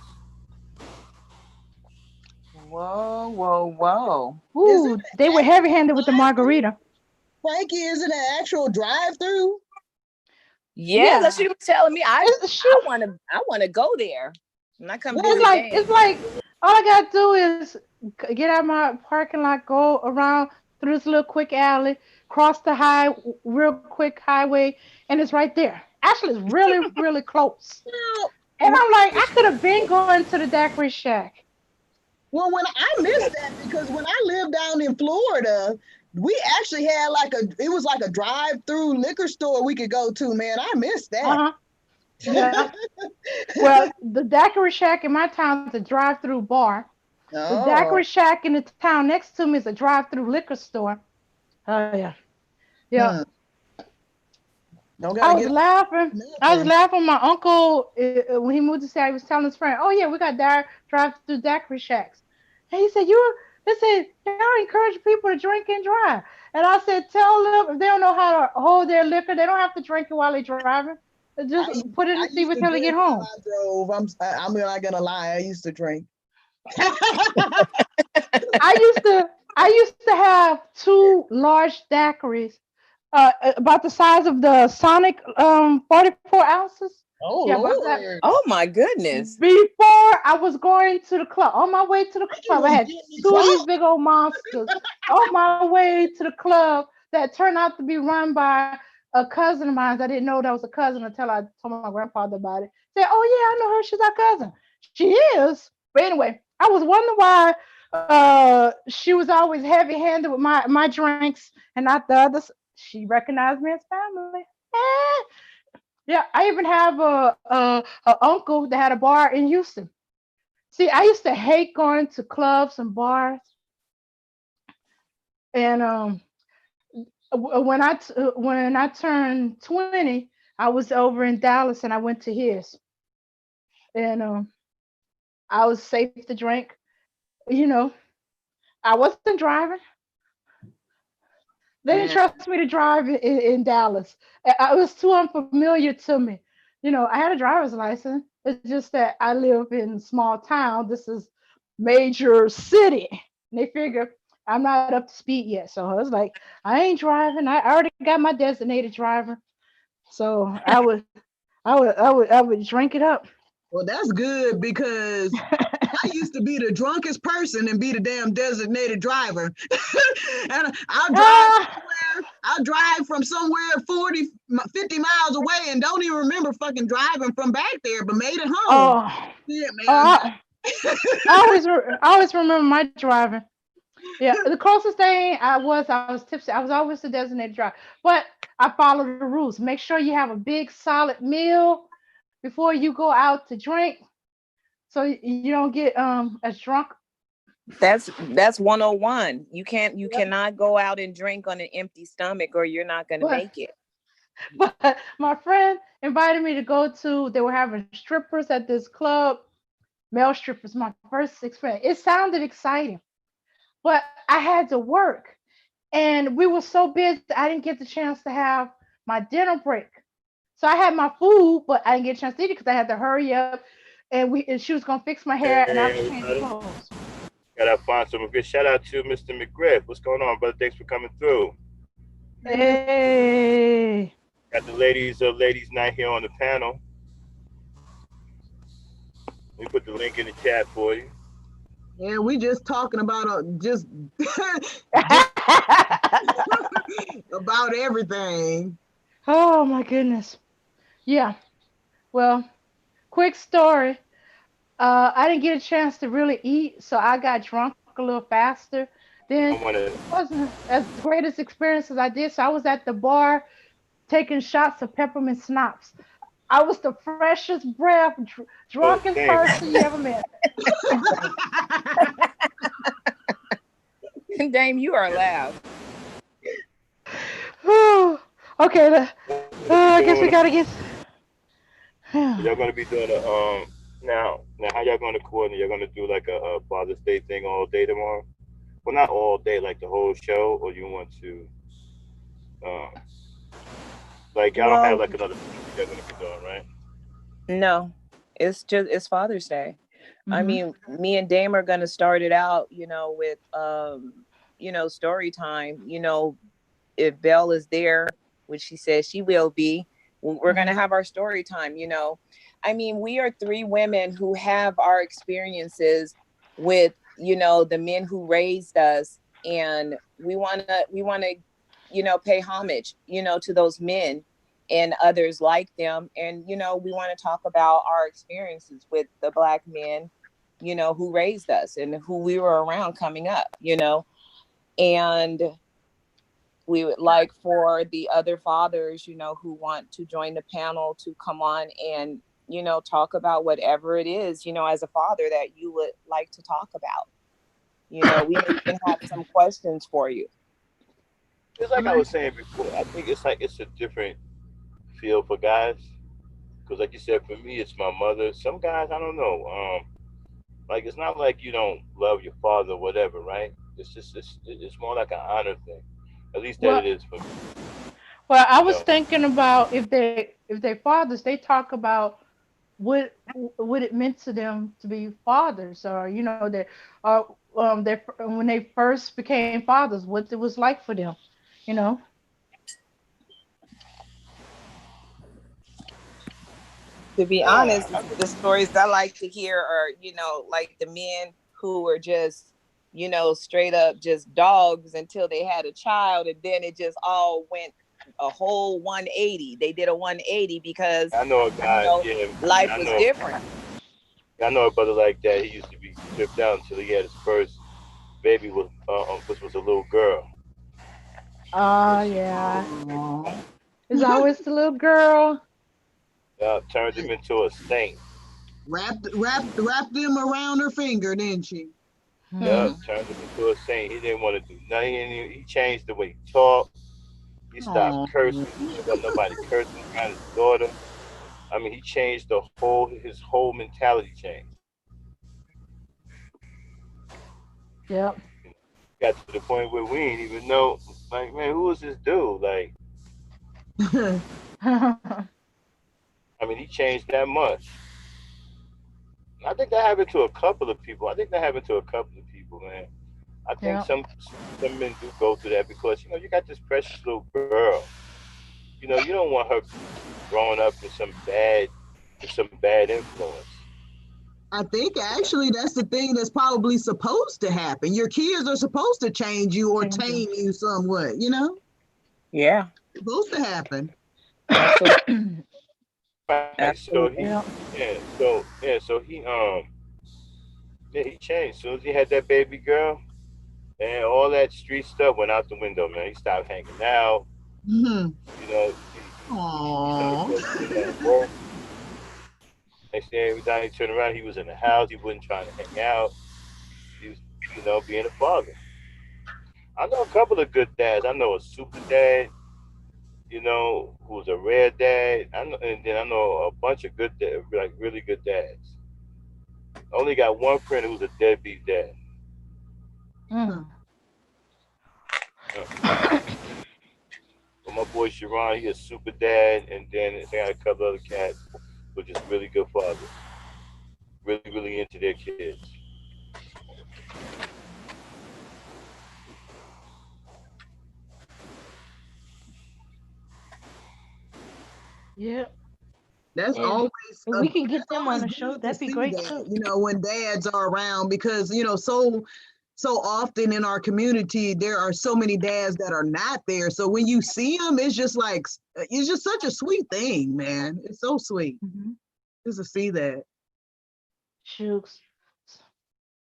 Whoa, whoa, whoa. Is it Ooh, an they were actual heavy-handed with the drive-through? margarita. Frankie, is it an actual drive-through? Yeah, that Yeah, she was telling me. I she. I want to I want to go there. And I come What It's visit is like Dame. it's like all I gotta do is get out my parking lot, go around through this little quick alley, cross the real quick highway, and it's right there. Actually, it's really, really close. well, And I'm like, I It's could have been going to the daiquiri shack. well, when I missed that because when I lived down in Florida, we actually had like it was like a drive-through liquor store we could go to, man. I missed Uh that. huh. Yeah. Well, the daiquiri shack in my town is a drive-through bar. The daiquiri Oh. shack in the town next to me is a drive-through liquor store. Oh yeah, yeah. Hmm. Don't I gotta was get laughing. I was nothing. laughing. My uncle, when he moved to say, he was telling his friend, "Oh yeah, we got drive-through daiquiri shacks." And he said, "You," they said, "Y'all encourage people to drink and drive." And I said, "Tell them if they don't know how to hold their liquor, they don't have to drink it while they're driving. Just put it in I the seat used to until they get drink while home." I drove. I'm not gonna lie. I used to drink. I used to have two large daiquiris, about the size of the Sonic 44 ounces. Oh Yeah, about that. Lord, Oh my goodness. Before I was going to the club, on my way to the Frankie club, I was had getting two of drunk. these big old monsters on my way to the club that turned out to be run by a cousin of mine. I didn't know that was a cousin until I told my grandfather about it. Said, "Oh yeah, I know her. She's our cousin." She is. But anyway, I was wondering why she was always heavy-handed with my drinks and not the others. She recognized me as family. Eh. Yeah, I even have a uncle that had a bar in Houston. See, I used to hate going to clubs and bars, and when I turned 20, I was over in Dallas and I went to his, and I was safe to drink. You know, I wasn't driving. They didn't Man, trust me to drive in Dallas. It was too unfamiliar to me. I had a driver's license. It's just that I live in a small town. This is major city. And they figure I'm not up to speed yet. So I was like, I ain't driving. I already got my designated driver. So I would drink it up. well, that's good because I used to be the drunkest person and be the damn designated driver. And Ah, I'll drive from somewhere 40, 50 miles away and don't even remember fucking driving from back there, but made it home. oh, Yeah, oh, man. I always remember my driving. Yeah, the closest thing I was tipsy. I was always the designated driver, but I follow the rules. Make sure you have a big solid meal before you go out to drink, so you don't get as drunk. That's 101. You Yep. cannot go out and drink on an empty stomach or you're not going to But make it. but my friend invited me to go to. They were having strippers at this club, male strippers. My first experience. It sounded exciting, but I had to work, and we were so busy. I didn't get the chance to have my dinner break. So I had my food, but I didn't get a chance to eat it because I had to hurry up, and she was gonna fix my hair, and I Hey was changing everybody, clothes. gotta find some good shout out to Mr. McGriff. What's going on, brother? Thanks for coming through. Hey, Mr. Hey, Got the ladies night here on the panel. We put the link in the chat for you. Yeah, we just talking about just just about everything. oh my goodness. Yeah. Well, quick story. I didn't get a chance to really eat, so I got drunk a little faster. Then I wanna it wasn't as great as experience as I did. So I was at the bar taking shots of peppermint schnapps. I was the freshest breath, drunkest thanks. person you ever met. Dame, you are loud. Okay, Gonna be I guess doing we gotta get. y'all gonna be doing a now how y'all gonna coordinate? Y'all gonna do like a Father's Day thing all day tomorrow? well, not all day, like the whole show, or you want to, um, like I don't have Well, like another they're gonna be doing, right? no, it's Father's Day. I Mhm. mean, me and Dame are gonna start it out, with story time. If Belle is there, which she says she will be, we're gonna Mhm. have our story time. I mean, we are three women who have our experiences with the men who raised us, and we wanna pay homage to those men and others like them, and we want to talk about our experiences with the black men who raised us and who we were around coming up, and we would like for the other fathers, who want to join the panel to come on and, talk about whatever it is, as a father that you would like to talk about. We may even have some questions for you. It's like I Okay. was saying before. I think it's like it's a different feel for guys. Because like you said, for me, it's my mother. Some guys, I don't know. Like it's not like you don't love your father or whatever, right? It's just it's more like an honor thing. At least that it Well, is for me. well, I You was know, thinking about if they fathers, they talk about what it meant to them to be fathers, or that, uh, they when they first became fathers, what it was like for them, you know. To be nah, honest, the stories I like to hear are, like the men who were just, straight up just dogs until they had a child, and then it just all went a whole 180. They did a 180 because, I know a you guy. know, Yeah, life I was know. different. I know a brother like that. He used to be tripped out until he had his first baby, which was a little girl, and she Yeah, Aww. it's always the little girl. turned him into a saint. Wrapped them around her finger, didn't she? Yeah, Hmm. turned him into a saint. He didn't want to do nothing. He changed the way he talked. He stopped Aww. cursing. He didn't want nobody cursing around his daughter. I mean, he changed his whole mentality changed. Yep. Got to the point where we didn't even know, like, man, who is this dude? Like, I mean, he changed that much. I think that happened to a couple of people. I think that happened to a couple of people, man. I think Yep. some men do go through that because you got this precious little girl. You don't want her growing up with some bad influence. I think actually that's the thing that's probably supposed to happen. Your kids are supposed to change you or Change them. tame you somewhat, you know? Yeah, It's supposed to happen. absolutely. Right. So he, Absolutely. Yep. yeah, he changed. As soon as he had that baby girl, and all that street stuff went out the window, man. He stopped hanging out. Hmm. He started Aww. focusing on work. Next thing, every time he turned around, he was in the house. He wasn't trying to hang out. He was, being a father. I know a couple of good dads. I know a super dad, who's a rare dad. And then I know a bunch of good, like really good dads. I only got one friend who's a deadbeat dad. Mm. Uh, but my boy Sharon, he a super dad, and then I got a couple other cats who are just really good fathers, really, really into their kids. Yep. That's And always if we can get that's them on always the show, good to that'd be see great that, too. when dads are around because, so often in our community there are so many dads that are not there. So when you see them, it's just like it's just such a sweet thing, man. It's so sweet Hmm. just to see that. Shooks.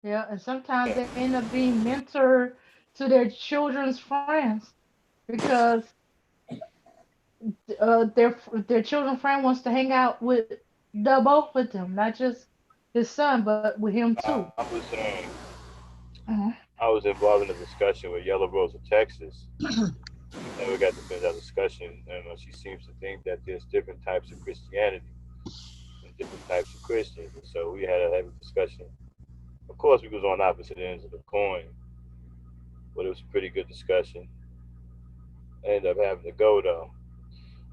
Yeah, and sometimes Yeah. they end up being mentor to their children's friends because their children's friend wants to hang out with the both with them, not just his son, but with him too. Uh-huh. I was involved in a discussion with Yellow Rose of Texas. We never got to finish our discussion, and she seems to think that there's different types of Christianity and different types of Christians, and so we had a heavy discussion. Of course, we was on opposite ends of the coin, but it was a pretty good discussion. I ended up having to go though.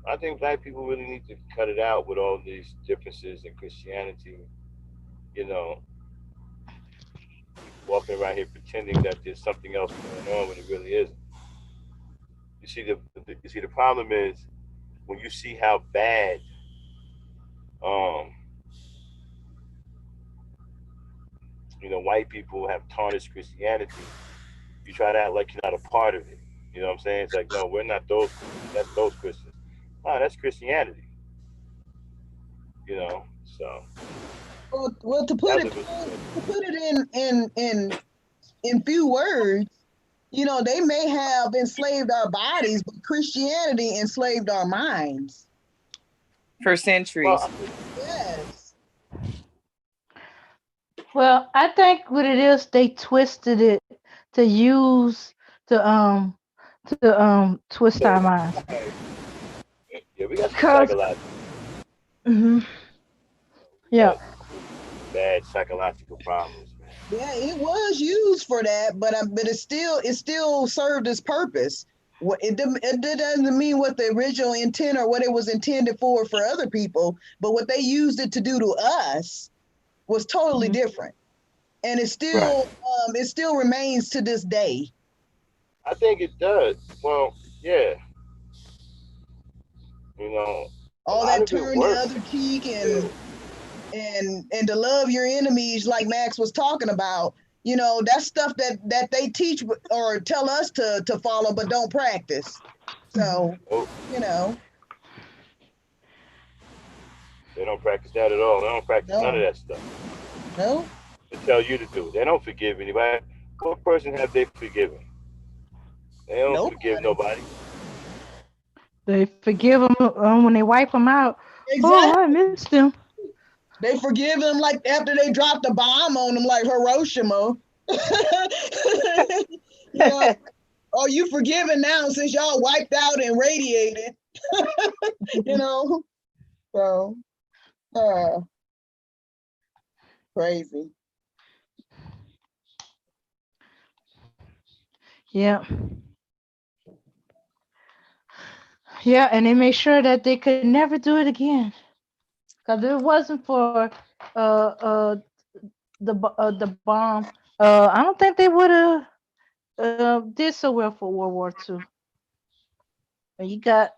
I think black people really need to cut it out with all these differences in Christianity. You know, walking around here pretending that there's something else going on when it really isn't. The problem is when you see how bad um, white people have tarnished Christianity. You try to act like you're not a part of it. You know what I'm saying? It's like, no, we're not those Christians. That's those Christians. No, that's Christianity. So Well, that was a good to put it in few words, they may have enslaved our bodies, but Christianity enslaved our minds. for well. centuries. Yes. Well, I think what it is, they twisted it to use to twist our minds. Yeah, we got some Cause psychological. hmm We yeah, got bad psychological problems, man. Yeah, it was used for that, but it still served its purpose. It doesn't mean what the original intent or what it was intended for other people, but what they used it to do to us was totally mhm. different, and Right. it still remains to this day. I think it does. Well, yeah, you know, a All lot that of it turn the works other cheek still. and to love your enemies, like Max was talking about. That's stuff that they teach or tell us to follow, but don't practice. Mhm. So, Oh, you know, they don't practice that at all. They don't practice none of no, that stuff. no, They tell you to do. They don't forgive anybody. What person have they forgiven? They don't forgive nobody. nobody. They forgive them when they wipe them out. Oh, I Exactly. missed them. They forgive them like after they dropped a bomb on them, like Hiroshima. you know, oh, you forgiven now since y'all wiped out and radiated. You know, so uh, crazy. Yeah, yeah, and they made sure that they could never do it again. Cause if it wasn't for uh the bomb, I don't think they would have did so well for World War II. And you got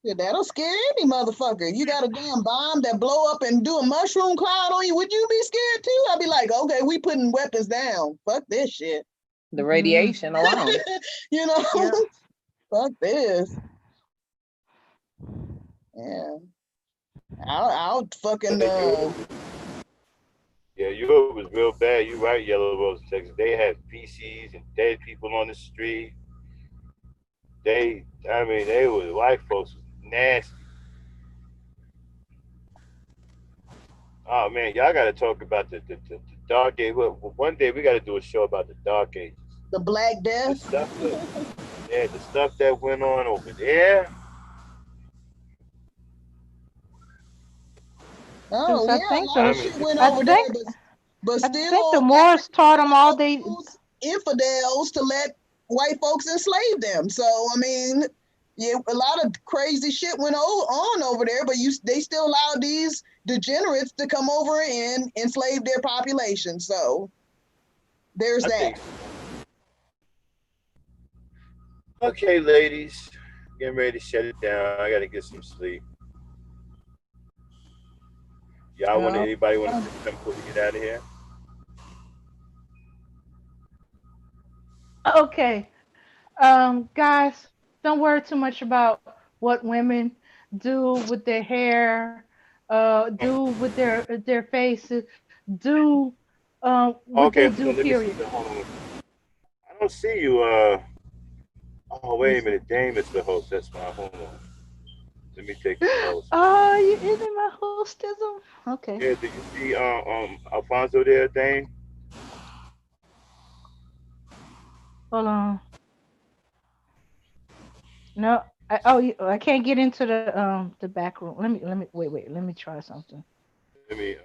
Yeah, that'll scare any motherfucker. You got a damn bomb that blow up and do a mushroom cloud on you. Would you be scared too? I'd be like, okay, we putting weapons down. Fuck this shit. The mm, radiation alone. you know, yeah. fuck this. Yeah, I'll Yeah, fucking Yeah, Europe was real bad. You right, Yellow Rose, Texas. They had feces and dead people on the street. I mean, they were white folks was nasty. Oh man, y'all got to talk about the dark age. One day we got to do a show about the dark ages. the Black The Death. stuff that, yeah, the stuff that went on over there. Oh Cause I yeah, a think lot I of the shit mean, went I over there, think but I think still the Moors Africans taught them all allowed they. those infidels to let white folks enslave them. So I mean, yeah, a lot of crazy shit went on over there, but they still allowed these degenerates to come over and enslave their population. So there's I that. think so. Okay, ladies, getting ready to shut it down. I got to get some sleep. Y'all want Uh, anybody want to say something before we get out of here? okay, guys, don't worry too much about what women do with their hair, do with their faces, do what they Okay, do. hold on. Let me see. Period. Hold on. I don't see you. Oh, wait a minute. Dame is the host. That's fine. Hold on. Let me take the host. Oh, you into my hostism? Okay, Yeah, do you see Alfonso there, Dame? hold on. No, I can't get into the back room. Let me wait. Let me try something. Let me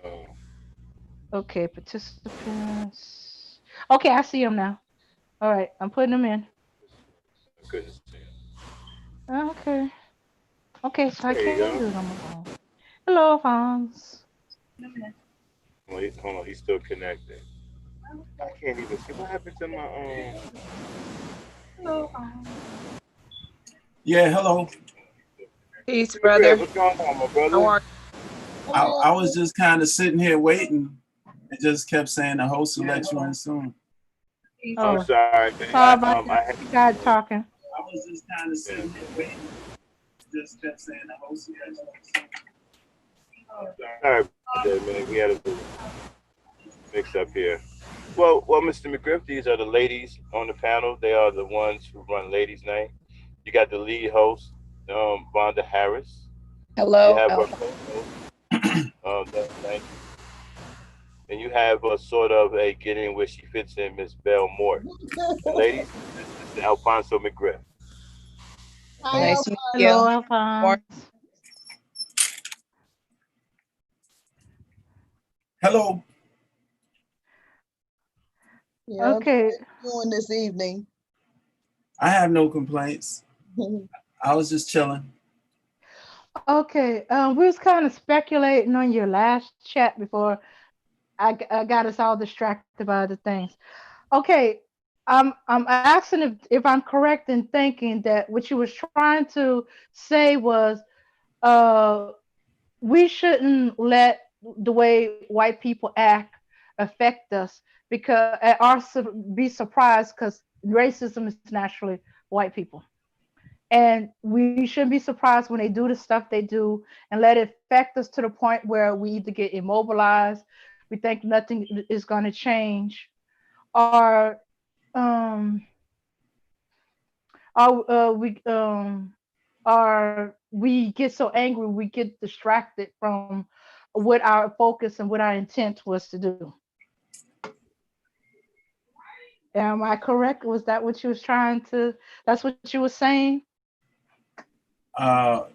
Okay, participants. Okay, I see them now. All right, I'm putting them in. I couldn't see him. Okay. Okay, so I There you can go. do it on my phone. Hello, Fonz. Hold on, he's still connected. I can't even see what happened to my Hello, Fonz. Yeah, hello. Peace, McGriff, brother. what's going on, my How brother? are I was just kind of sitting here waiting. It just kept saying the host will let you in soon. I'm Oh, sorry, man. sorry about I that. had You guys talking. I was just kind of yeah. sitting here waiting. It just kept saying the host will let you in soon. Sorry about that, man. We had a little mix up here. Well, Mr. McGriff, these are the ladies on the panel. They are the ones who run Ladies Night. You got the lead host, Vonda Harris. You hello? have her Oh, co-host, Thanks, and you have a sort of a get in where she fits in, Miss Belle Morton. And ladies, this is Alfonso McGriff. Hi, nice to meet you. Hello, Or- Alphonse. Hello. Yeah, Okay. doing this evening. I have no complaints. I was just chilling. Okay. We was kind of speculating on your last chat before I got us all distracted by other things. Okay. I'm asking if I'm correct in thinking that what you was trying to say was uh we shouldn't let the way white people act affect us because be surprised because racism is naturally white people, and we shouldn't be surprised when they do the stuff they do and let it affect us to the point where we either get immobilized, we think nothing is going to change, or um we or we get so angry we get distracted from what our focus and what our intent was to do. Am I correct? Was that what you was trying to? That's what you were saying. Uh,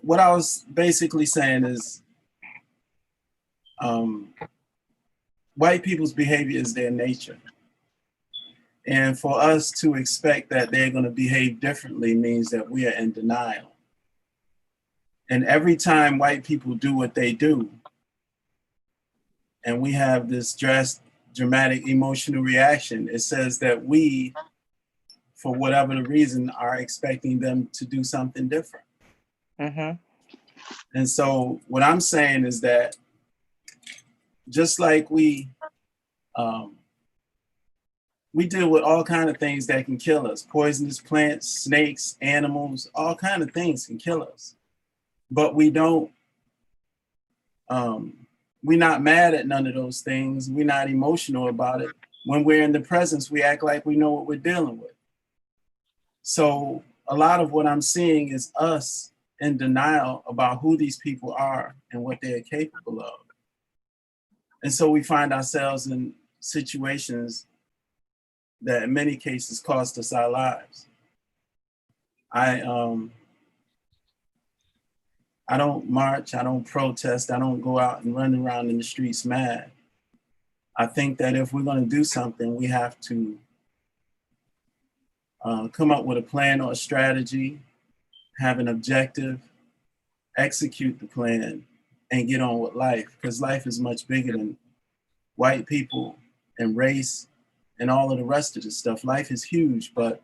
what I was basically saying is um, white people's behavior is their nature. And for us to expect that they're going to behave differently means that we are in denial. And every time white people do what they do, and we have this dramatic emotional reaction, it says that we, for whatever the reason, are expecting them to do something different. mm-hmm. And so what I'm saying is that just like um, we deal with all kind of things that can kill us, poisonous plants, snakes, animals, all kind of things can kill us. But we don't, we're not mad at none of those things. We're not emotional about it. When we're in the presence, we act like we know what we're dealing with. So a lot of what I'm seeing is us in denial about who these people are and what they're capable of. And so we find ourselves in situations that in many cases cost us our lives. I I don't march, I don't protest, I don't go out and run around in the streets mad. I think that if we're going to do something, we have to come up with a plan or a strategy, have an objective, execute the plan, and get on with life. Because life is much bigger than white people and race and all of the rest of the stuff. Life is huge, but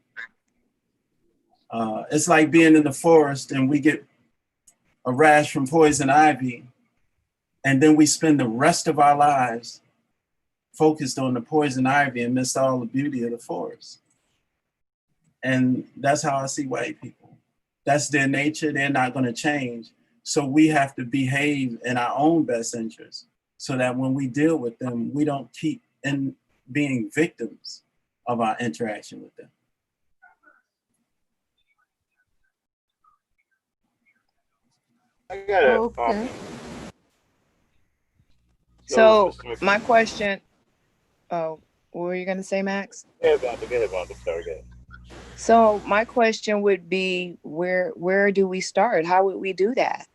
it's like being in the forest and we get a rash from poison ivy, and then we spend the rest of our lives focused on the poison ivy and miss all the beauty of the forest. And that's how I see white people. That's their nature. They're not going to change. So we have to behave in our own best interest so that when we deal with them, we don't keep in being victims of our interaction with them. I got a Okay. so So Mr. McGriff. my question, oh, what were you gonna say, Max? Go ahead, Vonda. Sorry, go ahead. So my question would be, where do we start? How would we do that?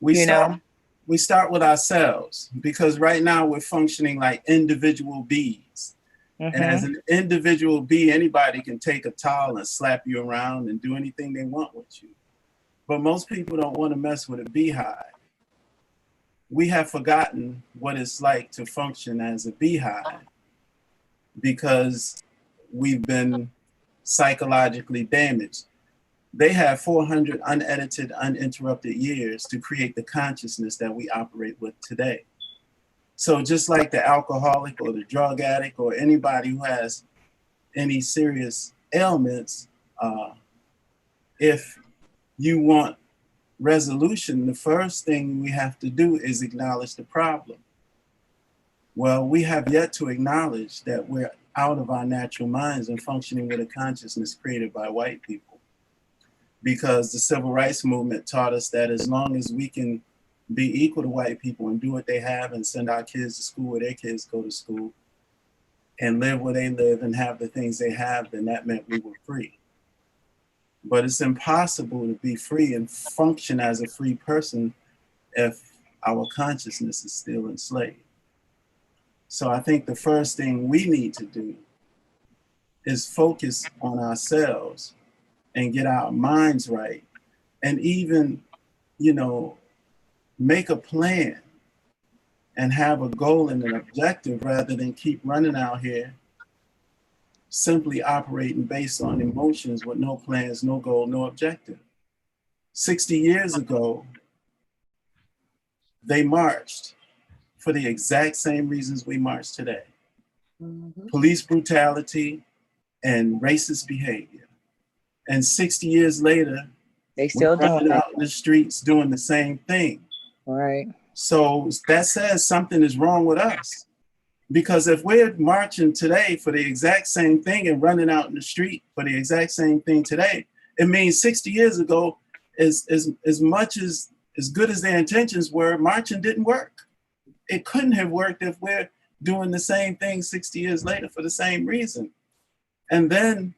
We You start know? we start with ourselves because right now we're functioning like individual bees. And as an individual bee, anybody can take a towel and slap you around and do anything they want with you. But most people don't want to mess with a beehive. We have forgotten what it's like to function as a beehive because we've been psychologically damaged. They have 400 unedited, uninterrupted years to create the consciousness that we operate with today. So just like the alcoholic or the drug addict or anybody who has any serious ailments, if you want resolution, the first thing we have to do is acknowledge the problem. Well, we have yet to acknowledge that we're out of our natural minds and functioning with a consciousness created by white people. Because the civil rights movement taught us that as long as we can be equal to white people and do what they have and send our kids to school where their kids go to school and live where they live and have the things they have, then that meant we were free. But it's impossible to be free and function as a free person if our consciousness is still enslaved. So I think the first thing we need to do is focus on ourselves and get our minds right, and even, make a plan and have a goal and an objective rather than keep running out here simply operating based on emotions with no plans, no goal, no objective. 60 years ago, they marched for the exact same reasons we march today. Police brutality and racist behavior. And 60 years later, They still we're running doing out in the streets doing the same thing. Right. So that says something is wrong with us. Because if we're marching today for the exact same thing and running out in the street for the exact same thing today, it means 60 years ago, as good as their intentions were, marching didn't work. It couldn't have worked if we're doing the same thing 60 years later for the same reason. And then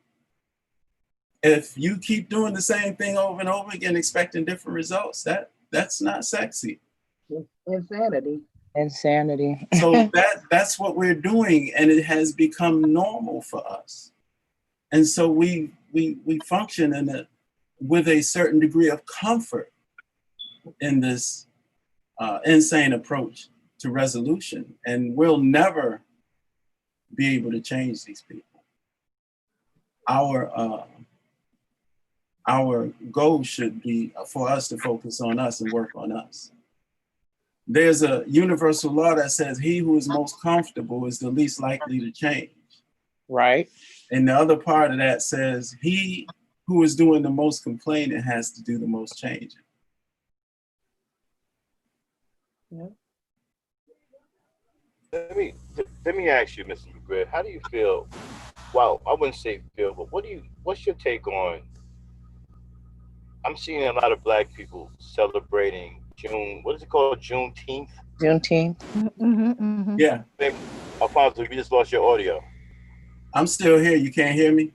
if you keep doing the same thing over and over again, expecting different results, that's not sexy. Insanity. Insanity. So that's what we're doing, and it has become normal for us. And so we function with a certain degree of comfort in this insane approach to resolution, and we'll never be able to change these people. Our goal should be for us to focus on us and work on us. There's a universal law that says he who is most comfortable is the least likely to change. Right. And the other part of that says he who is doing the most complaining has to do the most changing. Yeah. Let me ask you, Mr. McGregor, how do you feel? Well, I wouldn't say feel, but what's your take on? I'm seeing a lot of Black people celebrating June. What is it called? Juneteenth. Juneteenth. Yeah. Alfonso, you just lost your audio. I'm still here. You can't hear me?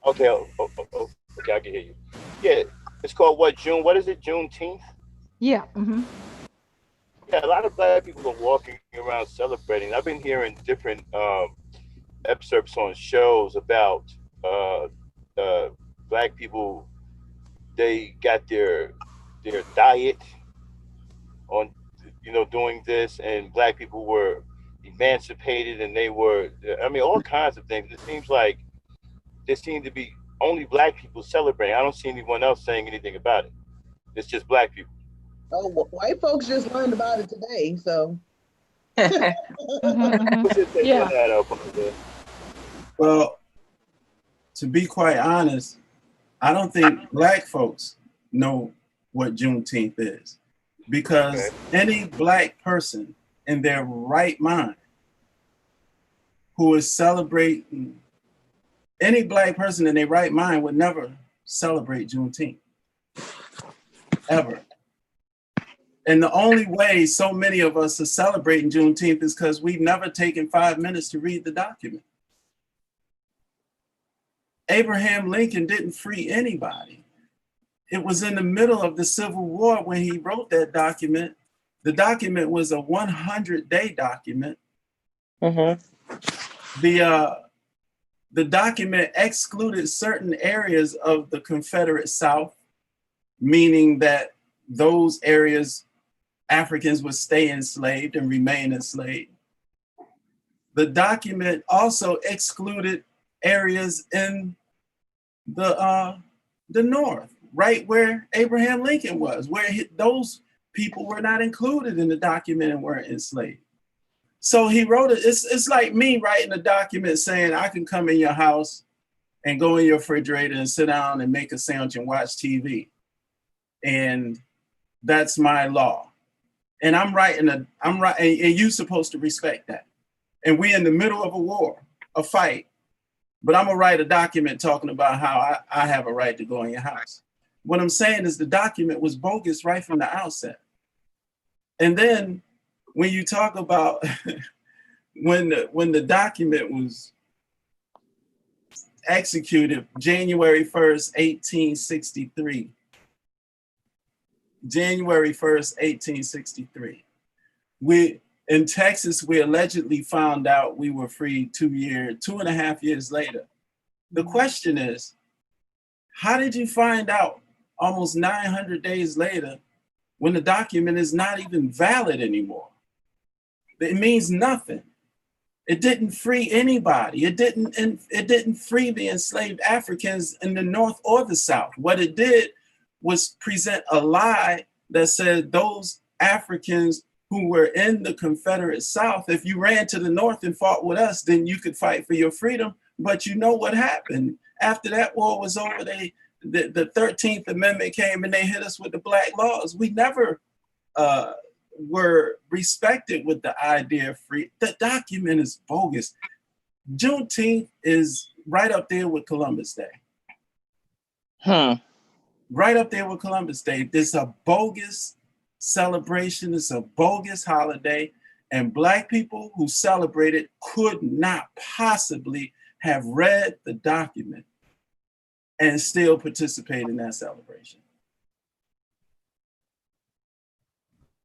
Okay. Okay, I can hear you. Yeah, it's called what? June? What is it? Juneteenth? Yeah. Yeah, a lot of Black people are walking around celebrating. I've been hearing different excerpts on shows about Black people. They got their diet on, doing this, and Black people were emancipated, and they were, all kinds of things. It seems like there seem to be only Black people celebrating. I don't see anyone else saying anything about it. It's just Black people. Oh, white folks just learned about it today, so. Yeah. Well, to be quite honest, I don't think Black folks know what Juneteenth is, because any Black person in their right mind who is celebrating, any Black person in their right mind would never celebrate Juneteenth, ever. And the only way so many of us are celebrating Juneteenth is because we've never taken 5 minutes to read the document. Abraham Lincoln didn't free anybody. It was in the middle of the Civil War when he wrote that document. The document was a 100-day document. The the document excluded certain areas of the Confederate South, meaning that those areas Africans would stay enslaved and remain enslaved. The document also excluded areas in the North, right where Abraham Lincoln was, where those people were not included in the document and weren't enslaved. So he wrote it. It's like me writing a document saying I can come in your house and go in your refrigerator and sit down and make a sandwich and watch TV. And that's my law. And I'm writing and you're supposed to respect that. And we're in the middle of a war, a fight. But I'm gonna write a document talking about how I have a right to go in your house. What I'm saying is the document was bogus right from the outset. And then when you talk about when the document was executed January 1st, 1863. January 1st, 1863. In Texas, we allegedly found out we were free 2.5 years later. The question is, how did you find out almost 900 days later when the document is not even valid anymore? It means nothing. It didn't free anybody. It didn't free the enslaved Africans in the North or the South. What it did was present a lie that said those Africans who were in the Confederate South, if you ran to the North and fought with us, then you could fight for your freedom. But you know what happened? After that war was over, the 13th Amendment came and they hit us with the black laws. We never were respected with the idea of free. The document is bogus. Juneteenth is right up there with Columbus Day. Right up there with Columbus Day. It's a bogus celebration. It's a bogus holiday. And Black people who celebrate it could not possibly have read the document and still participate in that celebration.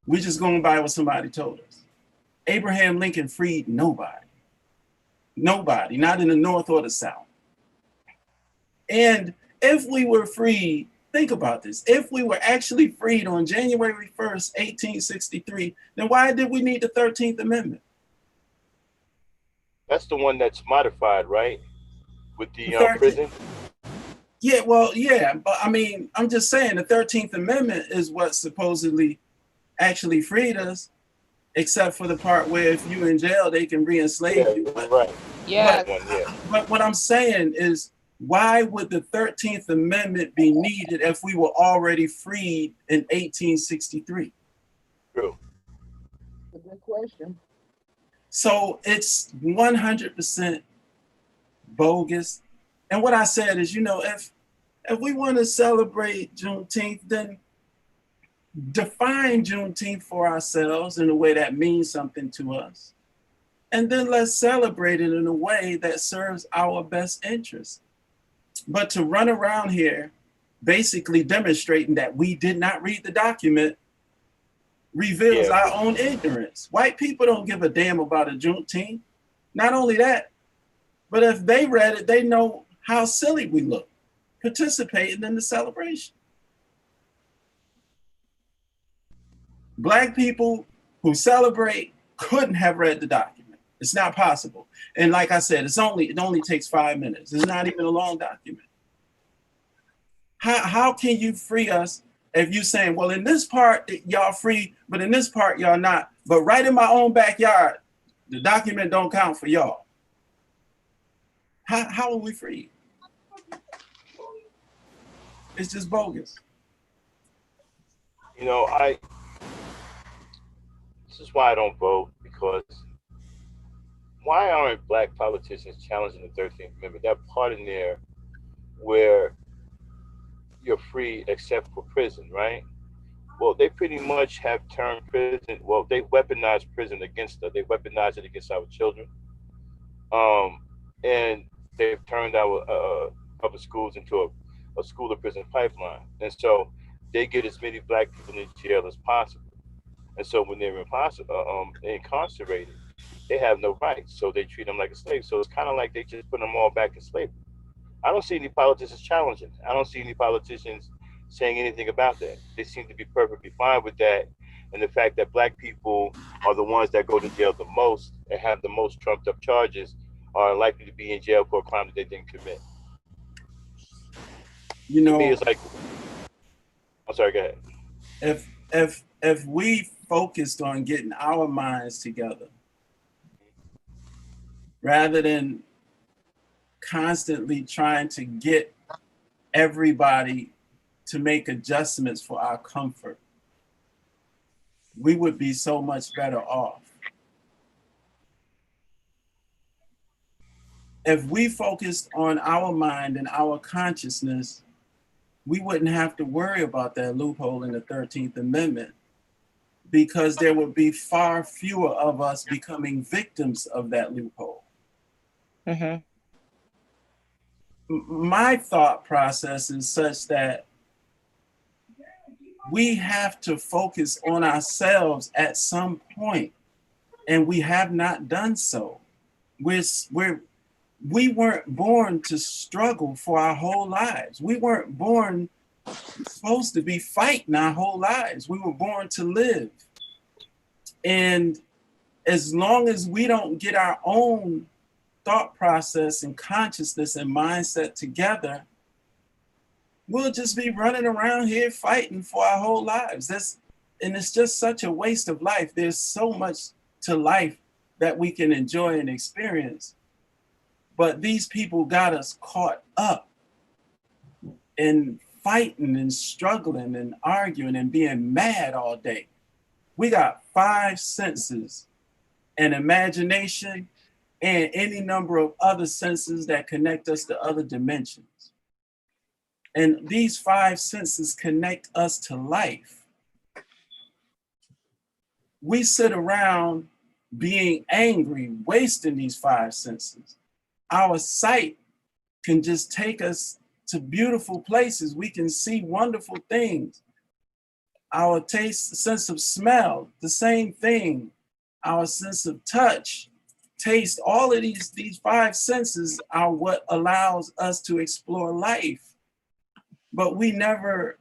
We're just going by what somebody told us. Abraham Lincoln freed nobody. Nobody, not in the North or the South. And if we were freed, think about this, if we were actually freed on January 1st, 1863, then why did we need the 13th Amendment? That's the one that's modified, right? With the 13th. prison? Yeah, well, yeah, but I mean, I'm just saying the 13th Amendment is what supposedly actually freed us, except for the part where if you in jail, they can re-enslave you. But, right. Yeah. But what I'm saying is, why would the 13th Amendment be needed if we were already freed in 1863? True. That's a good question. So it's 100% bogus. And what I said is, if we want to celebrate Juneteenth, then define Juneteenth for ourselves in a way that means something to us. And then let's celebrate it in a way that serves our best interest. But to run around here basically demonstrating that we did not read the document reveals our own ignorance. White people don't give a damn about a Juneteenth. Not only that, but if they read it, they know how silly we look participating in the celebration. Black people who celebrate couldn't have read the document. It's not possible. And like I said, it only takes 5 minutes. It's not even a long document. How can you free us if you saying, well, in this part y'all free, but in this part y'all not. But right in my own backyard, the document don't count for y'all. How are we free? It's just bogus. This is why I don't vote, because why aren't Black politicians challenging the 13th Amendment? That part in there where you're free except for prison, right? Well, they pretty much have turned prison, well, they weaponized prison against us. They weaponized it against our children. And they've turned our public schools into a school to prison pipeline. And so they get as many Black people in jail as possible. And so when they're incarcerated, they have no rights, so they treat them like a slave. So it's kind of like they just put them all back in slavery. I don't see any politicians challenging. I don't see any politicians saying anything about that. They seem to be perfectly fine with that, and the fact that black people are the ones that go to jail the most and have the most trumped up charges are likely to be in jail for a crime that they didn't commit. You To me, know, it's like, I'm sorry, go ahead. if we focused on getting our minds together rather than constantly trying to get everybody to make adjustments for our comfort, we would be so much better off. If we focused on our mind and our consciousness, we wouldn't have to worry about that loophole in the 13th Amendment, because there would be far fewer of us becoming victims of that loophole. Mm-hmm. My thought process is such that we have to focus on ourselves at some point, and we have not done so. We weren't born to struggle for our whole lives. We weren't born supposed to be fighting our whole lives. We were born to live. And as long as we don't get our own thought process and consciousness and mindset together, we'll just be running around here fighting for our whole lives. And it's just such a waste of life. There's so much to life that we can enjoy and experience. But these people got us caught up in fighting and struggling and arguing and being mad all day. We got 5 senses: and imagination and any number of other senses that connect us to other dimensions. And these 5 senses connect us to life. We sit around being angry, wasting these 5 senses. Our sight can just take us to beautiful places. We can see wonderful things. Our taste, sense of smell, the same thing. Our sense of touch, taste, all of these 5 senses are what allows us to explore life. But we never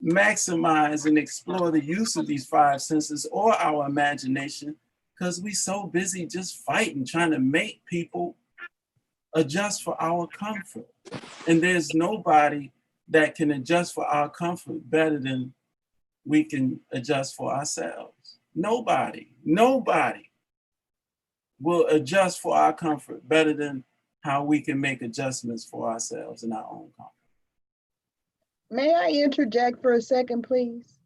maximize and explore the use of these 5 senses or our imagination, because we so busy just fighting, trying to make people adjust for our comfort. And there's nobody that can adjust for our comfort better than we can adjust for ourselves. Nobody will adjust for our comfort better than how we can make adjustments for ourselves in our own comfort. May I interject for a second, please?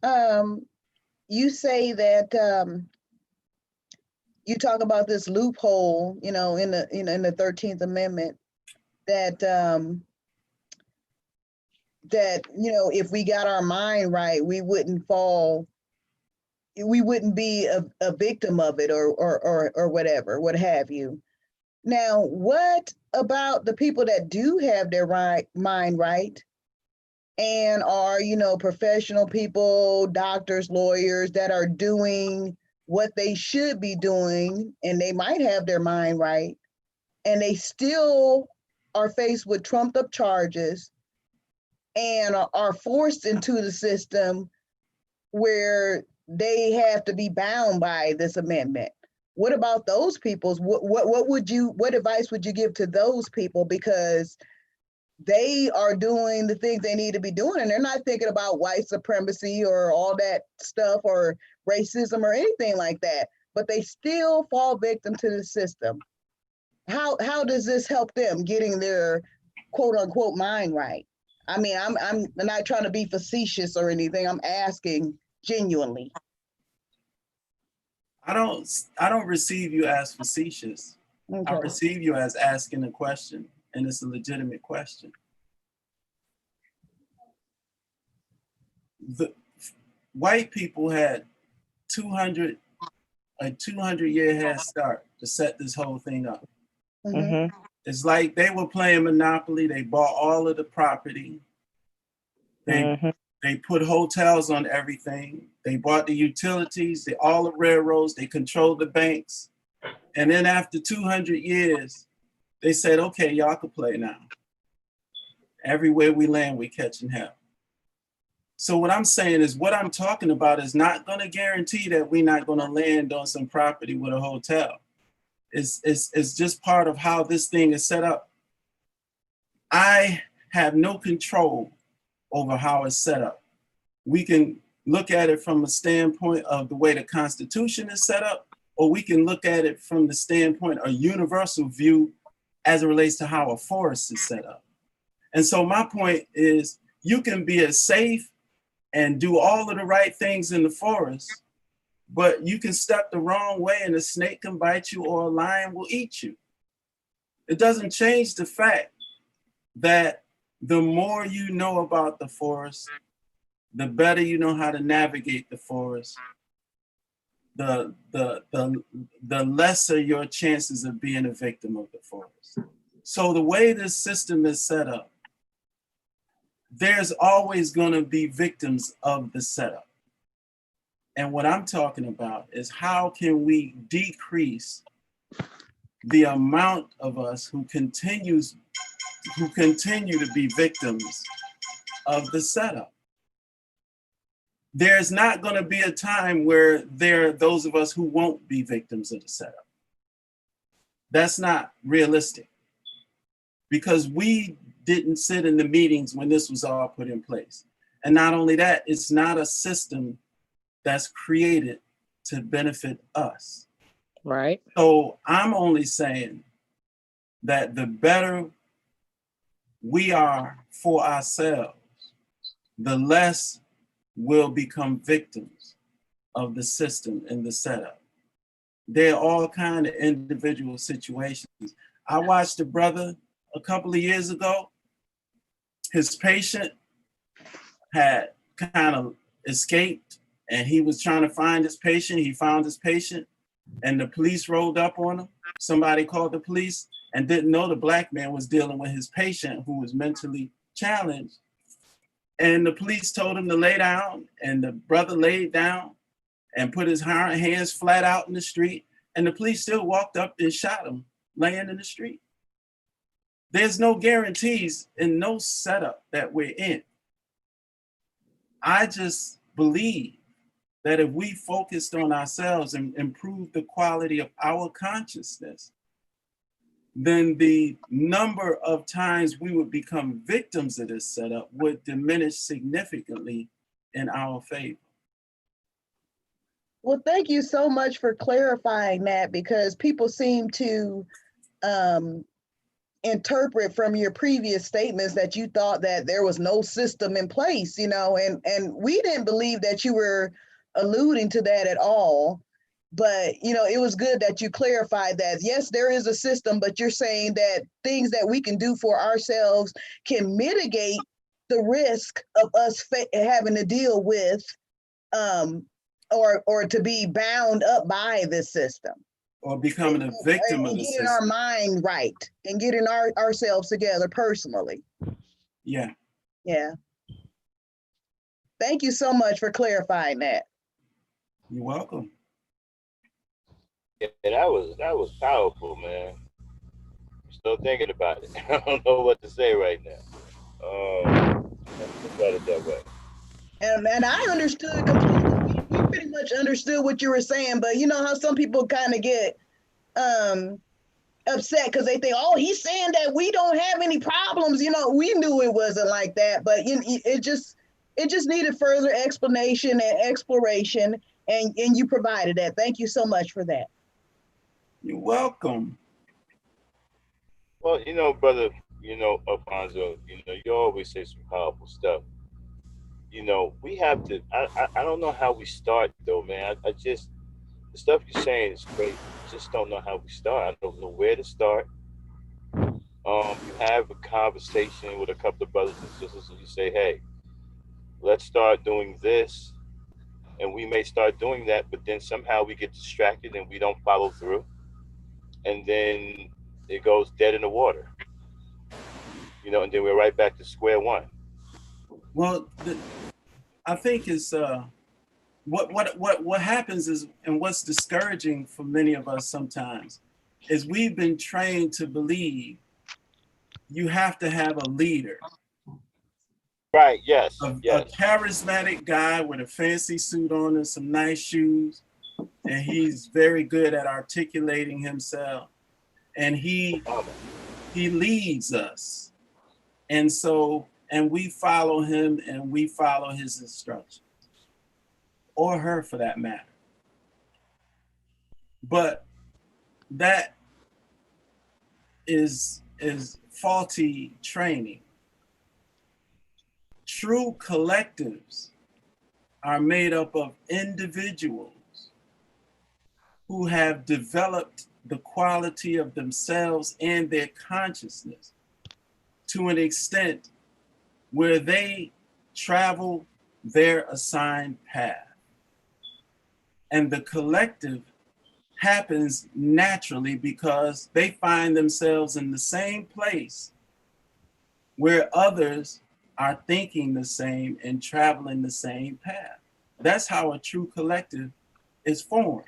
You say that you talk about this loophole, in the 13th Amendment, that if we got our mind right, we wouldn't be a victim of it or whatever, what have you. Now, what about the people that do have their mind right and are, professional people, doctors, lawyers that are doing what they should be doing, and they might have their mind right, and they still are faced with trumped up charges and are forced into the system where they have to be bound by this amendment? What about those people's? What advice would you give to those people? Because they are doing the things they need to be doing, and they're not thinking about white supremacy or all that stuff or racism or anything like that, but they still fall victim to the system. How does this help them getting their quote unquote mind right? I mean, I'm not trying to be facetious or anything. I'm asking genuinely. I don't receive you as facetious. Okay. I receive you as asking a question, and it's a legitimate question. The white people had a 200-year head start to set this whole thing up. Mm-hmm. It's like they were playing Monopoly. They bought all of the property. They They put hotels on everything. They bought the utilities, all the railroads, they controlled the banks. And then after 200 years, they said, okay, y'all can play now. Everywhere we land, we catching hell. So what I'm saying is what I'm talking about is not gonna guarantee that we're not gonna land on some property with a hotel. It's just part of how this thing is set up. I have no control over how it's set up. We can look at it from a standpoint of the way the Constitution is set up, or we can look at it from the standpoint, a universal view as it relates to how a forest is set up. And so my point is you can be as safe and do all of the right things in the forest, but you can step the wrong way and a snake can bite you or a lion will eat you. It doesn't change the fact that the more you know about the forest, the better you know how to navigate the forest, the lesser your chances of being a victim of the forest. So the way this system is set up, there's always going to be victims of the setup. And what I'm talking about is how can we decrease the amount of us who continue to be victims of the setup. There's not going to be a time where there are those of us who won't be victims of the setup. That's not realistic because we didn't sit in the meetings when this was all put in place. And not only that, it's not a system that's created to benefit us. Right. So I'm only saying that the better we are for ourselves, the less we'll become victims of the system and the setup. There are all kinds of individual situations. I watched a brother a couple of years ago. His patient had kind of escaped and he was trying to find his patient. He found his patient and the police rolled up on him. Somebody called the police and didn't know the black man was dealing with his patient who was mentally challenged. And the police told him to lay down and the brother laid down and put his hands flat out in the street. And the police still walked up and shot him laying in the street. There's no guarantees in no setup that we're in. I just believe that if we focused on ourselves and improved the quality of our consciousness, then the number of times we would become victims of this setup would diminish significantly in our favor. Well, thank you so much for clarifying that because people seem to interpret from your previous statements that you thought that there was no system in place, you know, and we didn't believe that you were alluding to that at all. But, you know, it was good that you clarified that, yes, there is a system, but you're saying that things that we can do for ourselves can mitigate the risk of us having to deal with or to be bound up by this system. Or becoming a victim of the getting system. our mind right and getting ourselves together personally. Yeah. Yeah. Thank you so much for clarifying that. You're welcome. Yeah, that was powerful, man. Still thinking about it. I don't know what to say right now. Let's let it that way. And I understood completely. We pretty much understood what you were saying, but you know how some people kind of get upset because they think, oh, he's saying that we don't have any problems. You know, we knew it wasn't like that, but it just needed further explanation and exploration, and you provided that. Thank you so much for that. You're welcome. Well, you know, brother, you know, Alfonso, you know, you always say some powerful stuff. You know, we have to. I don't know how we start though, man. I just the stuff you're saying is great. I just don't know how we start. I don't know where to start. You have a conversation with a couple of brothers and sisters, and you say, "Hey, let's start doing this," and we may start doing that, but then somehow we get distracted and we don't follow through, and then it goes dead in the water. You know, and then we're right back to square one. Well, I think is what happens is, and what's discouraging for many of us sometimes, is we've been trained to believe you have to have a leader, Right. Yes. a Yes. charismatic guy with a fancy suit on and some nice shoes, and he's very good at articulating himself, and Um, he leads us, and we follow him and we follow his instructions, or her for that matter. But that is faulty training. True collectives are made up of individuals who have developed the quality of themselves and their consciousness to an extent where they travel their assigned path. And the collective happens naturally because they find themselves in the same place where others are thinking the same and traveling the same path. That's how a true collective is formed.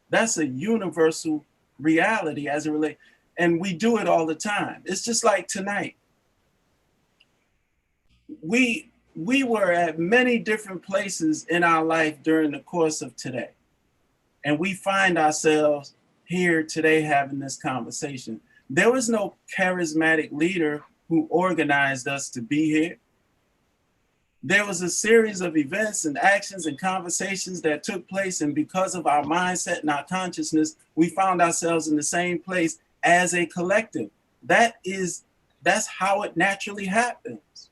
That's a universal reality as it relates. And we do it all the time. It's just like tonight. We were at many different places in our life during the course of today. And we find ourselves here today having this conversation. There was no charismatic leader who organized us to be here. There was a series of events and actions and conversations that took place, and because of our mindset and our consciousness, we found ourselves in the same place as a collective. That's how it naturally happens.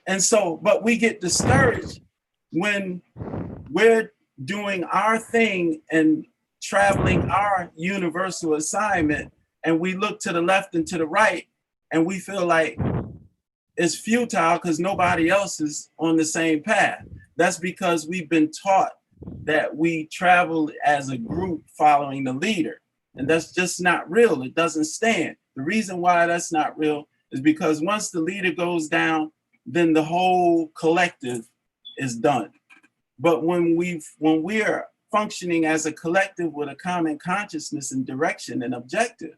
And so, but we get discouraged when we're doing our thing and traveling our universal assignment, and we look to the left and to the right, and we feel like it's futile because nobody else is on the same path. That's because we've been taught that we travel as a group following the leader, and that's just not real. It doesn't stand. The reason why that's not real is because once the leader goes down, then the whole collective is done. But when we're functioning as a collective with a common consciousness and direction and objective,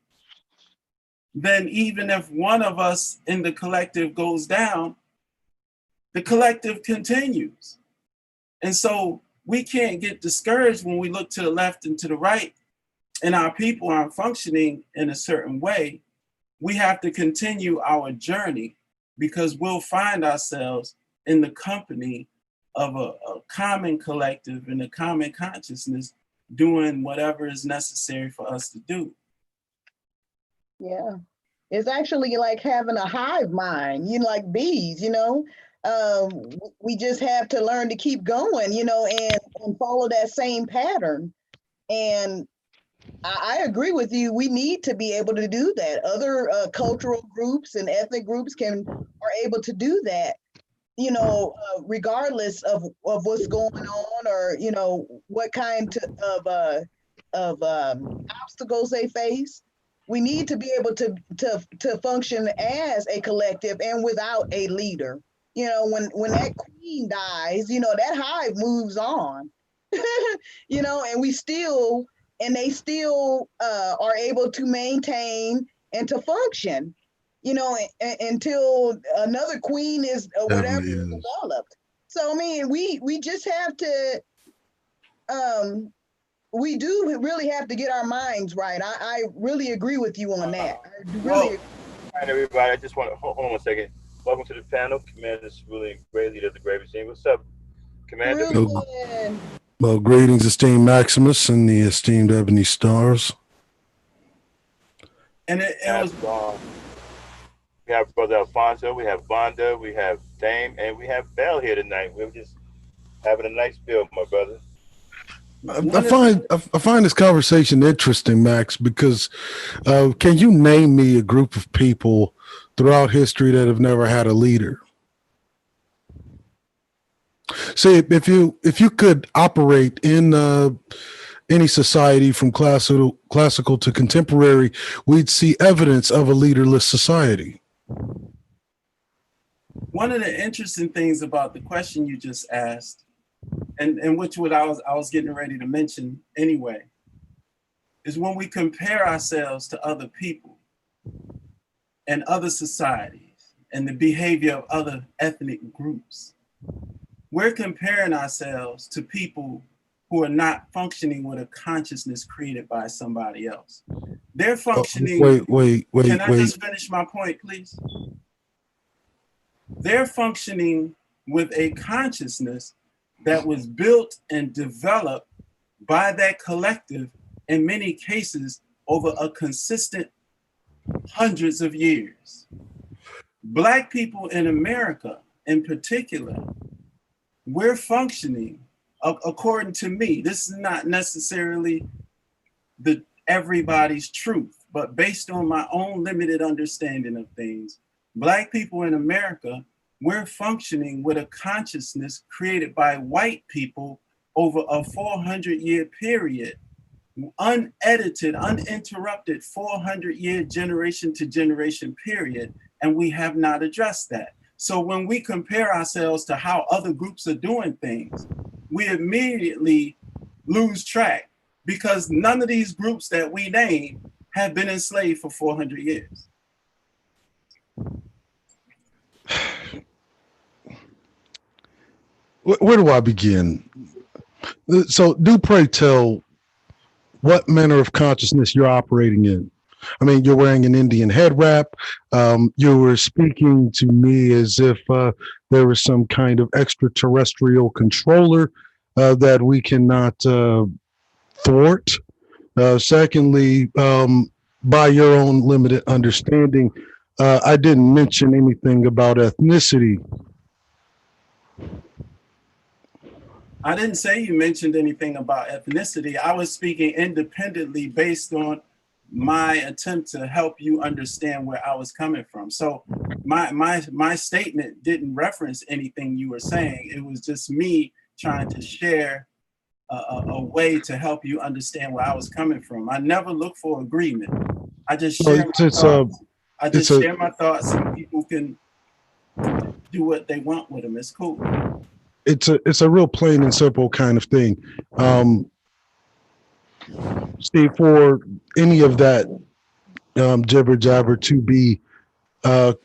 then even if one of us in the collective goes down, the collective continues. And so we can't get discouraged when we look to the left and to the right and our people aren't functioning in a certain way. We have to continue our journey because we'll find ourselves in the company of a common collective and a common consciousness doing whatever is necessary for us to do. Yeah. It's actually like having a hive mind, like bees, we just have to learn to keep going, and follow that same pattern. And I agree with you. We need to be able to do that. Other cultural groups and ethnic groups are able to do that, regardless of what's going on, or what kind of obstacles they face. We need to be able to function as a collective and without a leader. When that queen dies, that hive moves on. And they still are able to maintain and to function, until another queen is whatever is developed. So I mean, we just have to we do really have to get our minds right. I really agree with you on that. All right, everybody. I just want to hold on 1 second. Welcome to the panel, Commander Cerulean Gray, leader of the Gray Regime. What's up, Commander? Well, greetings, esteemed Maximus and the esteemed Ebony Stars. And it was we have Brother Alfonso, we have Vonda, we have Dame, and we have Bell here tonight. We're just having a nice build, my brother. I find this conversation interesting, Max, because can you name me a group of people throughout history that have never had a leader? See, if you could operate in any society from classical to contemporary, we'd see evidence of a leaderless society. One of the interesting things about the question you just asked, and which what I was getting ready to mention anyway, is when we compare ourselves to other people and other societies and the behavior of other ethnic groups, we're comparing ourselves to people who are not functioning with a consciousness created by somebody else. They're functioning. Can I Wait. just finish my point, please? They're functioning with a consciousness that was built and developed by that collective, in many cases, over a consistent hundreds of years. Black people in America, in particular, we're functioning, according to me, this is not necessarily the everybody's truth, but based on my own limited understanding of things, Black people in America, we're functioning with a consciousness created by white people over a 400-year period, unedited, uninterrupted 400-year generation to generation period, and we have not addressed that. So when we compare ourselves to how other groups are doing things, we immediately lose track because none of these groups that we name have been enslaved for 400 years. Where do I begin? So, do pray tell what manner of consciousness you're operating in. I mean, you're wearing an Indian head wrap. You were speaking to me as if there was some kind of extraterrestrial controller that we cannot thwart. Secondly, by your own limited understanding, I didn't mention anything about ethnicity. I didn't say you mentioned anything about ethnicity. I was speaking independently based on my attempt to help you understand where I was coming from. So my statement didn't reference anything you were saying. It was just me trying to share a way to help you understand where I was coming from. I never look for agreement. I just share my thoughts. I just share my thoughts, and people can do what they want with them. It's cool. It's a real plain and simple kind of thing. See, for any of that jibber jabber to be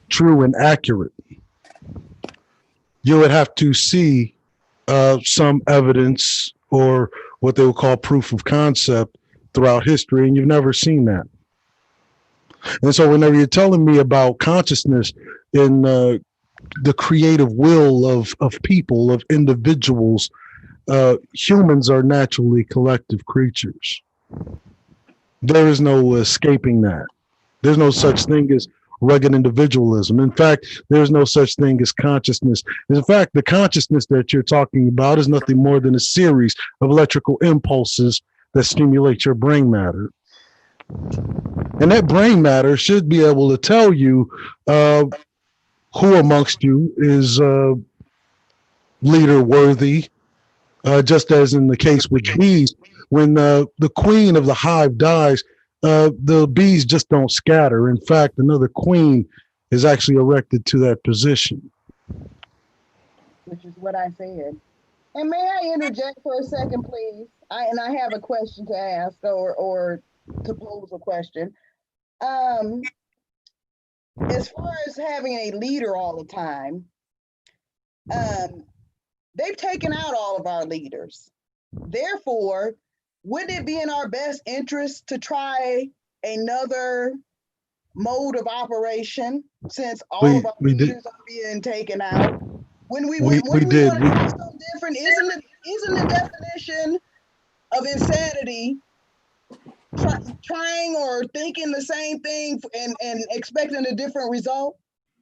true and accurate, you would have to see some evidence or what they would call proof of concept throughout history, and you've never seen that. And so whenever you're telling me about consciousness in the creative will of people, of individuals, humans are naturally collective creatures. There is no escaping that. There's no such thing as rugged individualism. In fact, there's no such thing as consciousness. In fact, the consciousness that you're talking about is nothing more than a series of electrical impulses that stimulate your brain matter. And that brain matter should be able to tell you who amongst you is leader worthy, just as in the case with bees, when the queen of the hive dies, the bees just don't scatter. In fact, another queen is actually erected to that position. Which is what I said. And may I interject for a second, please? I have a question to ask or to pose a question. As far as having a leader all the time, they've taken out all of our leaders. Therefore, wouldn't it be in our best interest to try another mode of operation since all of our leaders are being taken out? When we want to try something different, isn't the definition of insanity trying or thinking the same thing and expecting a different result?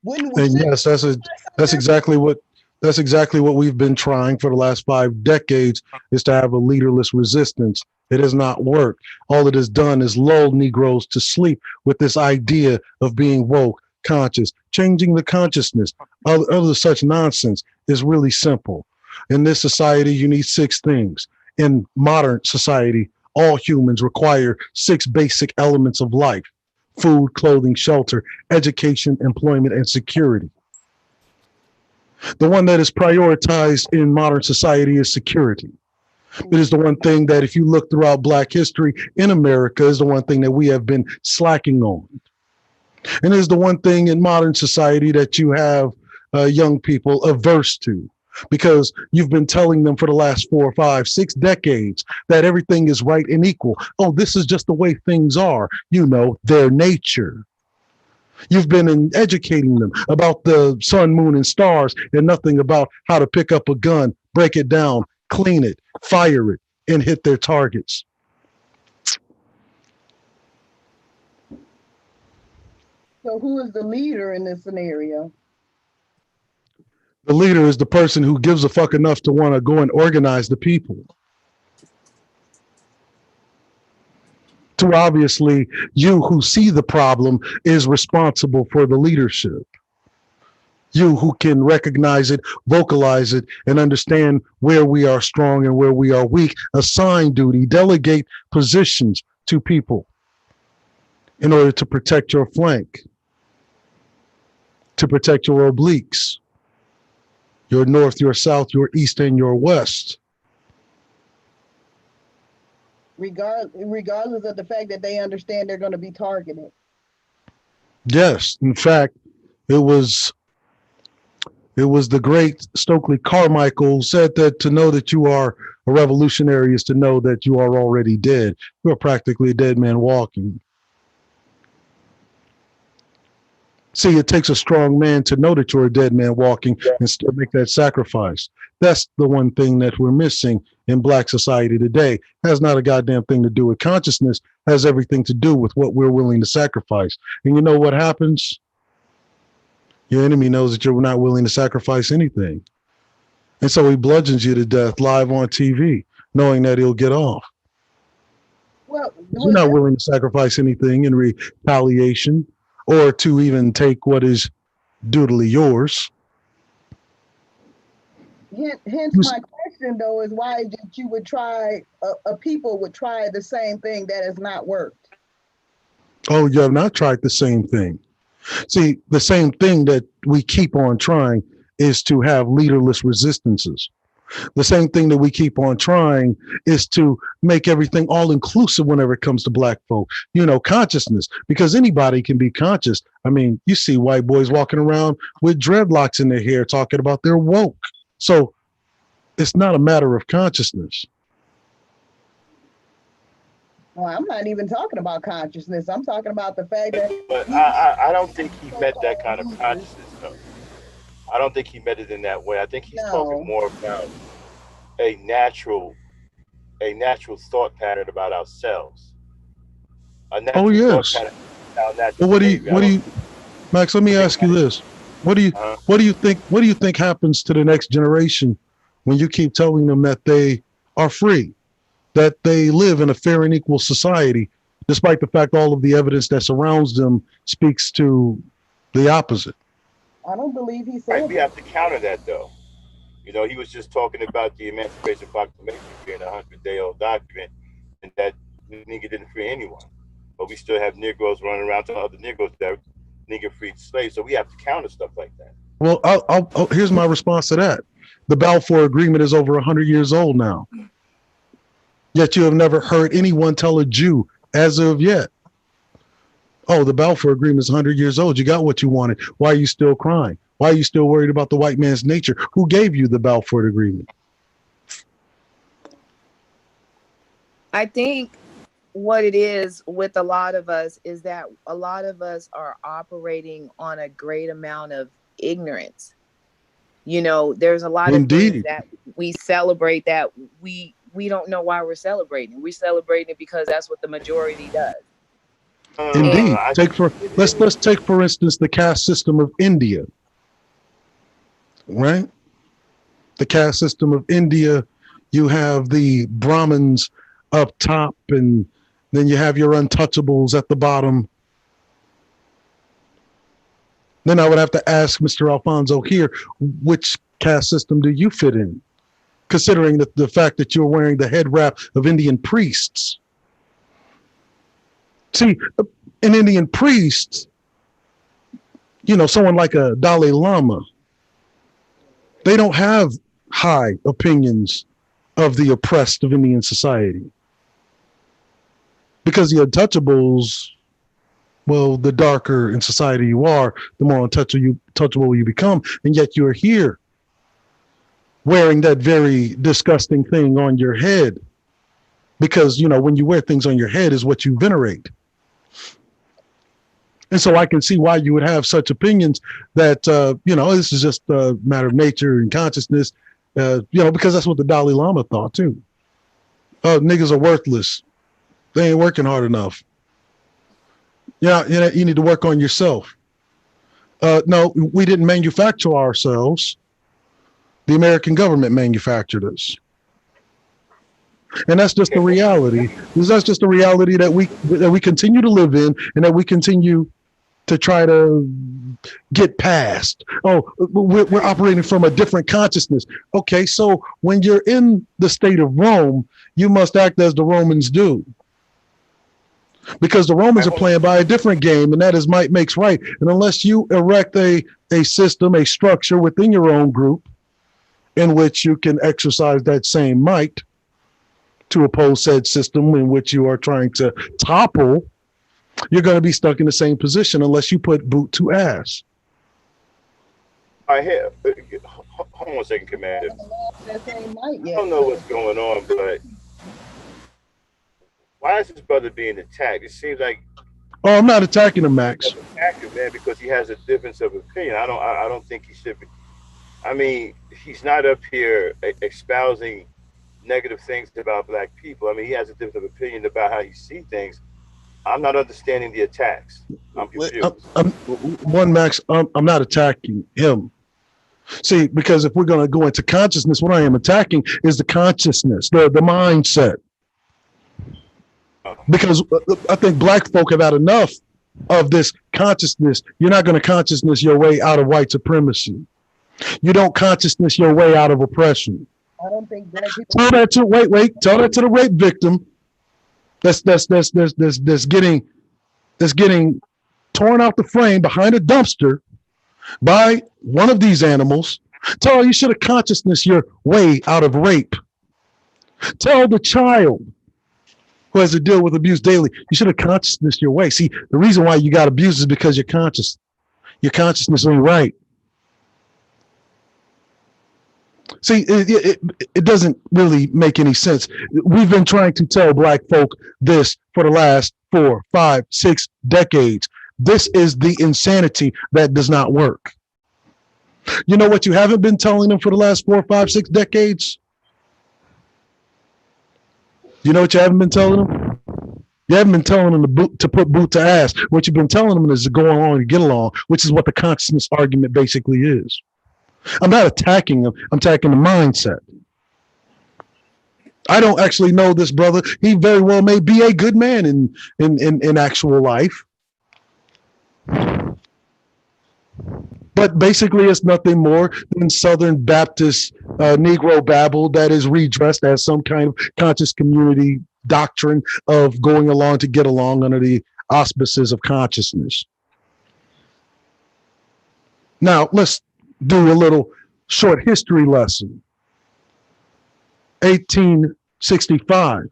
And yes, that's exactly what we've been trying for the last 5 decades, is to have a leaderless resistance. It has not worked. All it has done is lull Negroes to sleep with this idea of being woke, conscious, changing the consciousness. Other such nonsense is really simple. In this society, you need 6 things. In modern society, all humans require 6 basic elements of life: food, clothing, shelter, education, employment, and security. The one that is prioritized in modern society is security. It is the one thing that, if you look throughout Black history in America, is the one thing that we have been slacking on. And it is the one thing in modern society that you have young people averse to, because you've been telling them for the last 4, 5, 6 decades that everything is right and equal. Oh, this is just the way things are, their nature. You've been educating them about the sun, moon, and stars, and nothing about how to pick up a gun, break it down, clean it, fire it, and hit their targets. So who is the leader in this scenario? The leader is the person who gives a fuck enough to want to go and organize the people. To obviously, you who see the problem is responsible for the leadership. You who can recognize it, vocalize it, and understand where we are strong and where we are weak, assign duty, delegate positions to people in order to protect your flank, to protect your obliques, your north, your south, your east, and your west. Regardless of the fact that they understand they're going to be targeted. Yes, in fact, it was the great Stokely Carmichael said that to know that you are a revolutionary is to know that you are already dead. You are practically a dead man walking. See, it takes a strong man to know that you're a dead man walking and still make that sacrifice. That's the one thing that we're missing in Black society today. It has not a goddamn thing to do with consciousness, it has everything to do with what we're willing to sacrifice. And you know what happens? Your enemy knows that you're not willing to sacrifice anything. And so he bludgeons you to death live on TV, knowing that he'll get off. Well, you're not willing to sacrifice anything in retaliation or to even take what is dutifully yours. Hence my question, though, is why that you would try, people would try the same thing that has not worked. Oh, you have not tried the same thing. See, the same thing that we keep on trying is to have leaderless resistances. The same thing that we keep on trying is to make everything all inclusive whenever it comes to Black folk. Consciousness, because anybody can be conscious. I mean, you see white boys walking around with dreadlocks in their hair talking about they're woke. So it's not a matter of consciousness. Well, I'm not even talking about consciousness. I'm talking about the fact that. But I don't think he meant that kind of consciousness, though. I don't think he meant it in that way. I think he's talking more about a natural thought pattern about ourselves. Oh yes. Well, what do you, Max? Let me ask you this: what do you think happens to the next generation when you keep telling them that they are free, that they live in a fair and equal society, despite the fact all of the evidence that surrounds them speaks to the opposite? I don't believe he said right, we have to counter that, though. He was just talking about the Emancipation Proclamation being a 100-day-old document, and that nigga didn't free anyone. But we still have Negroes running around telling other Negroes that nigga freed slaves. So we have to counter stuff like that. Well, here's my response to that. The Balfour Agreement is over 100 years old now. Yet you have never heard anyone tell a Jew as of yet, oh, the Balfour Agreement is 100 years old. You got what you wanted. Why are you still crying? Why are you still worried about the white man's nature? Who gave you the Balfour Agreement? I think what it is with a lot of us is that a lot of us are operating on a great amount of ignorance. There's a lot of things that we celebrate that we don't know why we're celebrating. We're celebrating it because that's what the majority does. Indeed. Let's take for instance the caste system of India. Right? The caste system of India, you have the Brahmins up top, and then you have your untouchables at the bottom. Then I would have to ask Mr. Alfonso here, which caste system do you fit in? Considering the fact that you're wearing the head wrap of Indian priests. See, an Indian priest, someone like a Dalai Lama, They don't have high opinions of the oppressed of Indian society because the untouchables, well, the darker in society you are, the more untouchable you become, and yet you're here wearing that very disgusting thing on your head because, you know, when you wear things on your head is what you venerate. And so I can see why you would have such opinions that, you know, this is just a matter of nature and consciousness, you know, because that's what the Dalai Lama thought too. Oh, niggas are worthless. They ain't working hard enough. Yeah, you need to work on yourself. No, we didn't manufacture ourselves. The American government manufactured us. And that's just the reality. That's just the reality that we continue to live in and that we continue to try to get past. Oh, we're operating from a different consciousness. Okay, so when you're in the state of Rome, you must act as the Romans do. Because the Romans are playing by a different game, and that is might makes right. And unless you erect a system, a structure within your own group in which you can exercise that same might to oppose said system in which you are trying to topple, you're going to be stuck in the same position unless you put boot to ass. I have. Hold on a second, Commander. I don't know what's going on, but why is this brother being attacked? It seems like. Oh, I'm not attacking him, Max. Attacking, man, because he has a difference of opinion. I don't think he should be. I mean, he's not up here espousing negative things about black people. I mean, he has a different opinion about how he sees things. I'm not understanding the attacks. I'm confused. Max, I'm not attacking him. See, because if we're going to go into consciousness, what I am attacking is the consciousness, the mindset. Because I think black folk have had enough of this consciousness. You're not going to consciousness your way out of white supremacy. You don't consciousness your way out of oppression. I don't think black people. Tell that to the rape victim that's getting torn out the frame behind a dumpster by one of these animals. Tell her you should have consciousness your way out of rape. Tell the child who has to deal with abuse daily, you should have consciousness your way. See, the reason why you got abused is because you're conscious. Your consciousness ain't right. See, it doesn't really make any sense. We've been trying to tell black folk this for the last 4, 5, 6 decades. This is the insanity that does not work. You know what you haven't been telling them for the last 4, 5, 6 decades? You know what you haven't been telling them? You haven't been telling them to put boot to ass. What you've been telling them is to go along and get along, which is what the consciousness argument basically is. I'm not attacking them. I'm attacking the mindset. I don't actually know this brother. He very well may be a good man in actual life. But basically, it's nothing more than Southern Baptist Negro babble that is redressed as some kind of conscious community doctrine of going along to get along under the auspices of consciousness. Now, let's do a little short history lesson. 1865.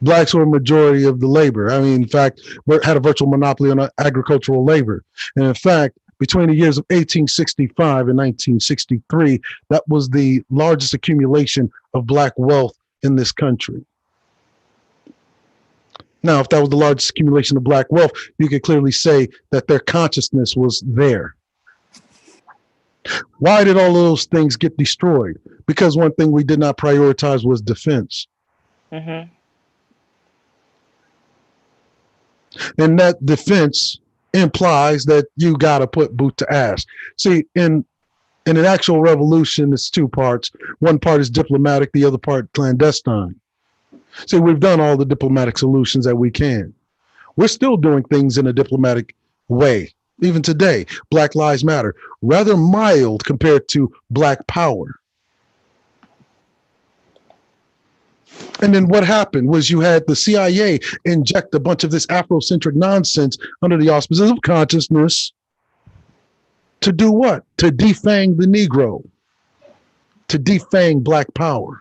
Blacks were a majority of the labor. I mean, in fact, had a virtual monopoly on agricultural labor. And in fact, between the years of 1865 and 1963, that was the largest accumulation of black wealth in this country. Now, if that was the largest accumulation of black wealth, you could clearly say that their consciousness was there. Why did all of those things get destroyed? Because one thing we did not prioritize was defense. Mm-hmm. And that defense implies that you got to put boot to ass. See, in an actual revolution, it's 2 parts. One part is diplomatic, the other part clandestine. See, we've done all the diplomatic solutions that we can. We're still doing things in a diplomatic way. Even today, Black Lives Matter, rather mild compared to Black Power. And then what happened was you had the CIA inject a bunch of this Afrocentric nonsense under the auspices of consciousness To do what? To defang the Negro, to defang Black power.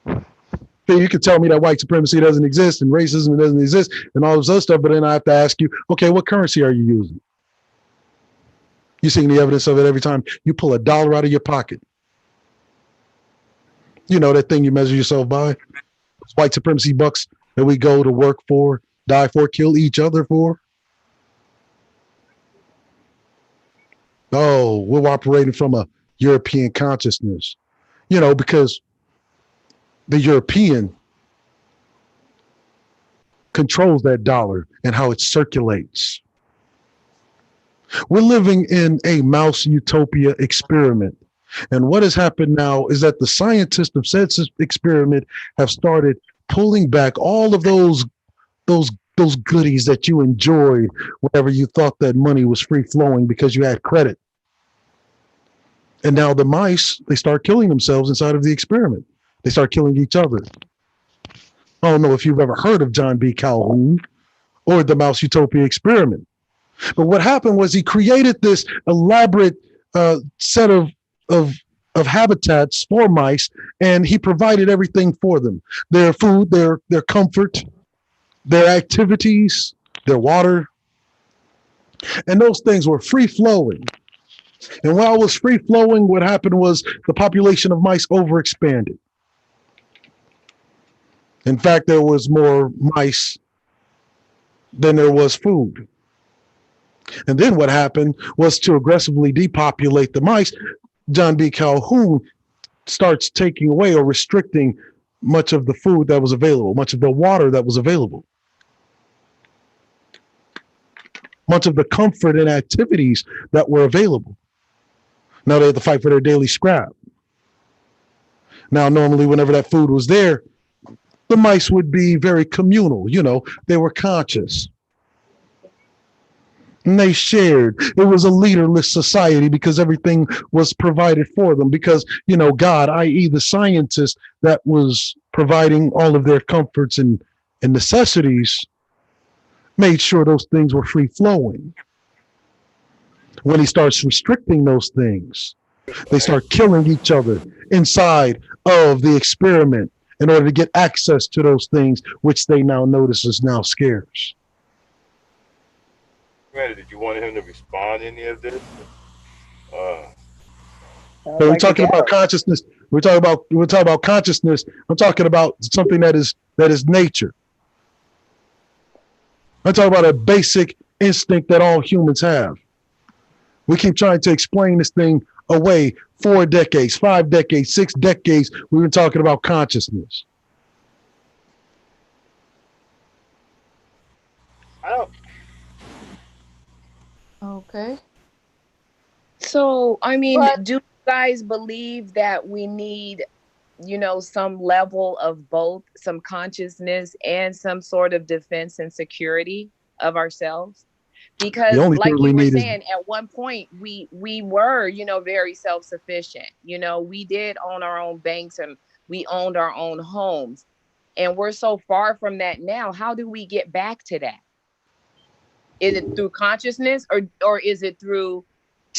So you could tell me that white supremacy doesn't exist and racism doesn't exist and all this other stuff, but then I have to ask you, okay, what currency are you using? You're seeing the evidence of it every time you pull a dollar out of your pocket. You know that thing you measure yourself by? Those white supremacy bucks that we go to work for, die for, kill each other for. Oh, we're operating from a European consciousness, you know, because the European controls that dollar and how it circulates. We're living in a mouse utopia experiment. And what has happened now is that the scientists of said experiment have started pulling back all of those goodies that you enjoyed whenever you thought that money was free flowing because you had credit. And now the mice, they start killing themselves inside of the experiment. They start killing each other. I don't know if you've ever heard of John B. Calhoun or the Mouse Utopia experiment. But what happened was he created this elaborate set of habitats for mice, and he provided everything for them: their food, their comfort, their activities, their water, and those things were free flowing. And while it was free flowing, what happened was the population of mice overexpanded. In fact, there was more mice than there was food. And then what happened was, to aggressively depopulate the mice, John B. Calhoun starts taking away or restricting much of the food that was available, much of the water that was available, much of the comfort and activities that were available. Now they have to fight for their daily scrap. Now, normally, whenever that food was there, the mice would be very communal. You know, they were conscious. And they shared. It was a leaderless society because everything was provided for them. Because, you know, God, i.e. the scientist that was providing all of their comforts and necessities, made sure those things were free flowing. When he starts restricting those things, they start killing each other inside of the experiment in order to get access to those things, which they now notice is now scarce. Did you want him to respond to any of this? We're talking about consciousness. We're talking about consciousness. I'm talking about something that is nature. I'm talking about a basic instinct that all humans have. We keep trying to explain this thing away. 4 decades, 5 decades, 6 decades, we've been talking about consciousness. I don't. Okay. So, I mean, But do you guys believe that we need, some level of both, some consciousness and some sort of defense and security of ourselves? Because like you were saying, at one point we were, very self-sufficient. We did own our own banks and we owned our own homes. And we're so far from that now. How do we get back to that? Is it through consciousness or is it through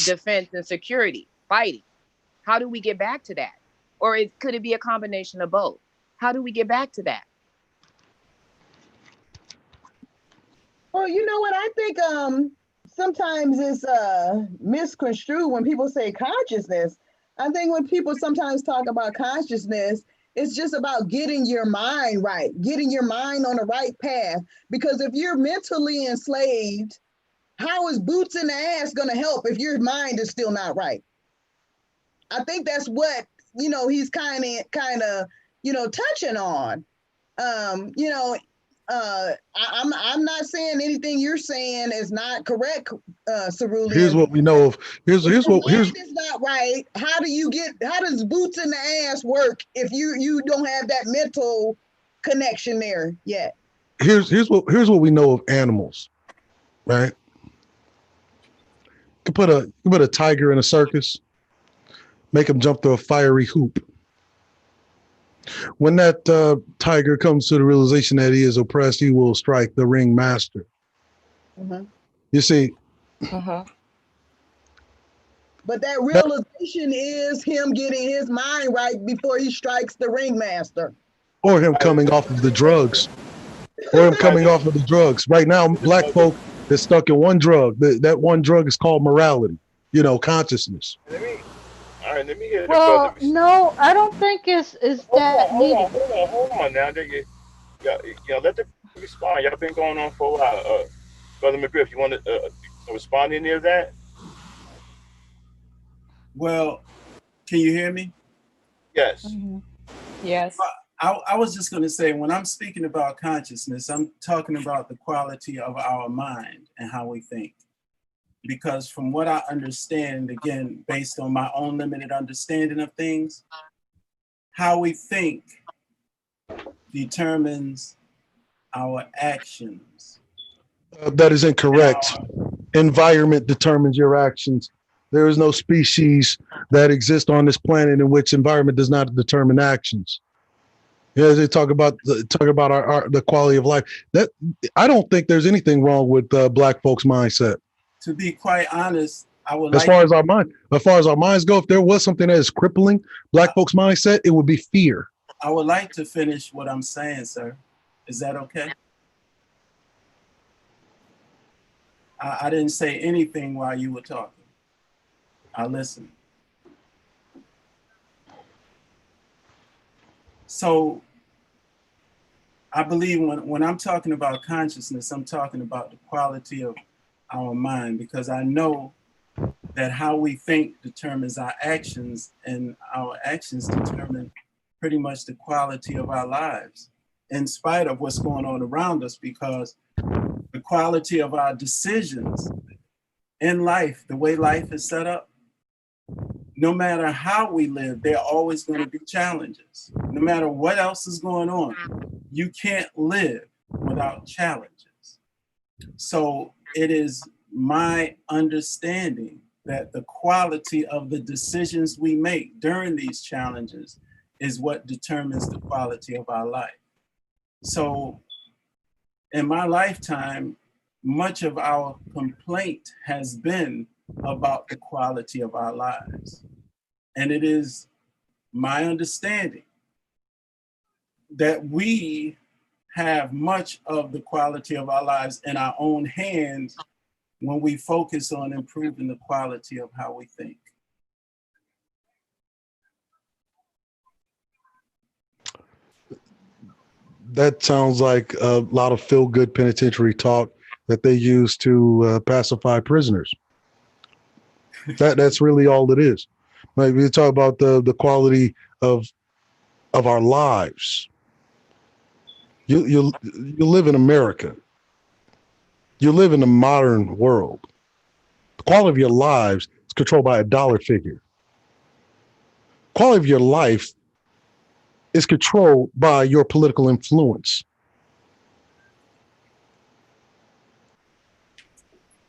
defense and security, fighting? How do we get back to that? Or could it be a combination of both? How do we get back to that? Well, you know what? I think sometimes it's misconstrued when people say consciousness. I think when people sometimes talk about consciousness, it's just about getting your mind right, getting your mind on the right path. Because if you're mentally enslaved, how is boots in the ass going to help if your mind is still not right? I think that's what, he's kind of, touching on. I'm not saying anything you're saying is not correct, Cerulean. Here's what we know of. Here's is not right. How does boots in the ass work if you don't have that mental connection there yet? Here's what we know of animals, right? You put a tiger in a circus, make him jump through a fiery hoop. When that tiger comes to the realization that he is oppressed, he will strike the ring master. Mm-hmm. You see, Mhm. But that That, realization is him getting his mind right before he strikes the ringmaster. or him Right, coming off of the drugs, or him right. coming off of the drugs. Right now, black folk is stuck in one drug. That one drug is called morality, consciousness. Let me, all right, let me hear the brother. Well, no, I don't think it's Hold on, that hold on, needed. hold on, hold on. Now, let the brother respond. Y'all been going on for a while. Brother McGriff, you want to respond to any of that? Well, can you hear me? Yes. Mhm. Yes. I was just going to say, when I'm speaking about consciousness, I'm talking about the quality of our mind and how we think. Because from what I understand, again, based on my own limited understanding of things, how we think determines our actions. That is Now, incorrect. Environment determines your actions. There is no species that exists on this planet in which environment does not determine actions. Yeah, they talk about the quality of life. That I don't think there's anything wrong with black folks' mindset. to be quite honest, I would As like far as our minds go, if there was something that is crippling black folks' mindset, it would be fear. I would like to finish what I'm saying, sir. Is that okay? I didn't say anything while you were talking. I listened. So I believe when I'm talking about consciousness, I'm talking about the quality of our mind, because I know that how we think determines our actions, and our actions determine pretty much the quality of our lives, in spite of what's going on around us, because the quality of our decisions in life, the way life is set up, no matter how we live, there are always going to be challenges. No matter what else is going on, you can't live without challenges. So it is my understanding that the quality of the decisions we make during these challenges is what determines the quality of our life. So in my lifetime, much of our complaint has been about the quality of our lives. And it is my understanding that we have much of the quality of our lives in our own hands when we focus on improving the quality of how we think. That sounds like a lot of feel-good penitentiary talk that they use to pacify prisoners. That's really all it is. Like we talk about the quality of our lives. You live in America. You live in a modern world. The quality of your lives is controlled by a dollar figure. Quality of your life is controlled by your political influence.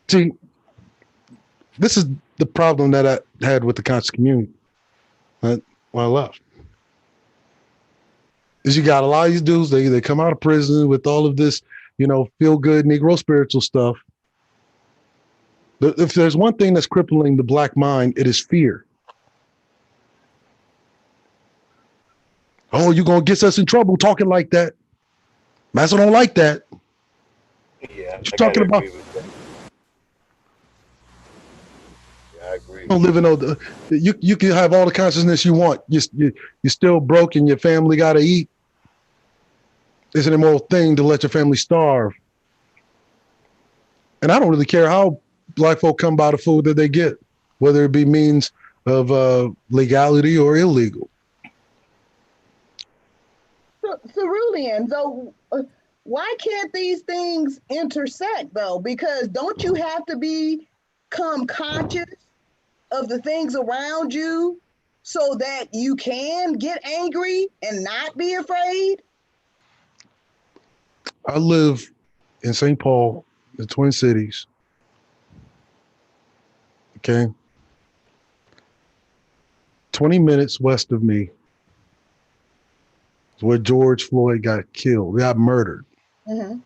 See, this is the problem that I had with the conscious community when I left. Is you got a lot of these dudes, they come out of prison with all of this, feel good Negro spiritual stuff. If there's one thing that's crippling the black mind, it is fear. Oh, you're gonna get us in trouble talking like that. Master don't like that. Yeah, What you I gotta talking about? agree with that. Yeah, I agree. Don't live in you can have all the consciousness you want. You're still broke and your family gotta eat. It's an immoral thing to let your family starve. And I don't really care how black folk come by the food that they get, whether it be means of legality or illegal. Cerulean, though, why can't these things intersect though? Because don't you have to become conscious of the things around you so that you can get angry and not be afraid? I live in St. Paul, the Twin Cities. Okay. 20 minutes west of me is where George Floyd got killed, got murdered. Mm-hmm.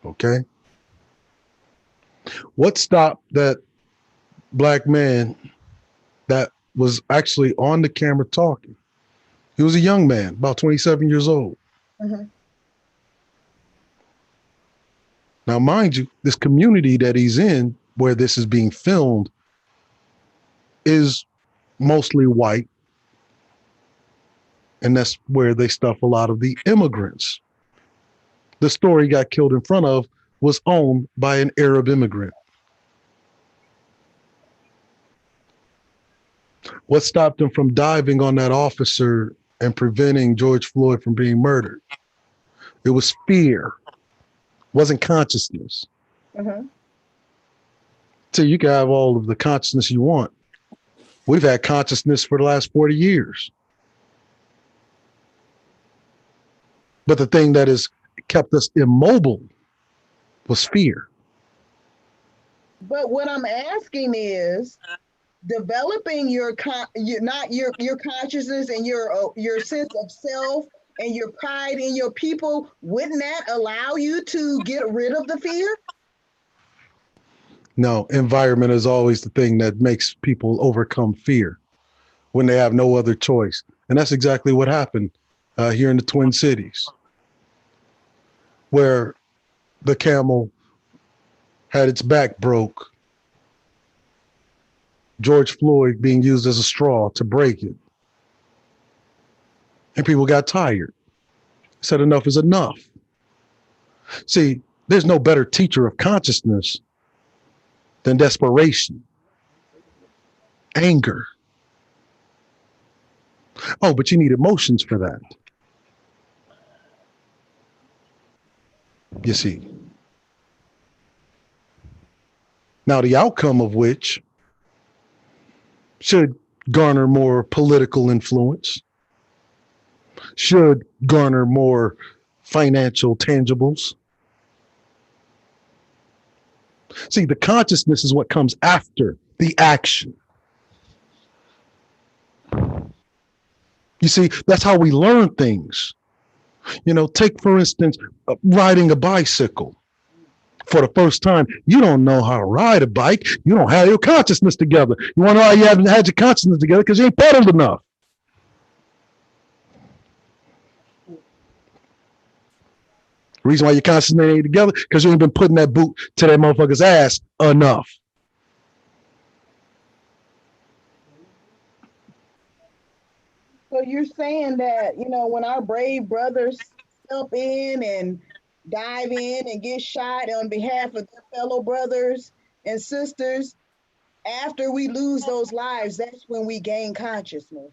Okay. What stopped that black man that was actually on the camera talking? He was a young man, about 27 years old. Mhm. Now, mind you, this community that he's in, where this is being filmed, is mostly white. And that's where they stuff a lot of the immigrants. The store he got killed in front of was owned by an Arab immigrant. What stopped him from diving on that officer and preventing George Floyd from being murdered? It was fear, it wasn't consciousness. Mhm. So you can have all of the consciousness you want. We've had consciousness for the last 40 years. But the thing that has kept us immobile was fear. But what I'm asking is developing your consciousness and your sense of self and your pride in your people. Wouldn't that allow you to get rid of the fear? No, environment is always the thing that makes people overcome fear when they have no other choice. And that's exactly what happened here in the Twin Cities, where the camel had its back broke, George Floyd being used as a straw to break it. And people got tired, said enough is enough. See, there's no better teacher of consciousness than desperation, anger. Oh, but you need emotions for that. You see. Now, the outcome of which should garner more political influence, should garner more financial tangibles. See, the consciousness is what comes after the action. You see, that's how we learn things. You know, take, for instance, riding a bicycle. For the first time, you don't know how to ride a bike. You don't have your consciousness together. You want to know how you haven't had your consciousness together? Because you ain't pedaled enough. Reason why your consciousness ain't together, because you ain't been putting that boot to that motherfucker's ass enough. So you're saying that, when our brave brothers step in and dive in and get shot on behalf of their fellow brothers and sisters, after we lose those lives, that's when we gain consciousness.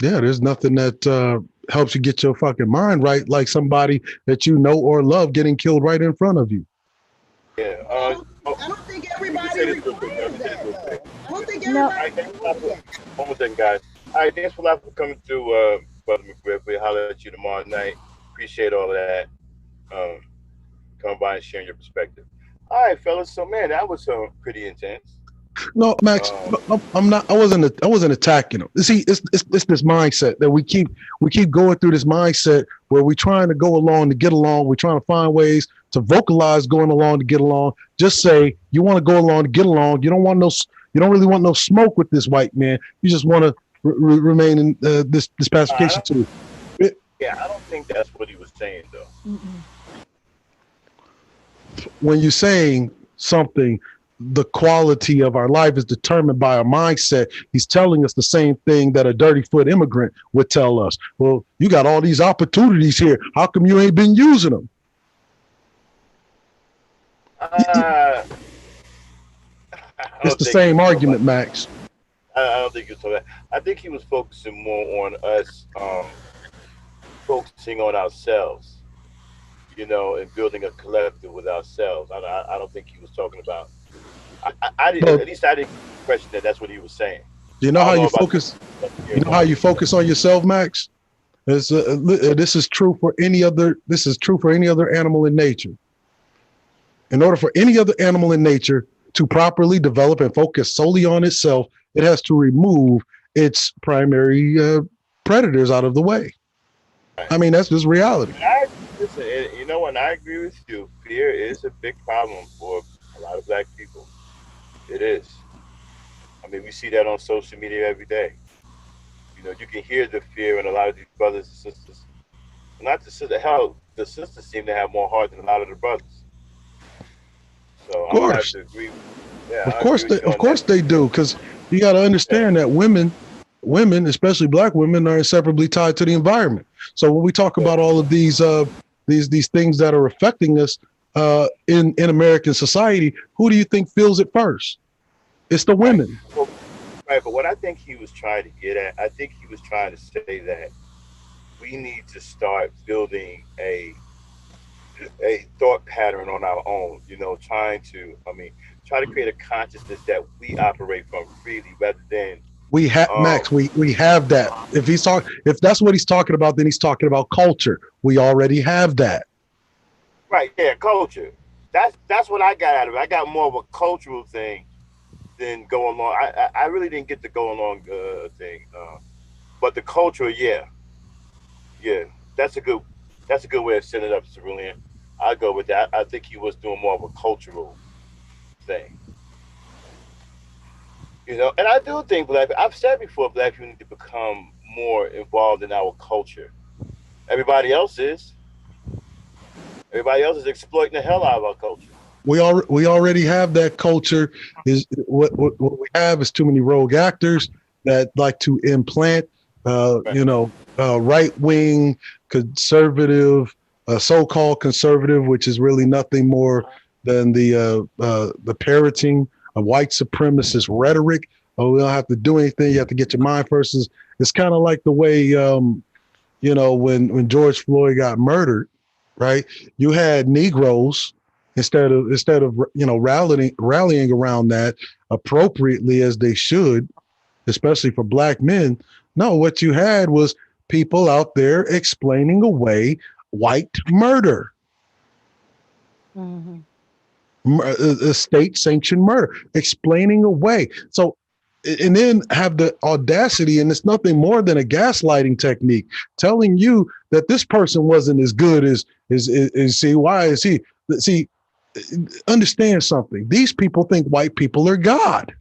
Yeah, there's nothing that helps you get your fucking mind right like somebody that you know or love getting killed right in front of you. Yeah. I don't think everybody requires that, though. I don't think No. everybody requires that. One more thing, guys. All right, thanks for a lot for coming through, Brother McGriff. We'll holler at you tomorrow night. Appreciate all of that. Um, Come by and sharing your perspective. All right, fellas. So, man, that was pretty intense. No, Max, I'm not. I wasn't attacking them. See, it's this mindset that we keep going through this mindset where we're trying to go along to get along. We're trying to find ways to vocalize going along to get along. Just say you want to go along to get along. You don't want no. You don't really want no smoke with this white man. You just want to remain in this pacification too. Yeah, I don't think that's what he was saying, though. Mm-mm. When you're saying something, the quality of our life is determined by our mindset. He's telling us the same thing that a dirty foot immigrant would tell us. Well, you got all these opportunities here. How come you ain't been using them? It's the same argument, Max. I don't think he was talking about. I think he was focusing more on us, focusing on ourselves, and building a collective with ourselves. I don't think he was talking about. I didn't. At least I didn't question that. That's what he was saying. You know how you focus. You know how you focus on yourself, Max. This is true for any other. This is true for any other animal in nature. In order for any other animal in nature to properly develop and focus solely on itself, it has to remove its primary predators out of the way. I mean, that's just reality. Listen, you know what? I agree with you. fear is a big problem for a lot of black people. It is. I mean, we see that on social media every day. You know, you can hear the fear in a lot of these brothers and sisters. Not the sister. Hell, the sisters seem to have more heart than a lot of the brothers. So Of I'm gonna have course. to agree. Yeah, I agree with you Of on that. course they do, because you got to Yeah, understand that women, especially black women, are inseparably tied to the environment. So when we talk yeah, about all of these things that are affecting us in American society, who do you think feels it first? It's the right. women. Well, right. But what I think he was trying to get at, I think he was trying to say that we need to start building a thought pattern on our own. You know, trying to, I mean, try to create a consciousness that we operate from freely, rather than, We have um, Max. We have that. If that's what he's talking about, then he's talking about culture. We already have that. right. Yeah, culture. That's what I got out of it. I got more of a cultural thing than go along. I really didn't get the go along thing, but the culture, yeah, yeah, that's a good that's a good way of setting it up, Cerulean. I go with that. I think he was doing more of a cultural thing, you know. And I do think I've said before, black people need to become more involved in our culture. Everybody else is. Everybody else is exploiting the hell out of our culture. We already have that culture. Is what we have is too many rogue actors that like to implant, Right. right wing conservative, so-called conservative, which is really nothing more than the parroting of white supremacist rhetoric. Oh, we don't have to do anything. You have to get your mind first. It's kind of like the way when George Floyd got murdered, right? You had Negroes instead of rallying around that appropriately as they should, especially for black men. No, what you had was people out there explaining away white murder, Mm-hmm. state sanctioned murder, explaining away. So, and then have the audacity, and it's nothing more than a gaslighting technique, telling you that this person wasn't as good as see, why is he, see, understand something. These people think white people are God.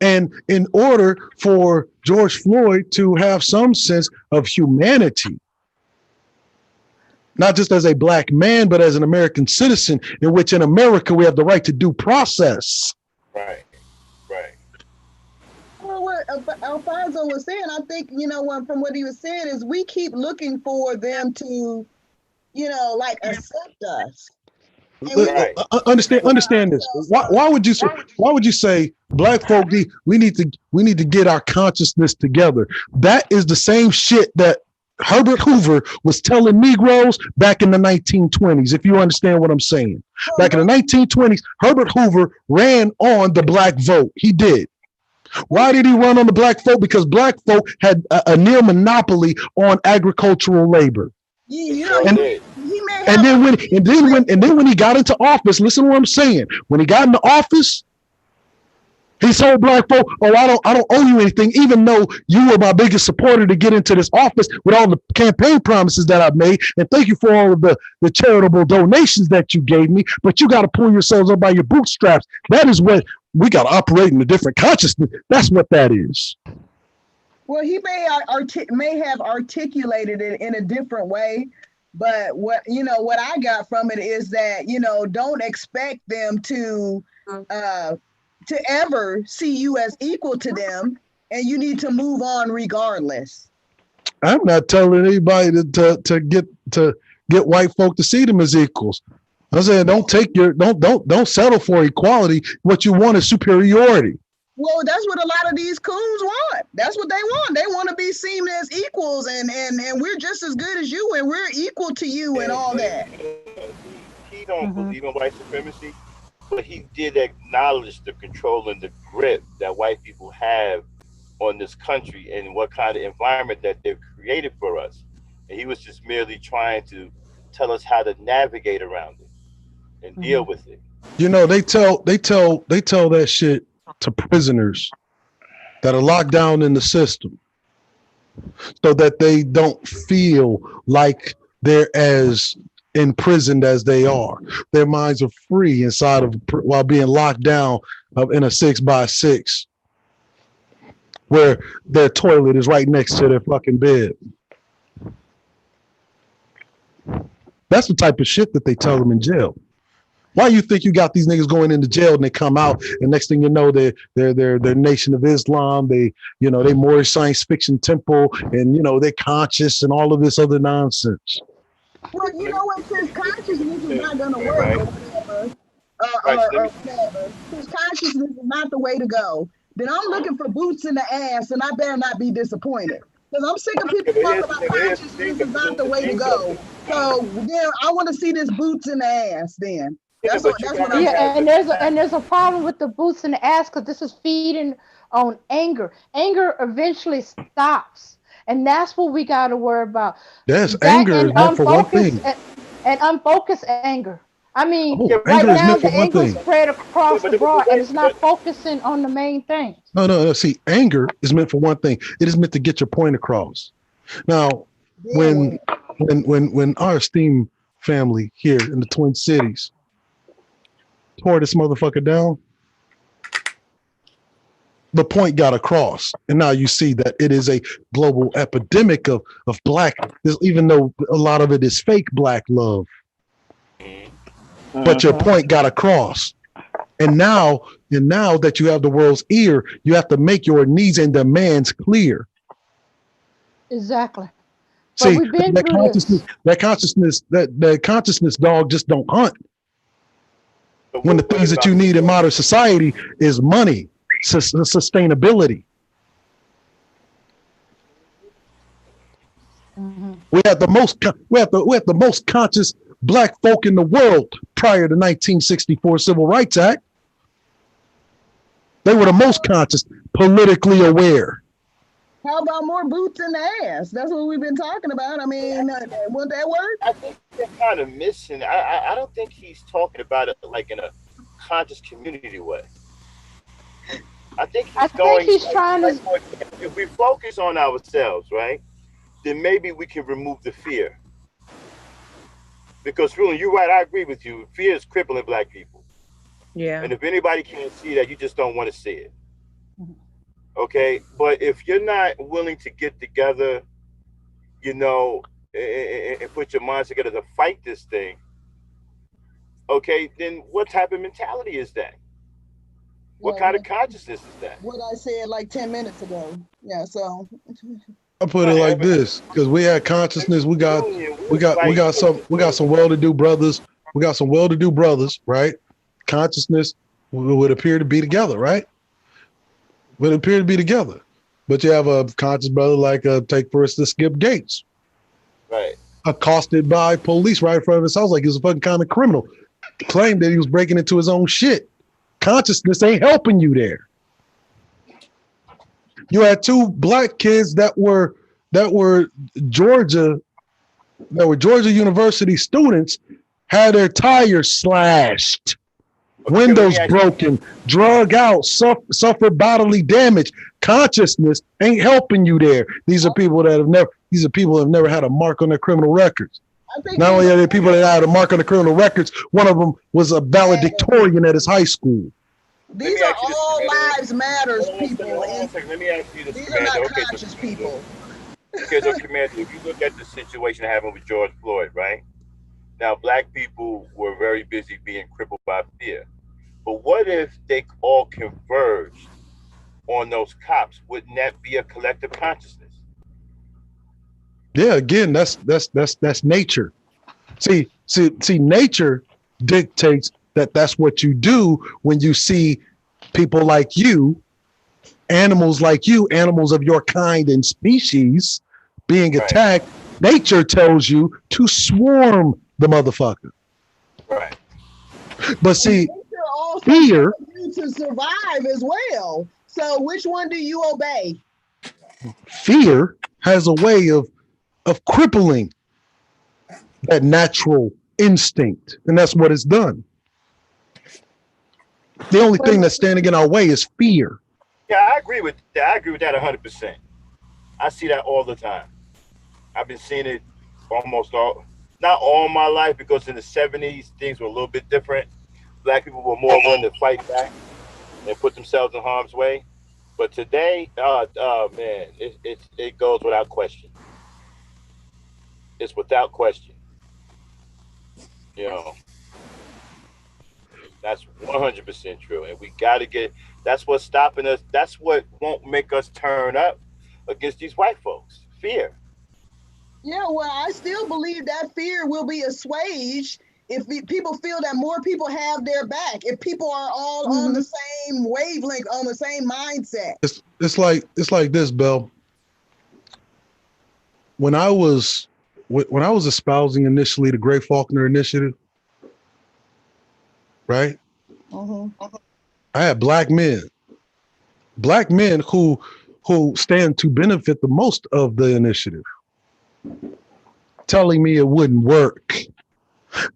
And in order for George Floyd to have some sense of humanity, not just as a black man, but as an American citizen, in which in America we have the right to due process. Right. Right. Well, what Alfonso was saying, I think, from what he was saying is we keep looking for them to, like accept us. And we Right. Understand this. ourselves Why would you say black folk we need to get our consciousness together? That is the same shit that Herbert Hoover was telling Negroes back in the 1920s, if you understand what I'm saying. Back in the 1920s, Herbert Hoover ran on the black vote. He did. Why did he run on the black vote? Because black folk had a near monopoly on agricultural labor. They sure And did. he may and have then when he got into office, listen to what I'm saying. When he got into office, he told black folk, "Oh, I don't owe you anything, even though you were my biggest supporter to get into this office with all the campaign promises that I've made, and thank you for all of the charitable donations that you gave me. But you got to pull yourselves up by your bootstraps. That is what we got to operate in a different consciousness. That's what that is." Well, he may have articulated it in a different way, but what I got from it is that don't expect them to ever see you as equal to them, and you need to move on regardless. I'm not telling anybody to get white folk to see them as equals. I'm saying don't settle for equality. What you want is superiority. Well, that's what a lot of these coons want. That's what they want. They want to be seen as equals, and we're just as good as you, and we're equal to you, and all that. He don't Mm-hmm. believe in white supremacy, but he did acknowledge the control and the grip that white people have on this country and what kind of environment that they've created for us. And he was just merely trying to tell us how to navigate around it and Mm-hmm. deal with it. They tell that shit to prisoners that are locked down in the system, so that they don't feel like they're as imprisoned as they are. Their minds are free inside of while being locked down in a 6x6, where their toilet is right next to their fucking bed. That's the type of shit that they tell them in jail. Why you think you got these niggas going into jail and they come out and next thing you know they're Nation of Islam, they more science fiction temple, and they're conscious and all of this other nonsense. Well, you know what? Since consciousness is not going to work or whatever, or whatever, since consciousness is not the way to go, then I'm looking for boots in the ass, and I better not be disappointed. Because I'm sick of people talking about consciousness is not the way to go. So then I want to see this boots in the ass. Then that's what I'm. Yeah, and there's a problem with the boots in the ass because this is feeding on anger. Anger eventually stops. And that's what we got to worry about. Yes, that anger is meant for one thing. And unfocused anger. I mean, right now the anger is spread across the board, and it's not focusing on the main things. No. See, anger is meant for one thing. It is meant to get your point across. Now, when our esteemed family here in the Twin Cities tore this motherfucker down, the point got across, and now you see that it is a global epidemic of black, even though a lot of it is fake black love. But your point got across, and now that you have the world's ear, you have to make your needs and demands clear. Exactly. See, that consciousness dog just don't hunt. When the things that you need in modern society is money, sustainability. Mm-hmm. We have the most conscious black folk in the world prior to 1964 Civil Rights Act. They were the most conscious, politically aware. How about more boots in the ass? That's what we've been talking about. I mean, won't that work? I think they're kind of missing. I don't think he's talking about it like in a conscious community way. I think he's trying to. If we focus on ourselves, right, then maybe we can remove the fear. Because really, you're right. I agree with you. Fear is crippling black people. Yeah. And if anybody can't see that, you just don't want to see it. Okay, but if you're not willing to get together, and put your minds together to fight this thing, okay, then what type of mentality is that? What kind of consciousness is that? What I said like 10 minutes ago. Yeah, so I put it like this, because we had consciousness. We got some well-to-do brothers. We got some well-to-do brothers, right? Consciousness would appear to be together, right? Would appear to be together, but you have a conscious brother like take for instance Skip Gates, right? Accosted by police right in front of his house like he was a fucking kind of criminal. Claimed that he was breaking into his own shit. Consciousness ain't helping you there. You had two black kids that were Georgia University students, had their tires slashed, windows broken, drug out, suffered bodily damage. Consciousness ain't helping you there. These are people that have never had a mark on their criminal records. Not only are there people that had a mark on the criminal records, one of them was a valedictorian at his high school. These are all lives matters people. Let me ask you this, these are not conscious people. Okay, so Commander, if you look at the situation happened with George Floyd, right? Now, black people were very busy being crippled by fear. But what if they all converged on those cops? Wouldn't that be a collective consciousness? Yeah, again, that's nature. See, nature dictates that's what you do when you see people like you, animals like you, animals of your kind and species being attacked. Nature tells you to swarm the motherfucker. Right. But see, fear to survive as well. So which one do you obey? Fear has a way of crippling that natural instinct, and that's what it's done. The only thing that's standing in our way is fear. Yeah, I agree with that. I agree with that 100%. I see that all the time. I've been seeing it almost all not all my life, because in the '70s things were a little bit different. Black people were more willing to fight back and put themselves in harm's way. But today, man, it goes without question. It's without question. You know, that's 100% true, and we got to get. That's what's stopping us. That's what won't make us turn up against these white folks. Fear. Yeah, well, I still believe that fear will be assuaged if people feel that more people have their back. If people are all on the same wavelength, on the same mindset. It's like this, Bell. When I was when I was espousing initially the Gray Faulkner Initiative, right? Mm-hmm. I had black men who stand to benefit the most of the initiative, telling me it wouldn't work.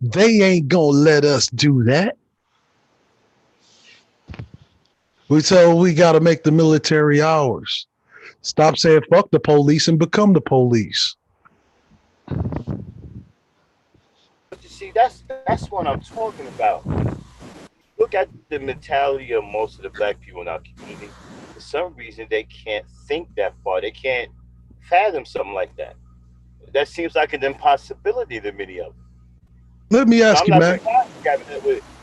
They ain't gonna let us do that. We gotta make the military ours. Stop saying fuck the police and become the police. But you see, that's what I'm talking about. Look at the mentality of most of the black people in our community. For some reason, they can't think that far. They can't fathom something like that. That seems like an impossibility to many of them. Let me So ask you, Mac.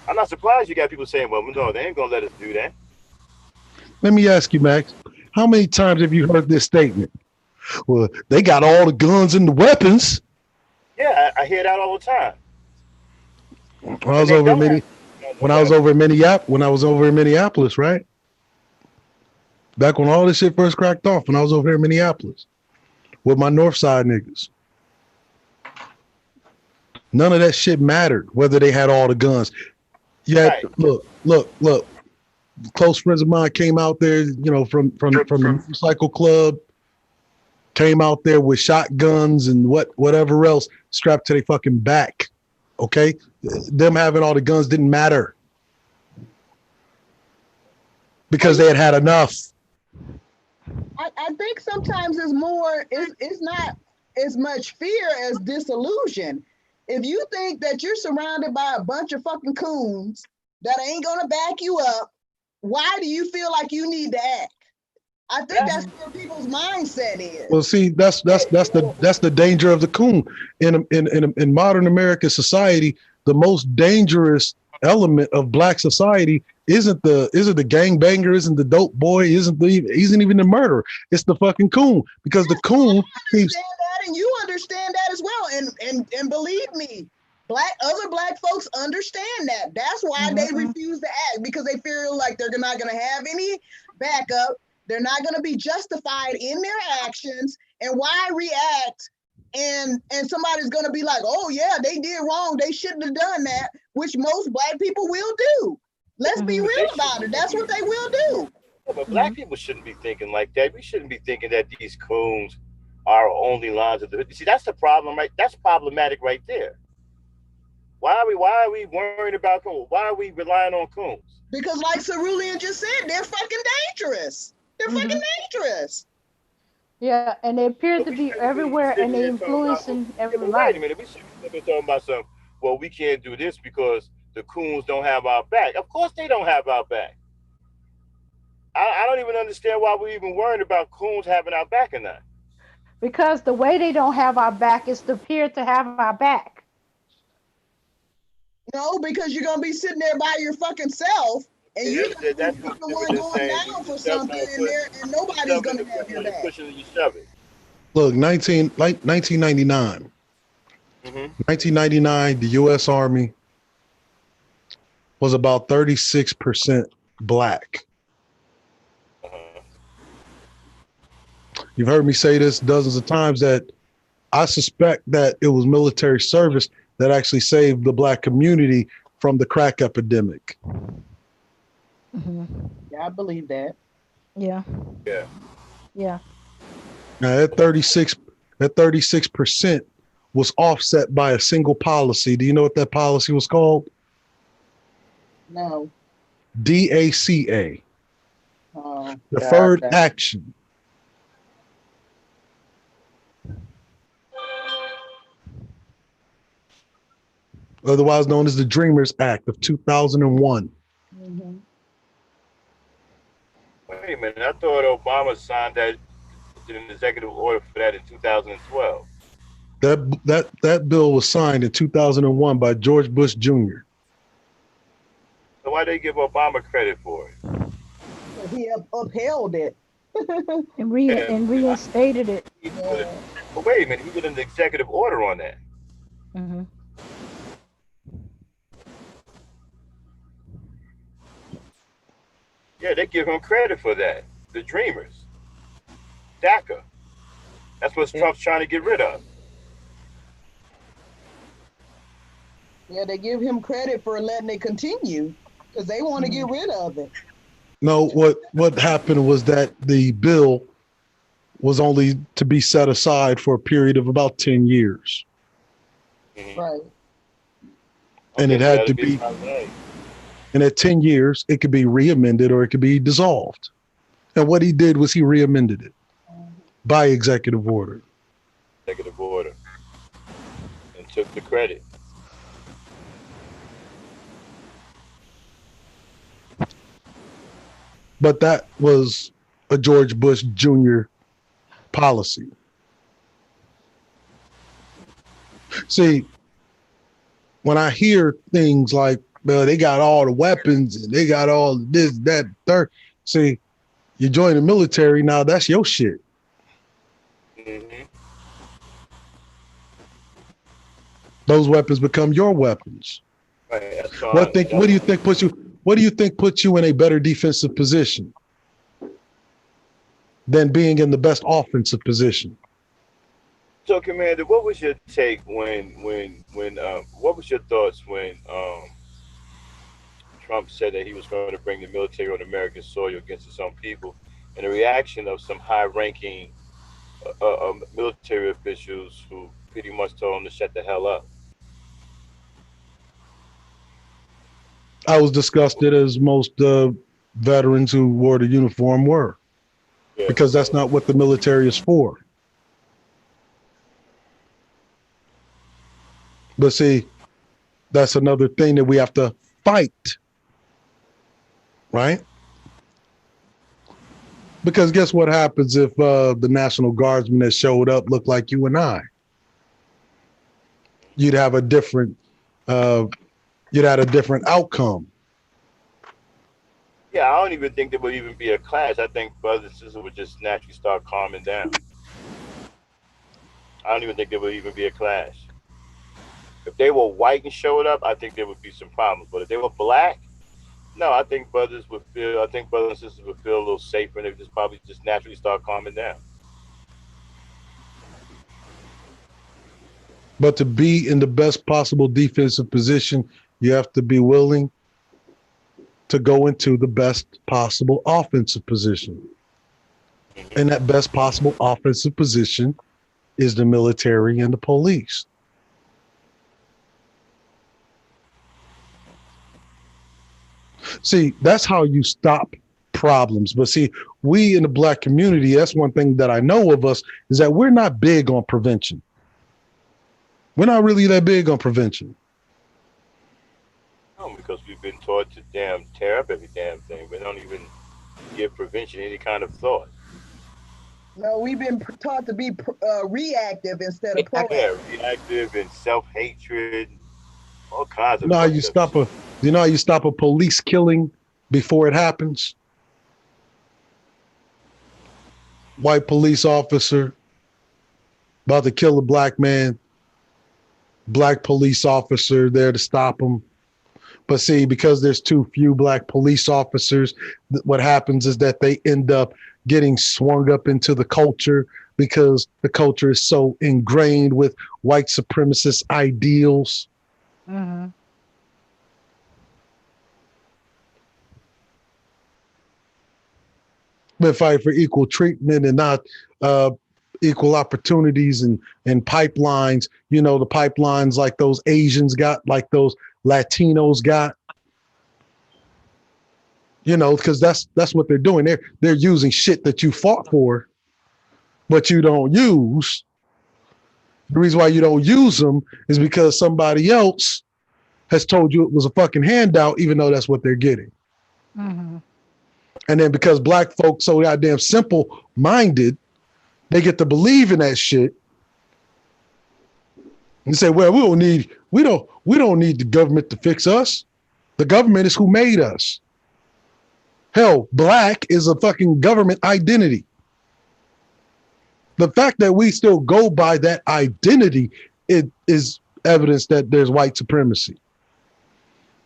I'm not surprised you got people saying, "Well, no, they ain't gonna let us do that." Let me ask you, Max. How many times have you heard this statement? Well, they got all the guns and the weapons. Yeah, I hear that all the time, When I and was they over in don't have Minne- guns when and I was weapons. over in Minneapolis, right? Back when all this shit first cracked off, when I was over here in Minneapolis with my North Side niggas, none of that shit mattered whether they had all the guns. Yet, Right. look. Close friends of mine came out there, from the motorcycle club, came out there with shotguns and whatever else strapped to their fucking back. Okay, them having all the guns didn't matter Well, because they had enough. I think sometimes it's more, it's not as much fear as disillusion. If you think that you're surrounded by a bunch of fucking coons that ain't gonna back you up, why do you feel like you need to act? I think That's that's where people's mindset is. Well, see, that's the danger of the coon in modern American society. The most dangerous element of black society isn't the gangbanger, isn't the dope boy, isn't even the murderer. It's the fucking coon, because the Yes, coon I keeps. understand that, and you understand that as well. And believe me, other black folks understand that. That's why they refuse to act, because they feel like they're not going to have any backup. They're not going to be justified in their actions. And why react? And somebody's going to be like, oh yeah, they did wrong. They shouldn't have done that, which most black people will do. Let's be real about it. That's what they will do. Yeah, but black people shouldn't be thinking like that. We shouldn't be thinking that these coons are only lines of the. See, that's the problem, right? That's problematic right there. Why are we worried about coons? Why are we relying on coons? Because like Cerulean just said, they're fucking dangerous. They're fucking dangerous. Yeah, and they appear But to we be shouldn't be everywhere sitting and they here talking about. influencing Yeah, but wait a everybody. minute. We shouldn't be talking about some. Well, we can't do this because the coons don't have our back. Of course, they don't have our back. I don't even understand why we're even worrying about coons having our back or not. Because the way they don't have our back is to appear to have our back. No, because you're gonna be sitting there by your fucking self, and And you're gonna be that's no the different one than going saying down for you something, shove, no, and you nobody's shove in gonna the have your pushing, you back. pushing, and you shove it. Look, 1999, Mm-hmm. 1999, the U.S. Army was about 36% black. Uh-huh. You've heard me say this dozens of times that I suspect that it was military service that actually saved the black community from the crack epidemic. Yeah, I believe that. Yeah, Yeah. yeah. Now that 36% was offset by a single policy. Do you know what that policy was called? No. DACA, Oh, deferred gotcha. action. otherwise known as the Dreamers Act of 2001. Mhm. Wait a minute, I thought Obama signed that an executive order for that in 2012. That bill was signed in 2001 by George Bush Jr. So why they give Obama credit for it? 'Cause he upheld it. Yeah, And reinstated it. Yeah. but wait a minute, he did an executive order on that. Hmm. Yeah, they give him credit for that. The Dreamers, DACA. That's what Yeah. Trump's trying to get rid of. Yeah, they give him credit for letting it continue because they want to get rid of it. No, what happened was that the bill was only to be set aside for a period of about 10 years. Mm-hmm. Right. And Okay, it so had that'll to be be, 2008. and at 10 years, it could be re-amended or it could be dissolved. And what he did was he re-amended it by executive order. Executive order and took the credit. But that was a George Bush Jr. policy. See, when I hear things like, well, they got all the weapons and they got all this, that, third. See, you join the military now, that's your shit. Mm-hmm. Those weapons become your weapons. Right. What do you think puts you in a better defensive position than being in the best offensive position? So, Commander, what was your take what was your thoughts when Trump said that he was going to bring the military on American soil against his own people, and the reaction of some high-ranking military officials who pretty much told him to shut the hell up? I was disgusted as most veterans who wore the uniform were, Yeah. because that's not what the military is for. But see, that's another thing that we have to fight, right? Because guess what happens if the National Guardsmen that showed up looked like you and I? You'd have a different, uh, you'd have a different outcome. Yeah, I don't even think there would even be a clash. I think brothers and sisters would just naturally start calming down. I don't even think there would even be a clash. If they were white and showed up, I think there would be some problems. But if they were black, no, I think brothers would feel. I think brothers and sisters would feel a little safer, and they would just probably just naturally start calming down. But to be in the best possible defensive position, you have to be willing to go into the best possible offensive position. And that best possible offensive position is the military and the police. See, that's how you stop problems. But see, we in the black community, that's one thing that I know of us, is that we're not big on prevention. We're not really that big on prevention. No, because we've been taught to damn tear up every damn thing. We don't even give prevention any kind of thought. No, we've been taught to be reactive instead of Yeah, proactive. reactive and self hatred, all kinds of You know how fucked you up shit. stop a you know how you stop a police killing before it happens? White police officer about to kill a black man, black police officer there to stop him. But see, because there's too few black police officers, what happens is that they end up getting swung up into the culture because the culture is so ingrained with white supremacist ideals. Hmm. But fight for equal treatment and not uh, equal opportunities and pipelines. You know, the pipelines like those Asians got, like those Latinos got. You know, because that's what they're doing. They're using shit that you fought for, but you don't use. The reason why you don't use them is because somebody else has told you it was a fucking handout, even though that's what they're getting. Mm-hmm. And then because black folks so goddamn simple minded, they get to believe in that shit and say, well, we don't need the government to fix us. The government is who made us. Hell, black is a fucking government identity. The fact that we still go by that identity, it is evidence that there's white supremacy.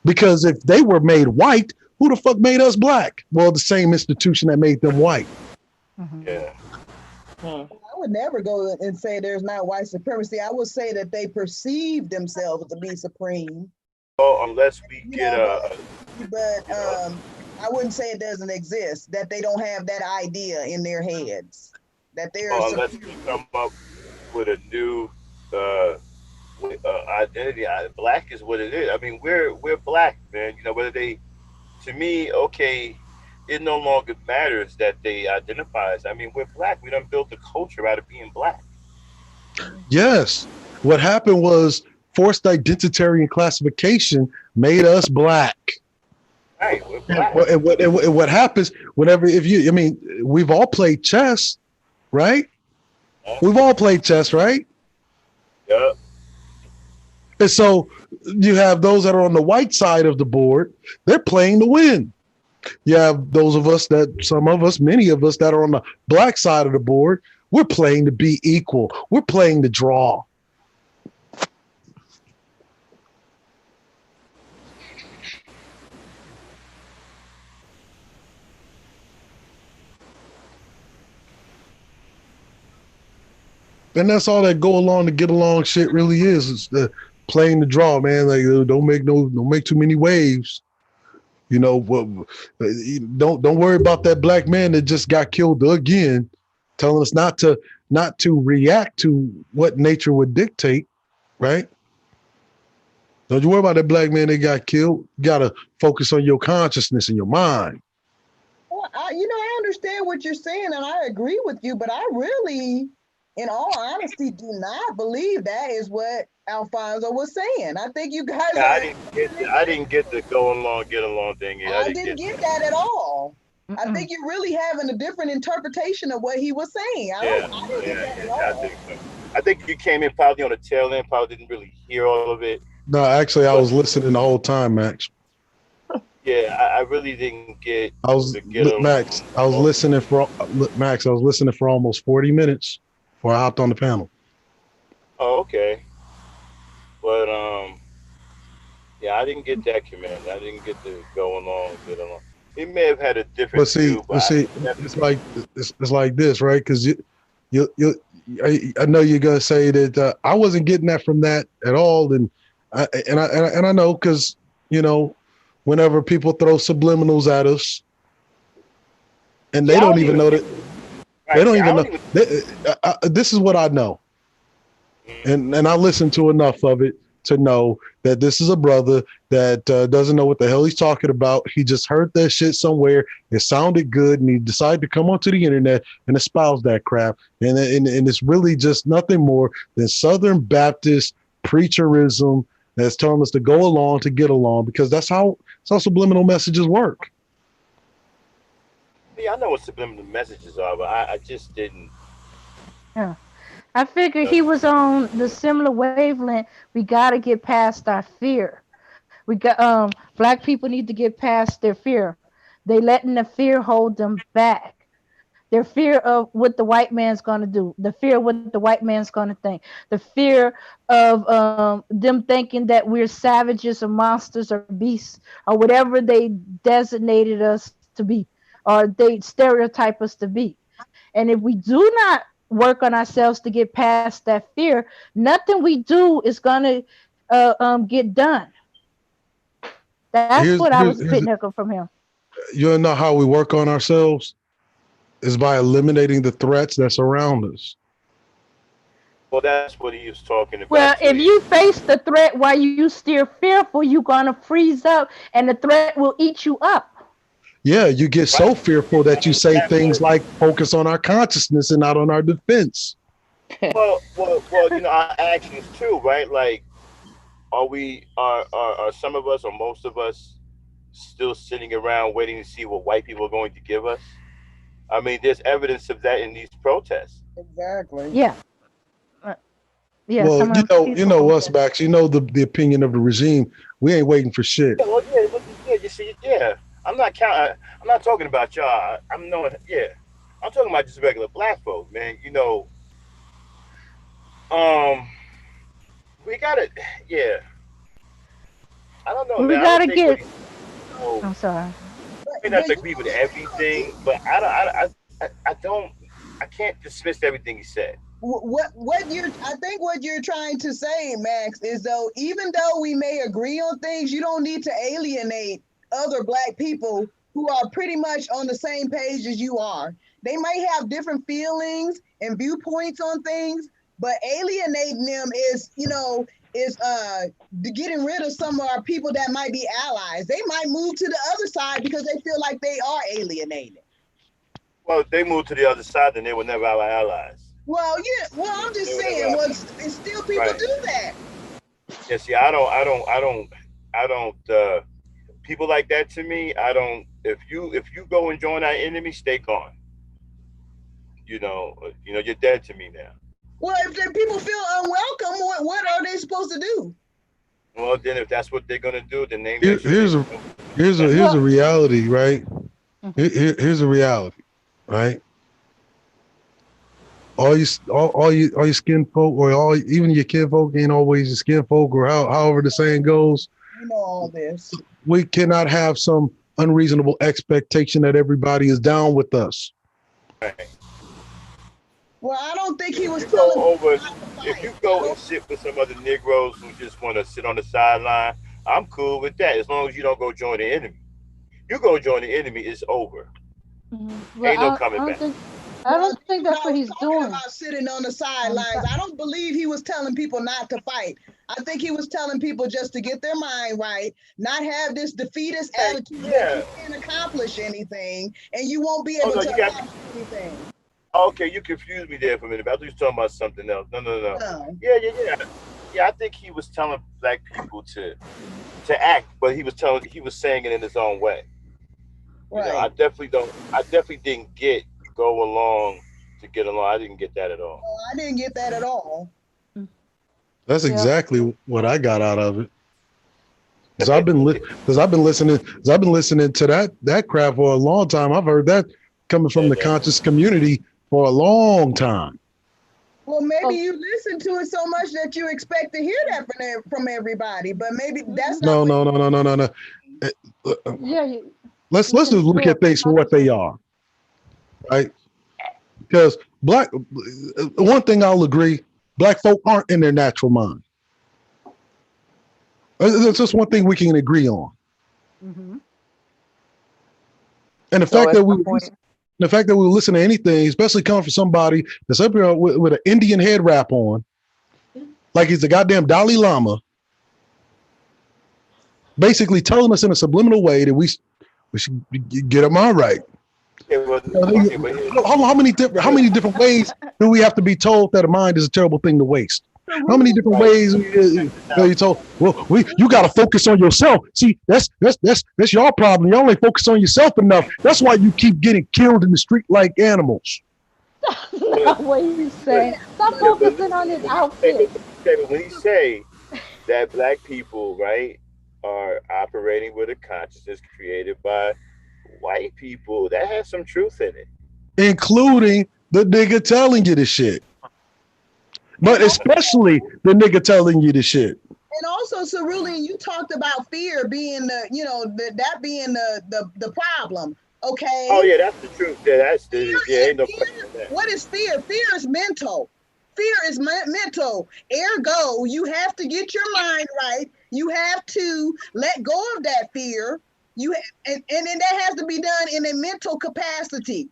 Because if they were made white, who the fuck made us black? Well, the same institution that made them white. Mm-hmm. Yeah. I would never go and say there's not white supremacy. I would say that they perceive themselves to be supreme. Well, unless we You get know, a, but I wouldn't say it doesn't exist, that they don't have that idea in their heads. That they're unless we come up with a new identity. Black is what it is. I mean, we're black, man. You know, whether they, to me, okay, it no longer matters that they identify as. I mean, we're black. We done built a culture out of being black. Yes. What happened was forced identitarian classification made us black. Right, we're black. And what happens whenever, we've all played chess, right? We've all played chess, right? Yeah. And so you have those that are on the white side of the board, they're playing to win. You have those of us many of us that are on the black side of the board, we're playing to be equal. We're playing to draw. And that's all that go along to get along shit really is. It's the playing the draw, man. Like don't make too many waves. You know, don't worry about that black man that just got killed again, telling us not to react to what nature would dictate, right? Don't you worry about that black man that got killed. You gotta focus on your consciousness and your mind. Well, I understand what you're saying, and I agree with you, but I really, in all honesty, do not believe that is what Alfonso was saying. I think you guys. Yeah, I didn't get the go along, get along thing. I didn't get that at all. Mm-mm. I think you're really having a different interpretation of what he was saying. I didn't get that at all. I think so. I think you came in probably on the tail end, probably didn't really hear all of it. No, actually, I was listening the whole time, Max. Yeah, I really didn't get. Max. I was listening for Max. I was listening for almost 40 minutes before I hopped on the panel. Oh, okay. But yeah, I didn't get that command. I didn't get to go along, get along. He may have had a different view, but it's like this, right? Because I know you're gonna say that I wasn't getting that from that at all, and I know because whenever people throw subliminals at us, and they don't even know that. They don't even know. This is what I know, and I listened to enough of it to know that this is a brother that doesn't know what the hell he's talking about. He just heard that shit somewhere. It sounded good, and he decided to come onto the internet and espouse that crap. And it's really just nothing more than Southern Baptist preacherism that's telling us to go along to get along, because that's how subliminal messages work. Yeah, I know what subliminal messages are, but I just didn't. Yeah. I figured he was on the similar wavelength. We got to get past our fear. We got black people need to get past their fear. They letting the fear hold them back. Their fear of what the white man's going to do, the fear of what the white man's going to think, the fear of them thinking that we're savages or monsters or beasts or whatever they designated us to be, or they stereotype us to be. And if we do not work on ourselves to get past that fear, nothing we do is going to get done. That's what I was picking from him. You know how we work on ourselves is by eliminating the threats that surround us. Well, that's what he was talking about. Well, if you face the threat while you still fearful, you're going to freeze up and the threat will eat you up. Yeah, you get so fearful that you say things like focus on our consciousness and not on our defense. Well, our actions too, right? Like are some of us or most of us still sitting around waiting to see what white people are going to give us? I mean, there's evidence of that in these protests. Exactly. Yeah. Uh, yeah. Well, Some of them you peaceful know us, protests. Max. You know the opinion of the regime. We ain't waiting for shit. Yeah, well, yeah, yeah. You see, yeah. I'm not count. I'm not talking about y'all. I'm knowing. Yeah, I'm talking about just regular black folk, man. Um, we gotta. Yeah, I don't know, We man. I don't gotta think what get. he's. No, I'm sorry. may But not you agree with know, everything, but I don't. I can't dismiss everything he said. what you're I think what you're trying to say, Max, is though even though we may agree on things, you don't need to alienate other black people who are pretty much on the same page as you are. They might have different feelings and viewpoints on things, but alienating them is, is getting rid of some of our people that might be allies. They might move to the other side because they feel like they are alienated. Well, if they moved to the other side, then they were never our allies. Well, yeah, well, I'm just They were never saying, our, well, it's still people right. do that. Yeah. See, I don't. People like that to me. I don't. If you go and join our enemy, stay gone. You're dead to me now. Well, if the people feel unwelcome, what are they supposed to do? Well, then if that's what they're gonna do, then they Here, make sure they don't. here's a Well. reality, right? Mhm. Here's a reality, right? All you skin folk, or all even your kin folk ain't always your skin folk, or however the saying goes. You know all this. We cannot have some unreasonable expectation that everybody is down with us. Right. Well, I don't think he If was you go telling people over, not to if fight. you go and sit with some other Negroes who just want to sit on the sideline, I'm cool with that as long as you don't go join the enemy. You go join the enemy, it's over. Well, Ain't no I coming don't back. think. I Well, don't think that's what that's I what was he's talking doing about, sitting on the on the sidelines. side. I don't believe he was telling people not to fight. I think he was telling people just to get their mind right, not have this defeatist Hey, attitude that yeah. you can't accomplish anything and you won't be Oh able no, to you got. accomplish anything. Okay, you confused me there for a minute. But I thought you were talking about something else. No, no, no. No, Yeah. I think he was telling black people to act, but he was saying it in his own way. I right. definitely don't. I definitely didn't get go along to get along. I didn't get that at all. Oh, I didn't get that at all. Mm. That's Yeah. exactly what I got out of it. Because I've been listening. Because I've been listening to that crap for a long time. I've heard that coming from the Yeah. conscious community for a long time. Well, maybe Oh. you listen to it so much that you expect to hear that from everybody, but maybe that's Mhm. not No, what no, no, no, no, no, no. Uh, Yeah. let's Listen just look to at it from things for my what they perspective. are, right? Because one thing I'll agree, black folk aren't in their natural mind. That's just one thing we can agree on. Hmm. And So at some point, the fact that we listen to anything, especially coming from somebody that's up here with an Indian head wrap on, like he's the goddamn Dalai Lama, basically telling us in a subliminal way that we should get our mind right. Yeah. Well. Okay. But here, How many different ways do we have to be told that a mind is a terrible thing to waste? the How many rule. different right. ways Check this out. you told? Well, you got to focus on yourself. See, that's your problem. You only focus on yourself enough. That's why you keep getting killed in the street like animals. That's But not what he's but saying. Stop yeah. But focusing on listen. his outfit. But when he say that black people, right, are operating with a consciousness created by white people, that has some truth in it. Including the nigga telling you the shit, but And also, especially the nigga telling you the shit. and also, Cerulean, you talked about fear being that being the problem. Oh Okay, yeah, that's the truth. Yeah, that's the yeah. fear Ain't no question fear. in that. What is fear? Fear is mental. Fear is mental. Ergo, you have to get your mind right. You have to let go of that fear. And then that has to be done in a mental capacity.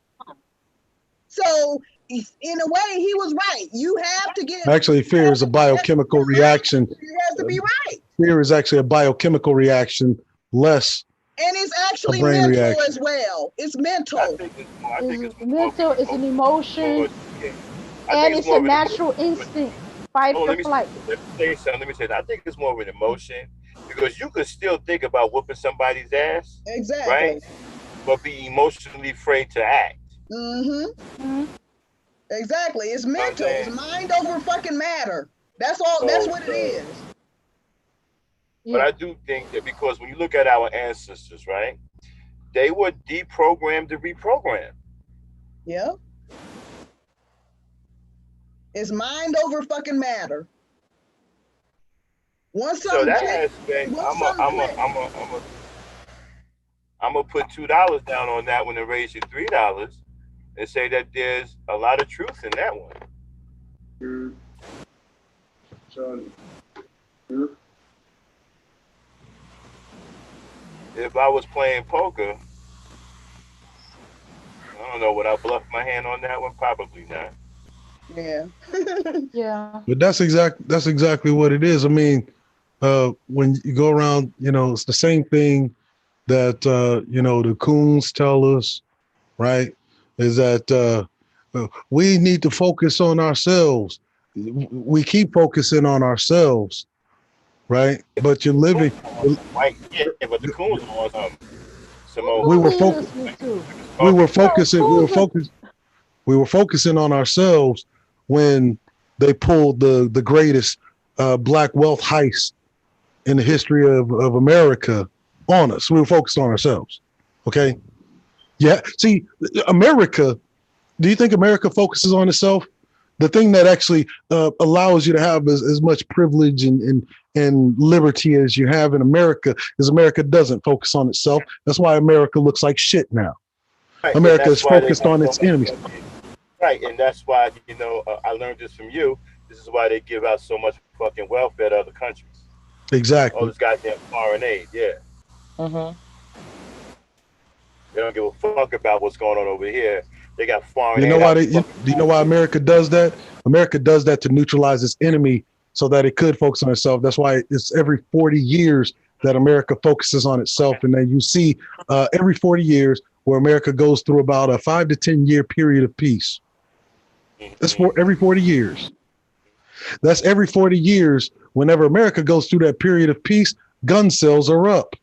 So, in a way, he was right. You have to get. Actually, fear is a biochemical reaction. It has to be right. Fear is actually a biochemical reaction, less And it's a actually brain mental reaction. as well. It's I mental. think it's more. I think It's it's more of mental. an It's an emotion. More. emotion, Yeah. I and think it's it's a more of an natural emotion. instinct. fight Oh, or flight. let me say something. Let me say that. I think it's more of an emotion because you could still think about whooping somebody's ass, right? Exactly. But be emotionally afraid to act. Mm-hmm. Mhm. Exactly. It's You know what I'm mental. It's saying? mind over fucking matter. That's all. That's So, what it is. but Yeah. I do think that because when you look at our ancestors, right, they were deprogrammed to reprogram. Yep. It's mind over fucking matter. Once So something that click, aspect, once something click. I'm gonna put $2 down on that one and raise it $3 and say that there's a lot of truth in that one. If I was playing poker, I don't know, would I bluff my hand on that one? Probably not. Yeah. Yeah. But that's exactly what it is. I mean, when you go around, it's the same thing that the coons tell us, right? Is that we need to focus on ourselves. We keep focusing on ourselves, right? But you're Coons living. are on some white, yeah, but the coons are on some Who old We were coons you focused. listening to? We were stalker shit. No, focusing. We were coons are focused. We were focusing on ourselves when they pulled the greatest black wealth heist in the history of America on us. We were focused on ourselves. Okay. Yeah. See, America, do you think America focuses on itself? The thing that actually allows you to have as much privilege and liberty as you have in America is America doesn't focus on itself. That's why America looks like shit now. Right, and America that's is why they focused have on so its much enemies. fucking. Right, and that's why I learned this from you. This is why they give out so much fucking welfare to other countries. All this Exactly. goddamn foreign aid. Yeah, Mhm. they don't give a fuck about what's going on over here. They got foreign You know aid why out they? the Do fucking you know why wazoo. America does that? America does that to neutralize its enemy, so that it could focus on itself. That's why it's every 40 years that America focuses on itself, and then you see every 40 years where America goes through about a 5 to 10 year period of peace. That's for Mm-hmm. every 40 years. That's every 40 years. Whenever America goes through that period of peace, gun sales are up.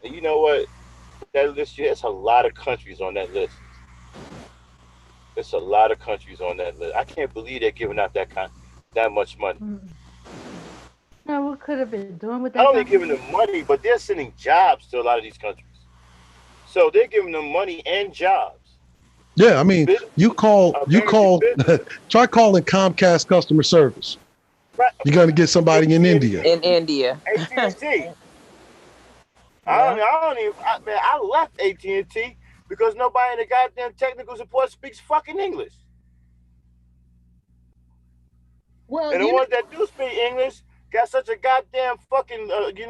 And you know what? That list, there's a lot of countries on that list. There's a lot of countries on that list. I can't believe they're giving out that much money. mm. Now, what could have been doing with Not that only kind of giving money? them money, but they're sending jobs to a lot of these countries. So they're giving them money and jobs. Yeah, I mean, you Businesses, American call, businesses. try calling Comcast customer service. Right. You're going to get somebody in India. AT&T, In India. AT&T. Yeah. I don't even. Man, I left AT&T because nobody in the goddamn technical support speaks fucking English. Well, And the ones that do speak English got such a goddamn fucking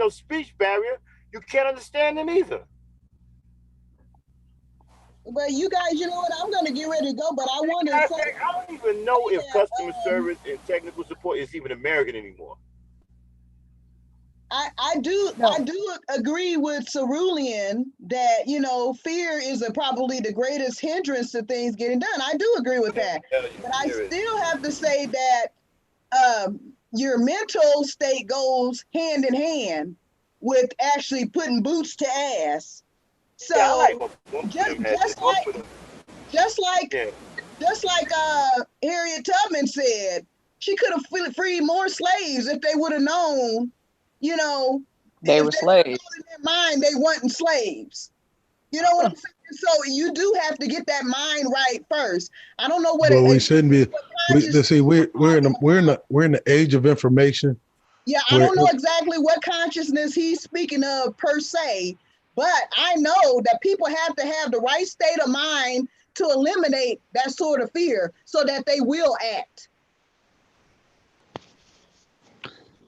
speech barrier, you can't understand them either. but you guys, you know what? I'm gonna get ready to go, but I want to Matter of say fact, I don't even know if that customer service and technical support is even American anymore. I No. do agree with Cerulean that fear is probably the greatest hindrance to things getting done. I do agree with that, Hell yeah, but I there is. still have to say that your mental state goes hand in hand with actually putting boots to ass. Yeah, I like So both of just them had just both of like them. just like Yeah, just like Harriet Tubman said, she could have freed more slaves if they would have known, you know, They if were they would have slaves. known in their mind they weren't slaves. You know what I'm saying? So you do have to get that mind right first. I don't know Well, we exactly shouldn't be. what We let's see. consciousness you're talking about. We're in the age of information Yeah, I where don't know exactly what consciousness he's speaking of per se, but I know that people have to have the right state of mind to eliminate that sort of fear so that they will act.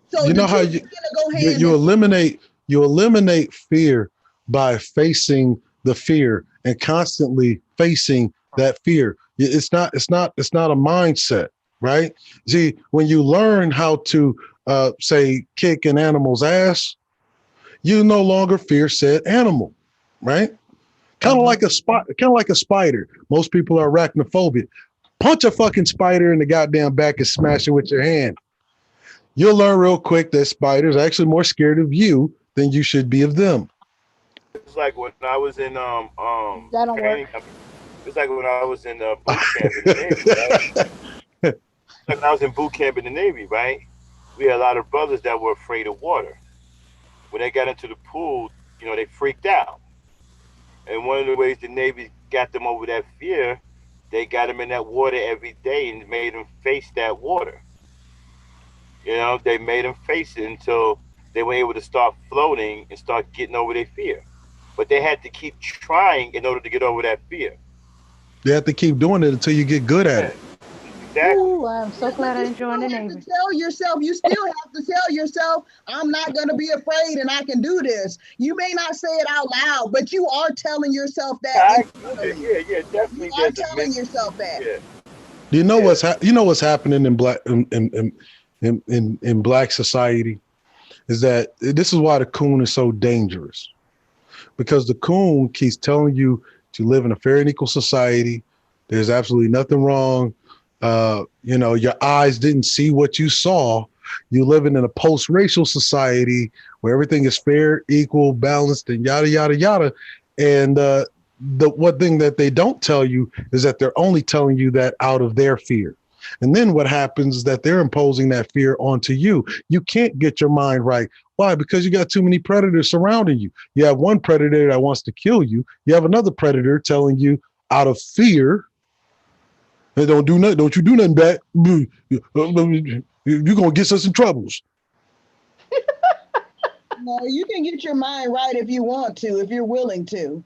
So you the know two how are gonna go hand you in eliminate fear by facing the fear and constantly facing that fear. It's not a mindset, right? See, when you learn how to say kick an animal's ass, you no longer fear said animal, right? Kind of Hmm. like a spider. Most people are arachnophobic. Punch a fucking spider in the goddamn back and smash it with your hand. You'll learn real quick that spiders are actually more scared of you than you should be of them. It's like when I was in That don't training. work. It's like when I was in boot camp in the Navy, right? Like when I was in boot camp in the Navy, right? We had a lot of brothers that were afraid of water. When they got into the pool, they freaked out. And one of the ways the Navy got them over that fear, they got them in that water every day and made them face that water. They made them face it until they were able to start floating and start getting over their fear. But they had to keep trying in order to get over that fear. You have to keep doing it until you get good at Yeah, it. exactly. Ooh, I'm so Yeah, but glad I you didn't join still the have to Navy. tell yourself, you still have to tell yourself, I'm not going to be afraid and I can do this. You may not say it out loud, but you are telling yourself Yeah, that I agree with internally. it. Yeah, yeah, You definitely. are There's a telling mental. yourself that. Yeah, You yeah. know what's happening in black in black society is that this is why the coon is so dangerous, because the coon keeps telling you to live in a fair and equal society. There's absolutely nothing wrong. Your eyes didn't see what you saw. You living in a post-racial society where everything is fair, equal, balanced, and yada yada yada. And the one thing that they don't tell you is that they're only telling you that out of their fear. And then what happens is that they're imposing that fear onto you. You can't get your mind right. Why? Because you got too many predators surrounding you. You have one predator that wants to kill you. You have another predator telling you out of fear, hey, don't do nothing. Don't you do nothing bad. You're gonna get us in troubles. No, you can get your mind right if you want to, if you're willing to.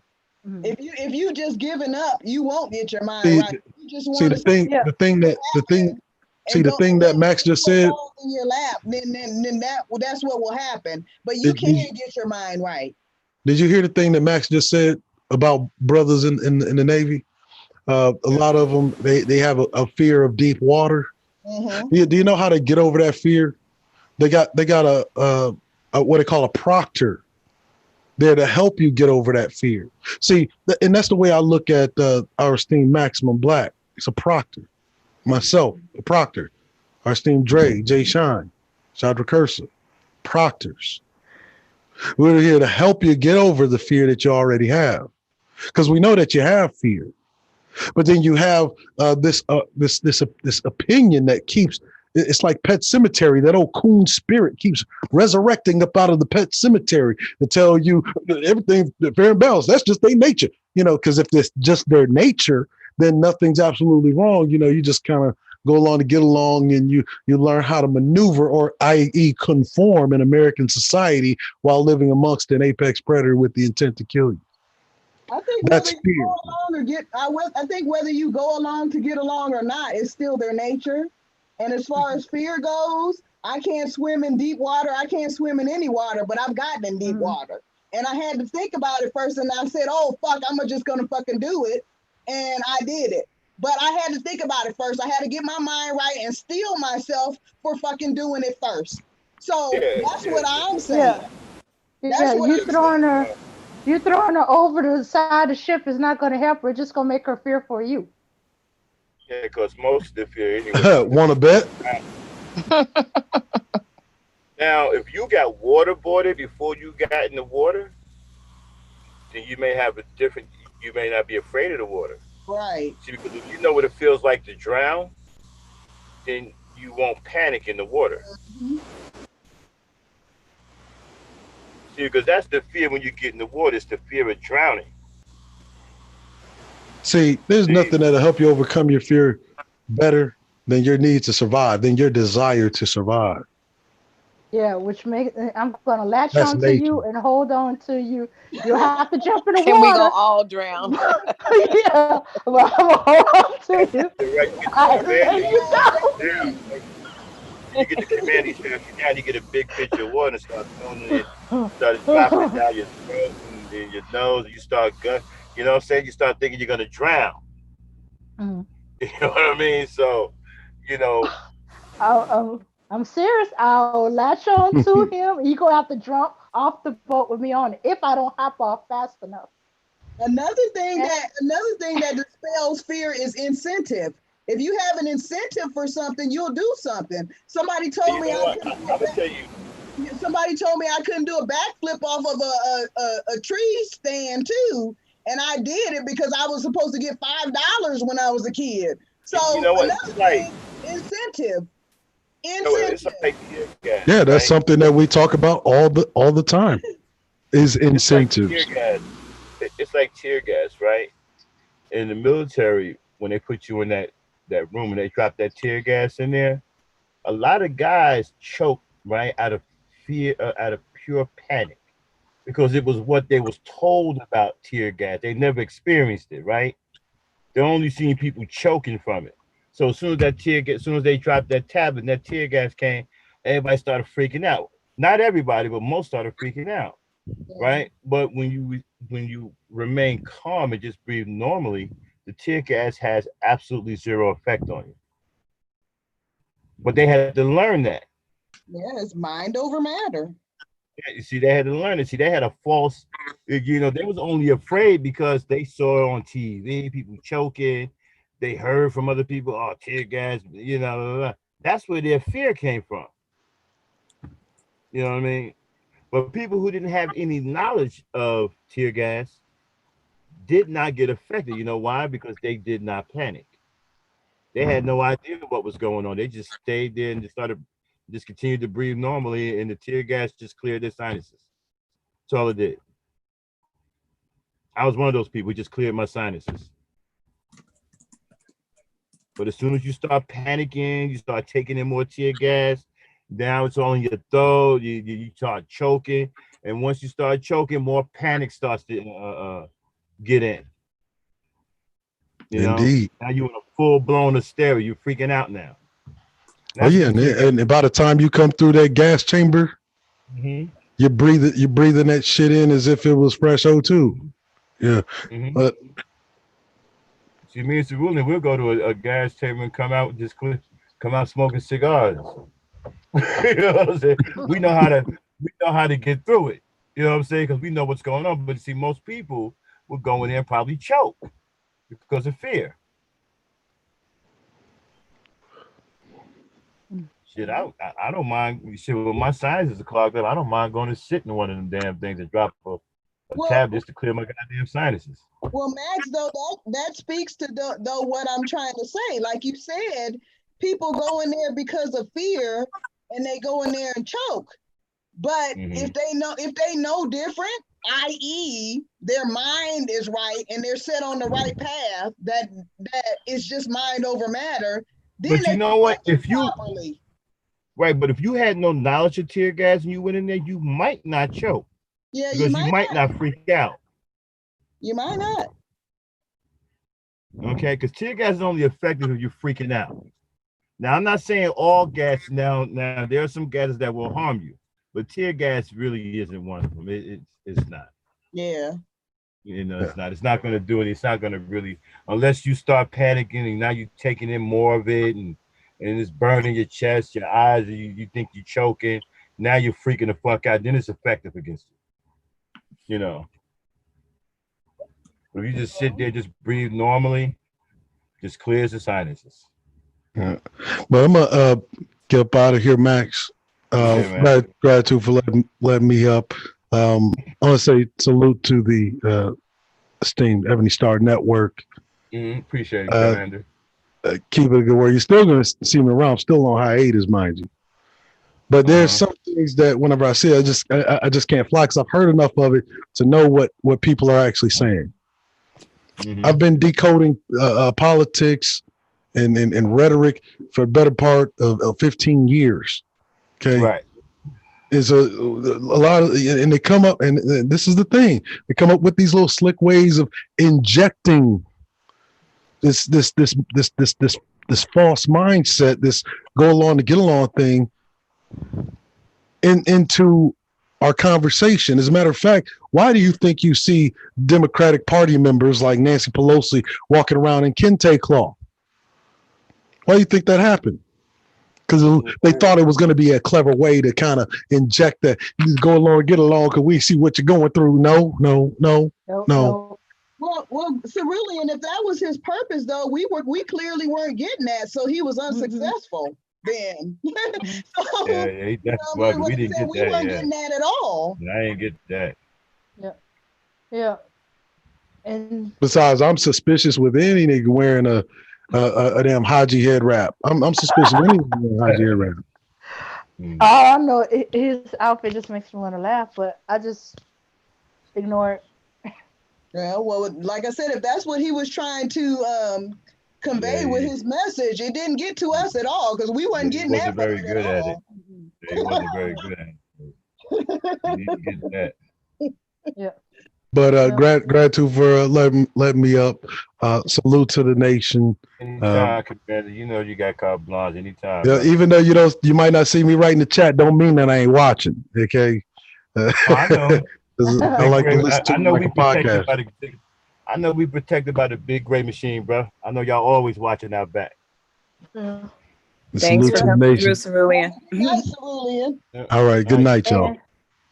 Mhm. If you just giving up, you won't get your mind See, right. You just see want the to thing, Yeah. the thing that the thing, happen see and the don't thing let that Max it just said. fall in your lap. Then that's what will happen. But you Did, can did, you, get your mind right. did you hear the thing that Max just said about brothers in the Navy? A lot of them they have a fear of deep water. Mm-hmm. Do you know how to get over that fear? They got a what they call a proctor there to help you get over that fear. See, and that's the way I look at our esteemed Maximum Black. It's a proctor. Myself, a proctor. Our esteemed Dre, Jay Shine, Chandra Cursa, proctors. We're here to help you get over the fear that you already have, because we know that you have fear. But then you have this opinion that keeps. It's like Pet Cemetery. That old coon spirit keeps resurrecting up out of the pet cemetery to tell you everything fair and balanced. That's just their nature, because if it's just their nature, then nothing's absolutely wrong. You just kind of go along to get along, and you learn how to maneuver, or i.e., conform in American society while living amongst an apex predator with the intent to kill you. I think whether That's you go fear. along or I think whether you go along to get along or not, it's still their nature. And as far as fear goes, I can't swim in deep water. I can't swim in any water, but I've gotten in deep Mhm. water. And I had to think about it first, and I said, "Oh fuck, I'm just gonna fucking do it," and I did it. But I had to think about it first. I had to get my mind right and steel myself for fucking doing it first. So Yeah, that's yeah, what I'm saying. Yeah. That's Yeah. what You I'm saying. throwing her, you throwing her over the side of the ship is not going to help her. It's just going to make her fear for you. yeah. Because most of the fear anyway is the Want to fear of bet? drowning. Now, if you got waterboarded before you got in the water, then you may have a different. You may not be afraid of the water. Right. See, because if you know what it feels like to drown, then you won't panic in the water. Mhm. See, because that's the fear when you get in the water. It's the fear of drowning. See, there's See, nothing that'll help you overcome your fear better than your need to survive, than your desire to survive. Yeah, which makes I'm gonna latch That's onto nature. you and hold on to you. You'll have to jump in the And we water. gonna all drown. Yeah, but I'm gonna hold on to you. you're right. You get the I command let to you use go. you down. Like, when you get the command, he straps you down. You get a big picture of water and start throwing it. Start dropping it down your throat and then your nose. And you start gut. You know what I'm saying? You start thinking you're gonna drown. Mm. You know what I mean? So, you know, I'm serious. I'll latch on to him. He gonna have to jump off the boat with me on it if I don't hop off fast enough. Another thing And, that another thing that dispels fear is incentive. If you have an incentive for something, you'll do something. Somebody told You me know I what? couldn't do I'm gonna tell you. somebody told me I couldn't do a backflip off of a tree stand too, and I did it because I was supposed to get $5 when I was a kid. You So know what? another It's like thing, incentive, it's incentive. like tear gas, Yeah, that's right? something that we talk about all the time is It's like tear incentives. gas. It's like tear gas, right? In the military, when they put you in that room and they drop that tear gas in there, a lot of guys choke right out of fear, out of pure panic, because it was what they was told about tear gas. They never experienced it, right? They're only seeing people choking from it. So as soon as that tear gas, as soon as they dropped that tablet and that tear gas came, everybody started freaking out. Not everybody, but most started freaking out, Yeah. right? But when you remain calm and just breathe normally, the tear gas has absolutely zero effect on you. But they had to learn that. Yeah, it's mind over matter. Yeah, you see, they had to learn it. See, they had a false, they was only afraid because they saw it on TV, people choking. They heard from other people, oh, tear gas, blah, blah, blah. That's where their fear came from. You know what I mean? But people who didn't have any knowledge of tear gas did not get affected. You know why? Because they did not panic. They had no idea what was going on. They just stayed there and just continued to breathe normally, and the tear gas just cleared their sinuses. That's all it did. I was one of those people who just cleared my sinuses. But as soon as you start panicking, you start taking in more tear gas. Now it's all in your throat. You start choking, and once you start choking, more panic starts to get in. You know, Indeed. now you're in a full blown hysteria. You're freaking out now. And Oh that's yeah, what tear gas. and by the time you come through that gas chamber, Mm-hmm. you're breathing that shit in as if it was fresh O2. Yeah, Mm-hmm. but See, me and Cerulin, we'll go to a gas chamber and come out smoking cigars. You know what I'm saying? We know how to get through it. You know what I'm saying? Because we know what's going on. But see, most people will go in there and probably choke because of fear. Shit, I don't mind. Shit, when my sinuses are clogged up, I don't mind going to sit in one of them damn things and drop a Well, tab just to clear my goddamn sinuses. well, Max, though that speaks to though what I'm trying to say. Like you said, people go in there because of fear, and they go in there and choke. But Mm-hmm. if they know different, i.e., their mind is right and they're set on the right path, that is just mind over matter, then But they you can know what? function properly. Right, but if you had no knowledge of tear gas and you went in there, you might not choke Yeah, you because you might might not. not freak out. You might not. Okay, because tear gas is only effective if you're freaking out. Now, I'm not saying all gas. Now there are some gases that will harm you, but tear gas really isn't one of them. It's not. Yeah. It's not. It's not going to do it. It's not going to really, unless you start panicking and now you're taking in more of it, and it's burning your chest, your eyes, and you think you're choking. Now you're freaking the fuck out. Then it's effective against you. You know, if you just sit there, just breathe normally, just clears the sinuses. yeah. But I'm gonna get up out of here, Max. Yeah, man. Gratitude for letting me up. I want to say salute to the esteemed Ebony Star Network. Appreciate it, Uh, Commander. Keep it a good word. You're still going to see me around. I'm still on hiatus, mind you. But there's Uh-huh. some things that whenever I see it, I just can't fly because I've heard enough of it to know what people are actually saying. Mm-hmm. I've been decoding politics and rhetoric for the better part of 15 years. Okay. Right. Is a lot of, and they come up, and this is the thing, they come up with these little slick ways of injecting this false mindset, this go along to get along thing into our conversation. As a matter of fact, why do you think you see Democratic Party members like Nancy Pelosi walking around in kente cloth? Why do you think that happened? Because they thought it was going to be a clever way to kind of inject that. You just go along, get along, because we see what you're going through. No, no, no, No, no. no. Well, Cerulean, if that was his purpose, though, we clearly weren't getting that, so he was unsuccessful then. Yeah, So, yeah, he you definitely know, was. what We I'm didn't saying, get we that. weren't Yeah, getting that at all. yeah, I didn't get that. Yeah. Yeah. And Besides, I'm suspicious with any nigga wearing a damn Haji head wrap. I'm suspicious of any nigga wearing a Haji head wrap. Mm. all I know, his outfit just makes me want to laugh, but I just ignore it. Yeah, well, like I said, if that's what he was trying to Yeah, convey with his message, it didn't get to us at all because we yeah, wasn't he getting that wasn't part very at good at it. all. Yeah, he wasn't very good at it. We didn't get that. Yeah. But Yeah. gratitude for letting me up. Salute to the nation. Anytime, Commander, you know you got carte blanche anytime, Yeah, brother. even though you might not see me right in the chat, don't mean that I ain't watching. Okay, Oh, I know. I Big like to Gray. listen to I it know like we a protected podcast. by the. I know we protected by the big gray machine, bro. I know y'all always watching our back. Yeah. And Thanks salute for to Yeah. the coming through, nation. Cerulean. Nice, Cerulean. Yeah. All right, All good right, night, y'all. And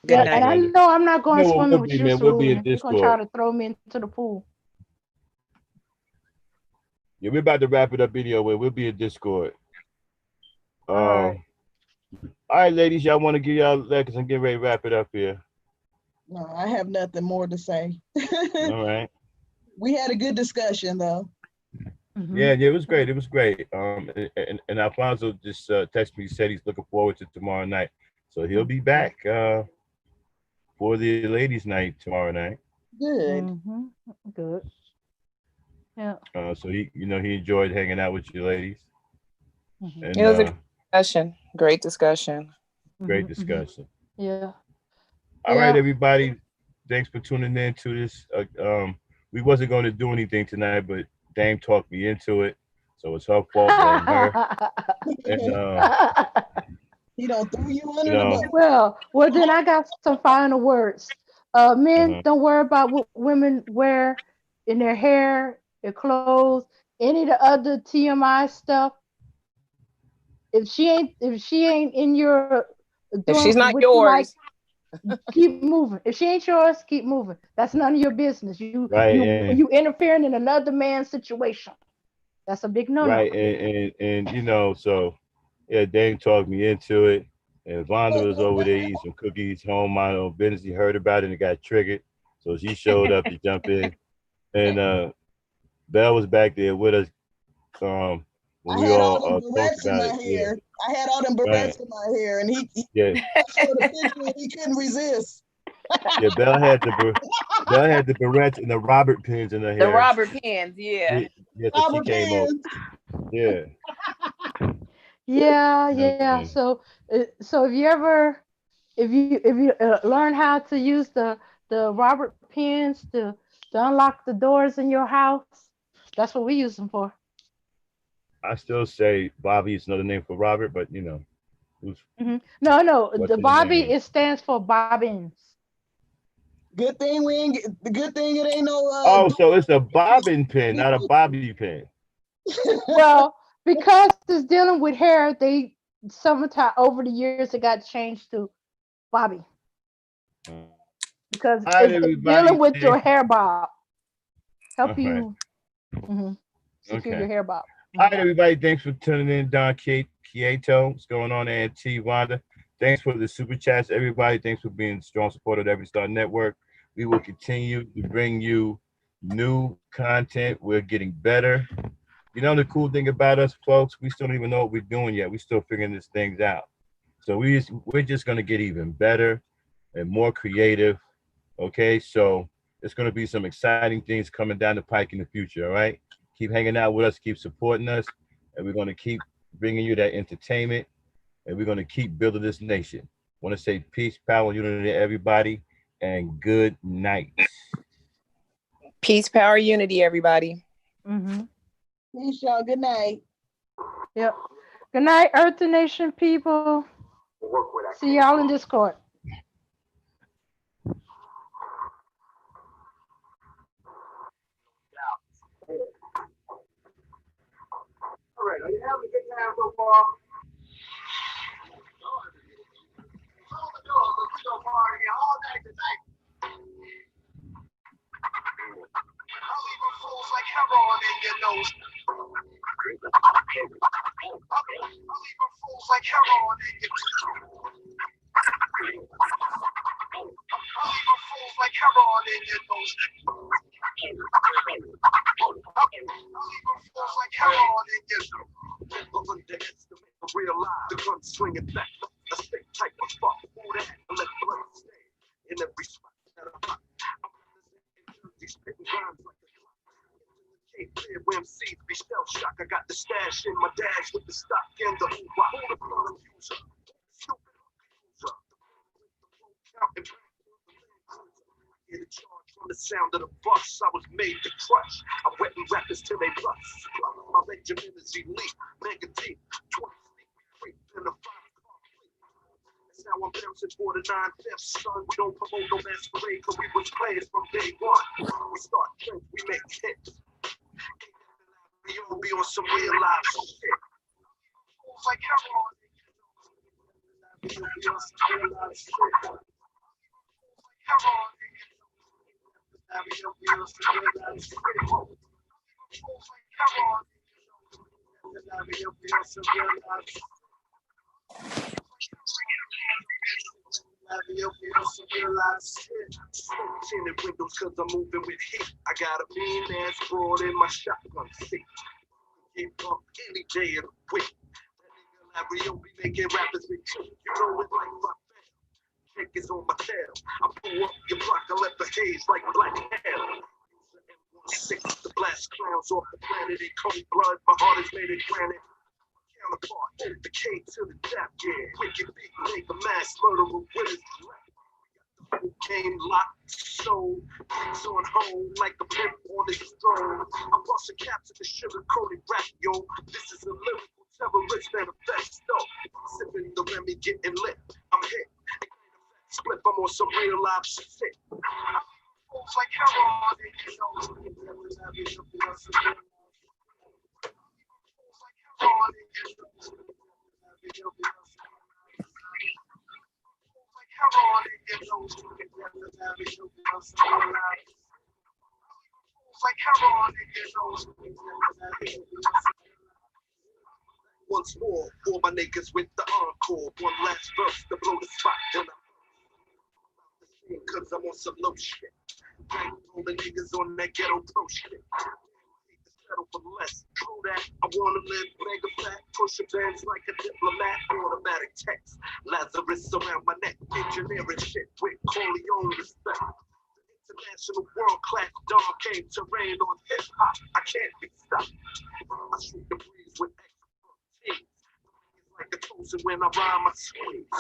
Good yeah, all right, and night. I Commander. know I'm not You going know what swimming we'll with be, you, man. We'll be in Cerulean. You're gonna try Discord. to throw me into the pool. Yeah, we're about to wrap it up anyway. We'll be in Discord. All right. All right, ladies, y'all want to give y'all that because I'm getting ready to wrap it up here. No, I have nothing more to say. All right. We had a good discussion, though. Mm-hmm. Yeah, yeah, it was great. It was great. And Alfonso just texted me, said he's looking forward to tomorrow night, so he'll be back for the ladies' night tomorrow night. Good. Mm-hmm. Good. Yeah. So he enjoyed hanging out with you ladies, Mm-hmm. and It was a great discussion. Great discussion. great Mm-hmm. Mm-hmm. discussion. Yeah. All right, Yeah. everybody, thanks for tuning in to this. We wasn't going to do anything tonight, but Dame talked me into it, so it's her fault, blaming her. And He don't throw you you under the know, bus. well, then I got some final words. Men, uh-huh. don't worry about what women wear in their hair, their clothes, any of the other TMI stuff. If she ain't in your If doing she's not what you like, yours, keep moving. If she ain't yours, keep moving. That's none of your business. You Right, you and you interfering in another man's situation. That's a big no no. right, and so yeah, Dame talked me into it. And Vonda was over there eating some cookies, home mind on business. He heard about it and got triggered, so she showed up to jump in. And Belle was back there with us when I we had all all them talked barrettes in about my it. Yeah, hair. I had all them barrettes right. in my hair, and he Yeah, I showed a picture, and he couldn't resist. yeah. Belle had the barrettes and the Robert pins in her the hair. robber pins, yeah. Yeah, yeah. So she Robert came over. pins. Yeah, Yeah, you know what I'm yeah. saying? So if you learn how to use the Robert pins to unlock the doors in your house, that's what we use them for. I still say Bobby is another name for Robert, but who's No, no, what's the in the Bobby name? it stands for bobbins. Good thing we ain't. The good thing it ain't no Oh, so door. it's a bobbin pin, not a bobby pin. Well, because it's dealing with hair, they sometimes over the years it got changed to Bobby All because right, it's everybody. dealing with Thanks. your hair bob. All Help right. you secure Okay. your hair bob. All right, everybody. Thanks for tuning in. Don Quieto. What's going on, Aunt T. Wanda? Thanks for the super chats, everybody. Thanks for being a strong supporter of Every Star Network. We will continue to bring you new content. We're getting better. You know the cool thing about us, folks, we still don't even know what we're doing yet. We're still figuring these things out. So we're just gonna get even better and more creative. Okay, so it's gonna be some exciting things coming down the pike in the future. All right, keep hanging out with us, keep supporting us, and we're gonna keep bringing you that entertainment, and we're gonna keep building this nation. Want to say peace, power, unity to everybody, and good night. Peace, power, unity, everybody. Mm-hmm. Peace, y'all. Good night. Yep. Good night, Earth and Nation people. See y'all in Discord. All right, are you having a good time so far? Close the door, because we're going to party all night tonight. heroin in your nose. I'm leaving fools like heroin in your nose. I'm leaving fools like heroin in your nose. I'm leaving fools like heroin in your nose. Never underestimate the real life. The gun swinging back. A sick type of fuck. Who that? Let blood stay in every spot that I'm at. I'm representing Jersey, spitting rhymes like a clock. Cape Clear where MCs be shell shock. I got the stash in my dash with the stock and the hoopah. Who the blood abuser? Stupid abuser. Counting back. Get a charge from the sound of the bus. I was made to crush. I'm wetting rappers till they bust. My Benjamin is elite. Mega deep. 20 sneak we creep in the 5-car fleet. That's how I'm bouncing for the 9/5, son. We don't promote no masquerade because we was players from day one. We start drinks, we make hits. We all be on some real live shit. Fools like heroin. We all be on some real live shit. Heroin. Tinted windows cause I'm moving with heat. I got a mean ass broad in my shotgun seat. Give up any day of the week. That nigga Larry be making rappers with two. You know it like my kick is on my tail. I pull up your block, I let the haze like black hell. Six the blast clowns off the planet in cold blood. My heart is made of granite. Counterpart, the K to the death, yeah. Wicked big nigga, mass murderer with his left. Game locked, so bricks on hold like a pimp on his throne. I'm busting caps in the sugar-coated rap, yo. This is a lyrical terrorist manifesto. Sipping the Remy, getting lit. I'm hit. Split, I'm on some real live shit. Fools like heroin in your nose. Fools like heroin in your nose. Heroin in your nose. Like heroin in your nose. Once more, for my niggas with the encore. One last verse to blow the spot. Then I'm cause I'm on some low shit. All the niggas on that ghetto pro shit. Settle for less. True that. I wanna live mega fat, pushing bands like a diplomat. Automatic text. Lazarus around my neck. Engineering shit with Corleone respect. International world class dog came to rain on hip hop. I can't be stopped. I shoot the breeze with expertise. It's like a toast when I rhyme, I squeeze.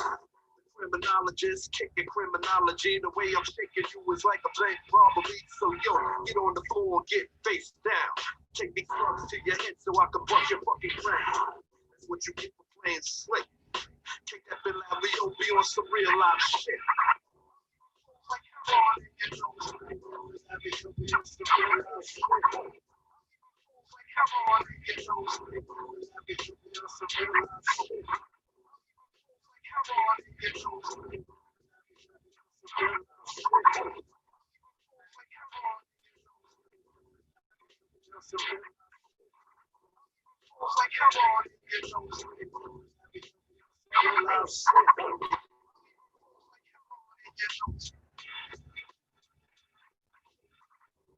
Criminologist kicking criminology. The way I'm shaking you is like a bank robbery. So yo, get on the floor and get face down. Take these slugs to your head so I can bust your fucking brain. That's what you get for playing slick. Take that Bill Larry be on some real life shit. Like heroin in your nose. Like heroin in your nose.